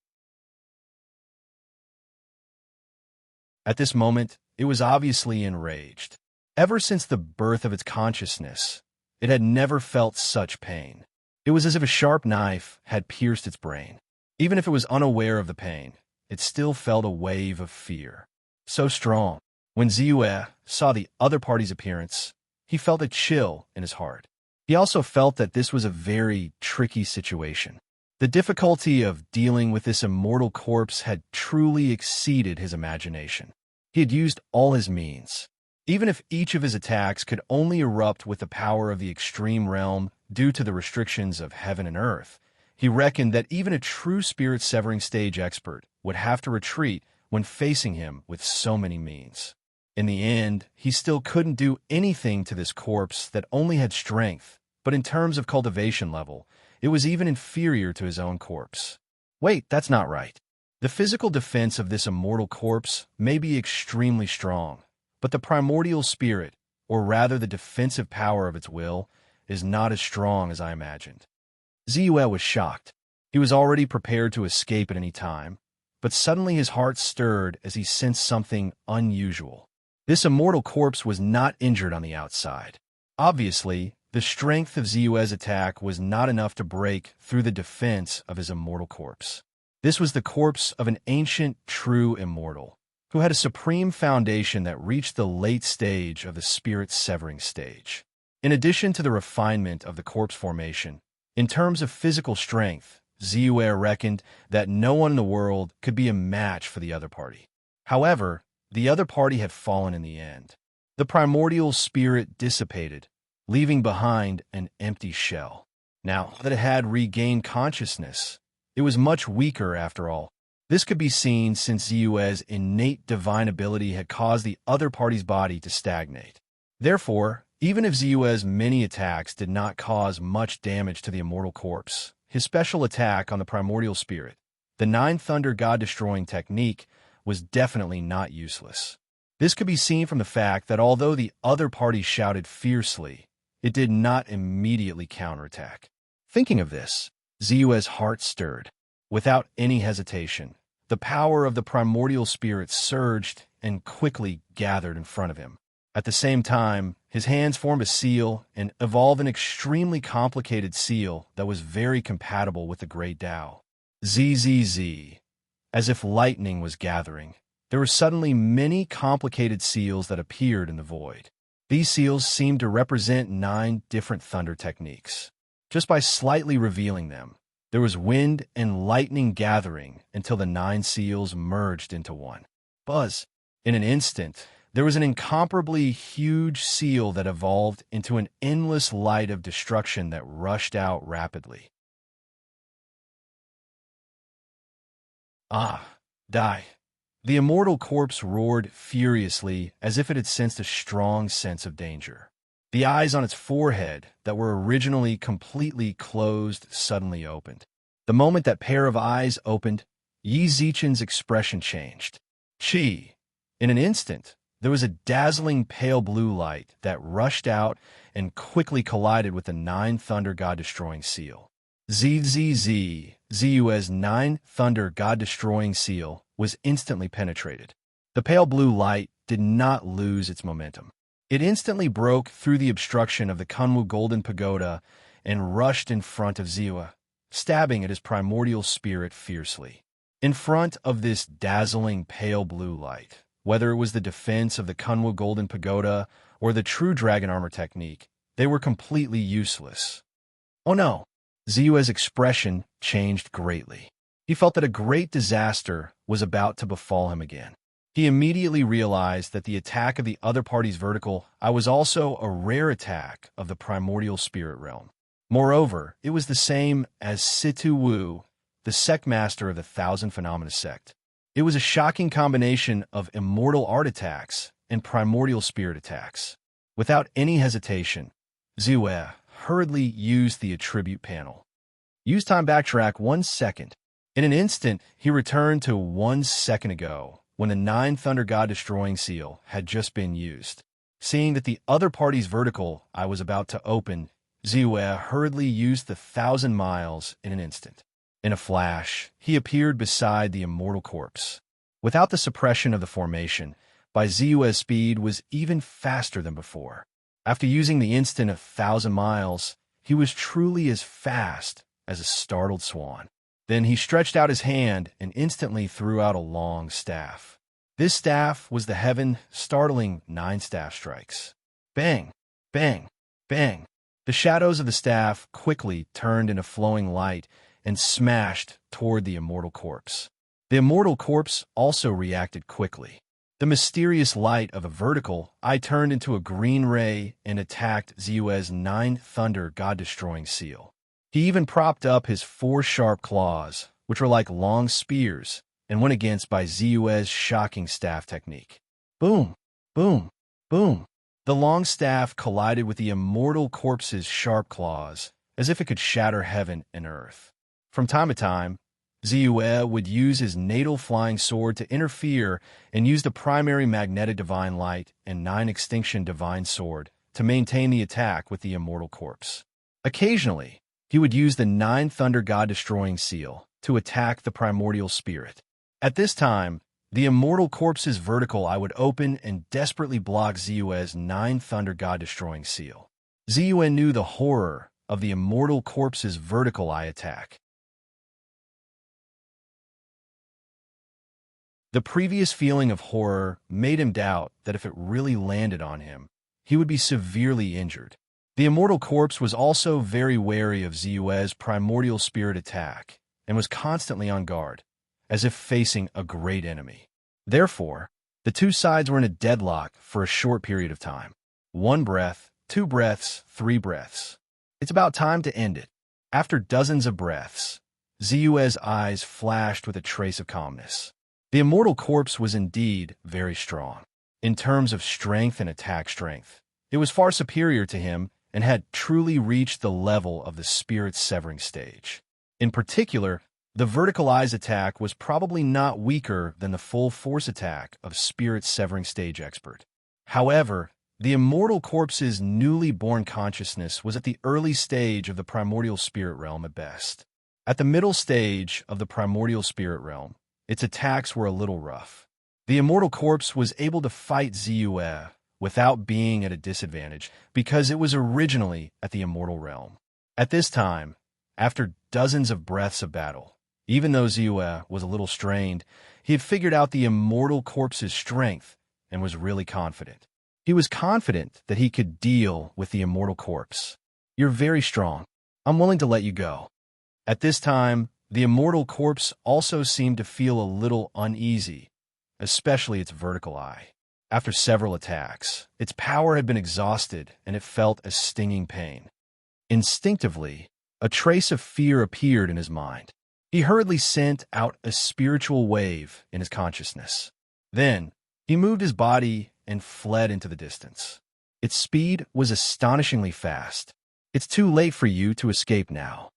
At this moment, it was obviously enraged. Ever since the birth of its consciousness, it had never felt such pain. It was as if a sharp knife had pierced its brain. Even if it was unaware of the pain, it still felt a wave of fear. So strong. When Ziyue saw the other party's appearance, he felt a chill in his heart. He also felt that this was a very tricky situation. The difficulty of dealing with this immortal corpse had truly exceeded his imagination. He had used all his means. Even if each of his attacks could only erupt with the power of the extreme realm due to the restrictions of heaven and earth, he reckoned that even a true spirit-severing stage expert would have to retreat when facing him with so many means. In the end, he still couldn't do anything to this corpse that only had strength, but in terms of cultivation level, it was even inferior to his own corpse. Wait, that's not right. The physical defense of this immortal corpse may be extremely strong, but the primordial spirit, or rather the defensive power of its will, is not as strong as I imagined. Ziyue was shocked. He was already prepared to escape at any time, but suddenly his heart stirred as he sensed something unusual. This immortal corpse was not injured on the outside. Obviously, the strength of Ziyue's attack was not enough to break through the defense of his immortal corpse. This was the corpse of an ancient, true immortal, who had a supreme foundation that reached the late stage of the spirit-severing stage. In addition to the refinement of the corpse formation, in terms of physical strength, Ziyue reckoned that no one in the world could be a match for the other party. However, the other party had fallen in the end. The primordial spirit dissipated, leaving behind an empty shell. Now that it had regained consciousness, it was much weaker after all. This could be seen since Ziyue's innate divine ability had caused the other party's body to stagnate. Therefore, even if Ziyue's many attacks did not cause much damage to the immortal corpse, his special attack on the primordial spirit, the Nine Thunder God-destroying technique, was definitely not useless. This could be seen from the fact that although the other party shouted fiercely, it did not immediately counterattack. Thinking of this, Ziyue's heart stirred. Without any hesitation, the power of the primordial spirit surged and quickly gathered in front of him. At the same time, his hands formed a seal and evolved an extremely complicated seal that was very compatible with the Great Tao. ZZZ. As if lightning was gathering, there were suddenly many complicated seals that appeared in the void. These seals seemed to represent 9 different thunder techniques. Just by slightly revealing them, there was wind and lightning gathering until the 9 seals merged into one. Buzz! In an instant, there was an incomparably huge seal that evolved into an endless light of destruction that rushed out rapidly. Ah, die. The immortal corpse roared furiously as if it had sensed a strong sense of danger. The eyes on its forehead that were originally completely closed suddenly opened. The moment that pair of eyes opened, Yi Zichen's expression changed. Chi! In an instant, there was a dazzling pale blue light that rushed out and quickly collided with the 9 Thunder God-destroying seal. ZZZ, Ziyue's 9 Thunder God-destroying seal, was instantly penetrated. The pale blue light did not lose its momentum. It instantly broke through the obstruction of the Kunwu Golden Pagoda and rushed in front of Ziyue, stabbing at his primordial spirit fiercely. In front of this dazzling pale blue light, whether it was the defense of the Kunwu Golden Pagoda or the true dragon armor technique, they were completely useless. Oh no! Ziyue's expression changed greatly. He felt that a great disaster was about to befall him again. He immediately realized that the attack of the other party's vertical eye was also a rare attack of the primordial spirit realm. Moreover, it was the same as Situ Wu, the sect master of the Thousand Phenomena sect. It was a shocking combination of immortal art attacks and primordial spirit attacks. Without any hesitation, Ziyue hurriedly used the attribute panel. Use time backtrack 1 second. In an instant, he returned to 1 second ago, when the 9 Thunder God-destroying seal had just been used. Seeing that the other party's vertical eye was about to open, Ziyue hurriedly used the 1,000 miles in an instant. In a flash, he appeared beside the immortal corpse. Without the suppression of the formation, by Ziyue's speed was even faster than before. After using the instant of 1,000 miles, he was truly as fast as a startled swan. Then he stretched out his hand and instantly threw out a long staff. This staff was the heaven-startling 9 staff strikes. Bang! Bang! Bang! The shadows of the staff quickly turned into flowing light and smashed toward the immortal corpse. The immortal corpse also reacted quickly. The mysterious light of a vertical eye turned into a green ray and attacked Ziyue's 9 thunder god-destroying seal. He even propped up his 4 sharp claws, which were like long spears, and went against by Ziyue's shocking staff technique. Boom! Boom! Boom! The long staff collided with the immortal corpse's sharp claws, as if it could shatter heaven and earth. From time to time, Ziyue would use his natal flying sword to interfere and use the primary magnetic divine light and 9 extinction divine sword to maintain the attack with the immortal corpse. Occasionally, he would use the 9 thunder god-destroying seal to attack the primordial spirit. At this time, the immortal corpse's vertical eye would open and desperately block Ziyue's 9 thunder god-destroying seal. Ziyue knew the horror of the immortal corpse's vertical eye attack. The previous feeling of horror made him doubt that if it really landed on him, he would be severely injured. The immortal corpse was also very wary of Ziyue's primordial spirit attack and was constantly on guard, as if facing a great enemy. Therefore, the two sides were in a deadlock for a short period of time. 1 breath, 2 breaths, 3 breaths. It's about time to end it. After dozens of breaths, Ziyue's eyes flashed with a trace of calmness. The immortal corpse was indeed very strong. In terms of strength and attack strength, it was far superior to him and had truly reached the level of the spirit's severing stage. In particular, the vertical eyes attack was probably not weaker than the full force attack of spirit's severing stage expert. However, the immortal corpse's newly born consciousness was at the early stage of the primordial spirit realm at best. At the middle stage of the primordial spirit realm, its attacks were a little rough. The immortal corpse was able to fight Ziyue without being at a disadvantage because it was originally at the immortal realm. At this time, after dozens of breaths of battle, even though Ziyue was a little strained, he had figured out the immortal corpse's strength and was really confident. He was confident that he could deal with the immortal corpse. "You're very strong. I'm willing to let you go." At this time, the immortal corpse also seemed to feel a little uneasy, especially its vertical eye. After several attacks, its power had been exhausted and it felt a stinging pain. Instinctively, a trace of fear appeared in his mind. He hurriedly sent out a spiritual wave in his consciousness. Then, he moved his body and fled into the distance. Its speed was astonishingly fast. "It's too late for you to escape now."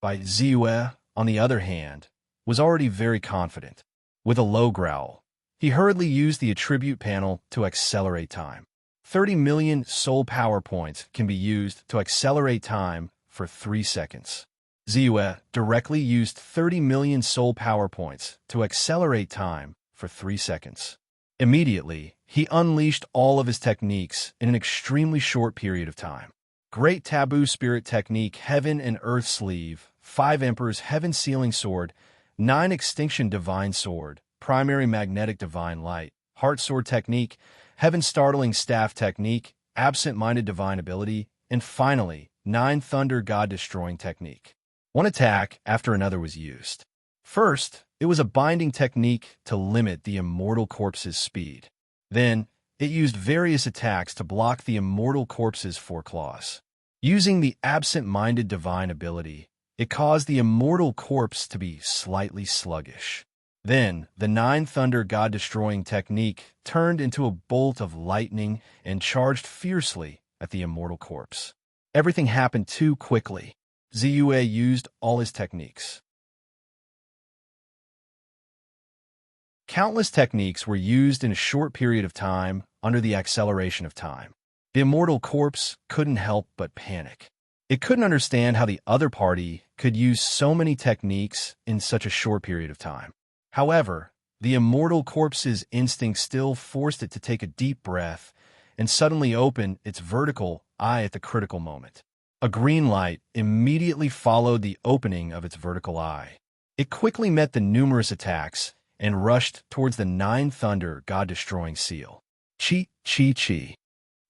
By Ziyue, on the other hand, was already very confident. With a low growl, he hurriedly used the attribute panel to accelerate time. 30 million soul power points can be used to accelerate time for 3 seconds. Ziyue directly used 30 million soul power points to accelerate time for 3 seconds. Immediately, he unleashed all of his techniques in an extremely short period of time. Great Taboo Spirit Technique, Heaven and Earth Sleeve, 5 Emperors Heaven Sealing Sword, 9 Extinction Divine Sword, Primary Magnetic Divine Light, Heart Sword Technique, Heaven Startling Staff Technique, Absent-Minded Divine Ability, and finally, 9 Thunder God Destroying Technique. One attack after another was used. First, it was a binding technique to limit the immortal corpse's speed. Then, it used various attacks to block the immortal corpse's 4 claws. Using the absent-minded divine ability, it caused the immortal corpse to be slightly sluggish. Then, the 9 Thunder God-Destroying Technique turned into a bolt of lightning and charged fiercely at the immortal corpse. Everything happened too quickly. Ziyue used all his techniques. Countless techniques were used in a short period of time under the acceleration of time. The immortal corpse couldn't help but panic. It couldn't understand how the other party could use so many techniques in such a short period of time. However, the immortal corpse's instinct still forced it to take a deep breath and suddenly open its vertical eye at the critical moment. A green light immediately followed the opening of its vertical eye. It quickly met the numerous attacks and rushed towards the 9 Thunder God-Destroying Seal. Chi, chi, chi.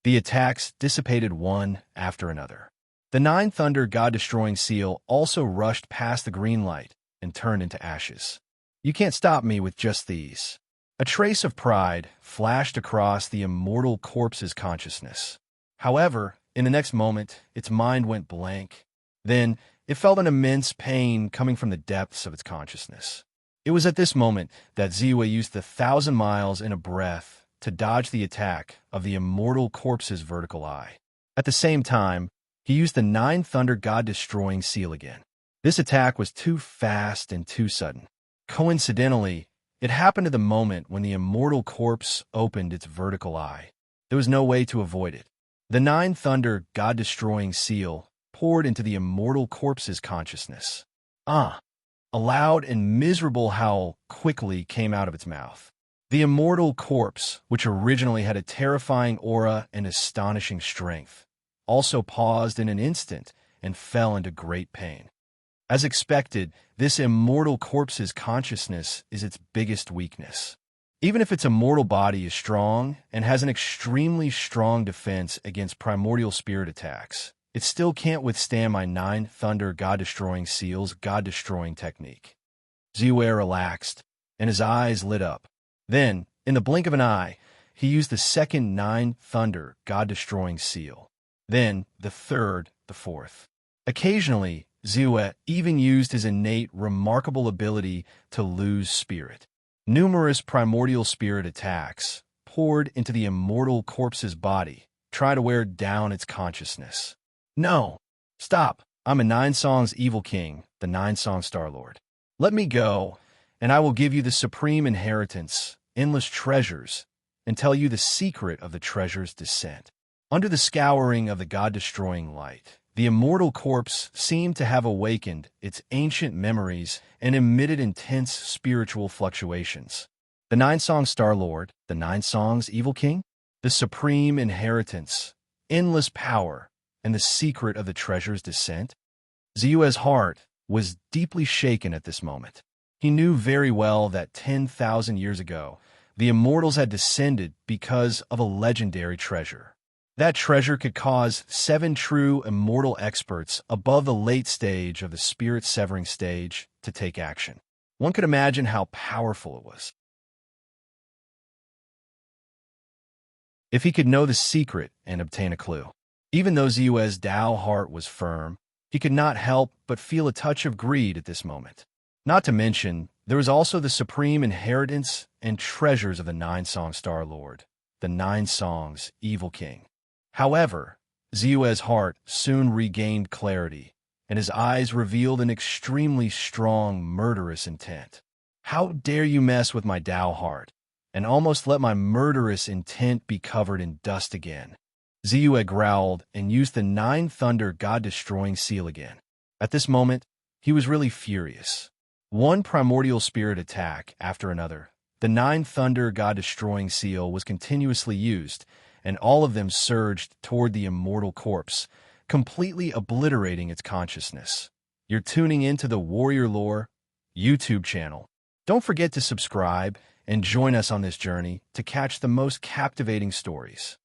The attacks dissipated one after another. The Nine Thunder God-destroying seal also rushed past the green light and turned into ashes. You can't stop me with just these. A trace of pride flashed across the immortal corpse's consciousness. However, in the next moment, its mind went blank. Then, it felt an immense pain coming from the depths of its consciousness. It was at this moment that Ziwe used the 1,000 miles in a breath to dodge the attack of the immortal corpse's vertical eye. At the same time, he used the Nine Thunder God-destroying seal again. This attack was too fast and too sudden. Coincidentally, it happened at the moment when the immortal corpse opened its vertical eye. There was no way to avoid it. The Nine Thunder God-destroying seal poured into the immortal corpse's consciousness. A loud and miserable howl quickly came out of its mouth. The immortal corpse, which originally had a terrifying aura and astonishing strength, also paused in an instant and fell into great pain. As expected, this immortal corpse's consciousness is its biggest weakness. Even if its immortal body is strong and has an extremely strong defense against primordial spirit attacks, it still can't withstand my Nine Thunder God-destroying seal's God-destroying technique. Ziwe relaxed, and his eyes lit up. Then, in the blink of an eye, he used the second Nine Thunder God-destroying seal. Then, the third, the fourth. Occasionally, Ziwe even used his innate, remarkable ability to lose spirit. Numerous primordial spirit attacks poured into the immortal corpse's body, trying to wear down its consciousness. No! Stop! I'm a Nine Songs Evil King, the Nine Song Star Lord. Let me go, and I will give you the supreme inheritance, endless treasures, and tell you the secret of the treasure's descent. Under the scouring of the God-destroying light, the immortal corpse seemed to have awakened its ancient memories and emitted intense spiritual fluctuations. The Nine Songs Star Lord, the Nine Songs Evil King, the supreme inheritance, endless power, and the secret of the treasure's descent? Ziwe's heart was deeply shaken at this moment. He knew very well that 10,000 years ago, the immortals had descended because of a legendary treasure. That treasure could cause 7 true immortal experts above the late stage of the spirit-severing stage to take action. One could imagine how powerful it was. If he could know the secret and obtain a clue. Even though Ziwe's Tao heart was firm, he could not help but feel a touch of greed at this moment. Not to mention, there was also the supreme inheritance and treasures of the Nine Song Star Lord, the Nine Songs Evil King. However, Ziwe's heart soon regained clarity, and his eyes revealed an extremely strong, murderous intent. How dare you mess with my Tao heart, and almost let my murderous intent be covered in dust again? Ziwe growled and used the Nine Thunder God-destroying seal again. At this moment, he was really furious. One primordial spirit attack after another, the Nine Thunder God-destroying seal was continuously used, and all of them surged toward the immortal corpse, completely obliterating its consciousness. You're tuning into the Warrior Lore YouTube channel. Don't forget to subscribe and join us on this journey to catch the most captivating stories.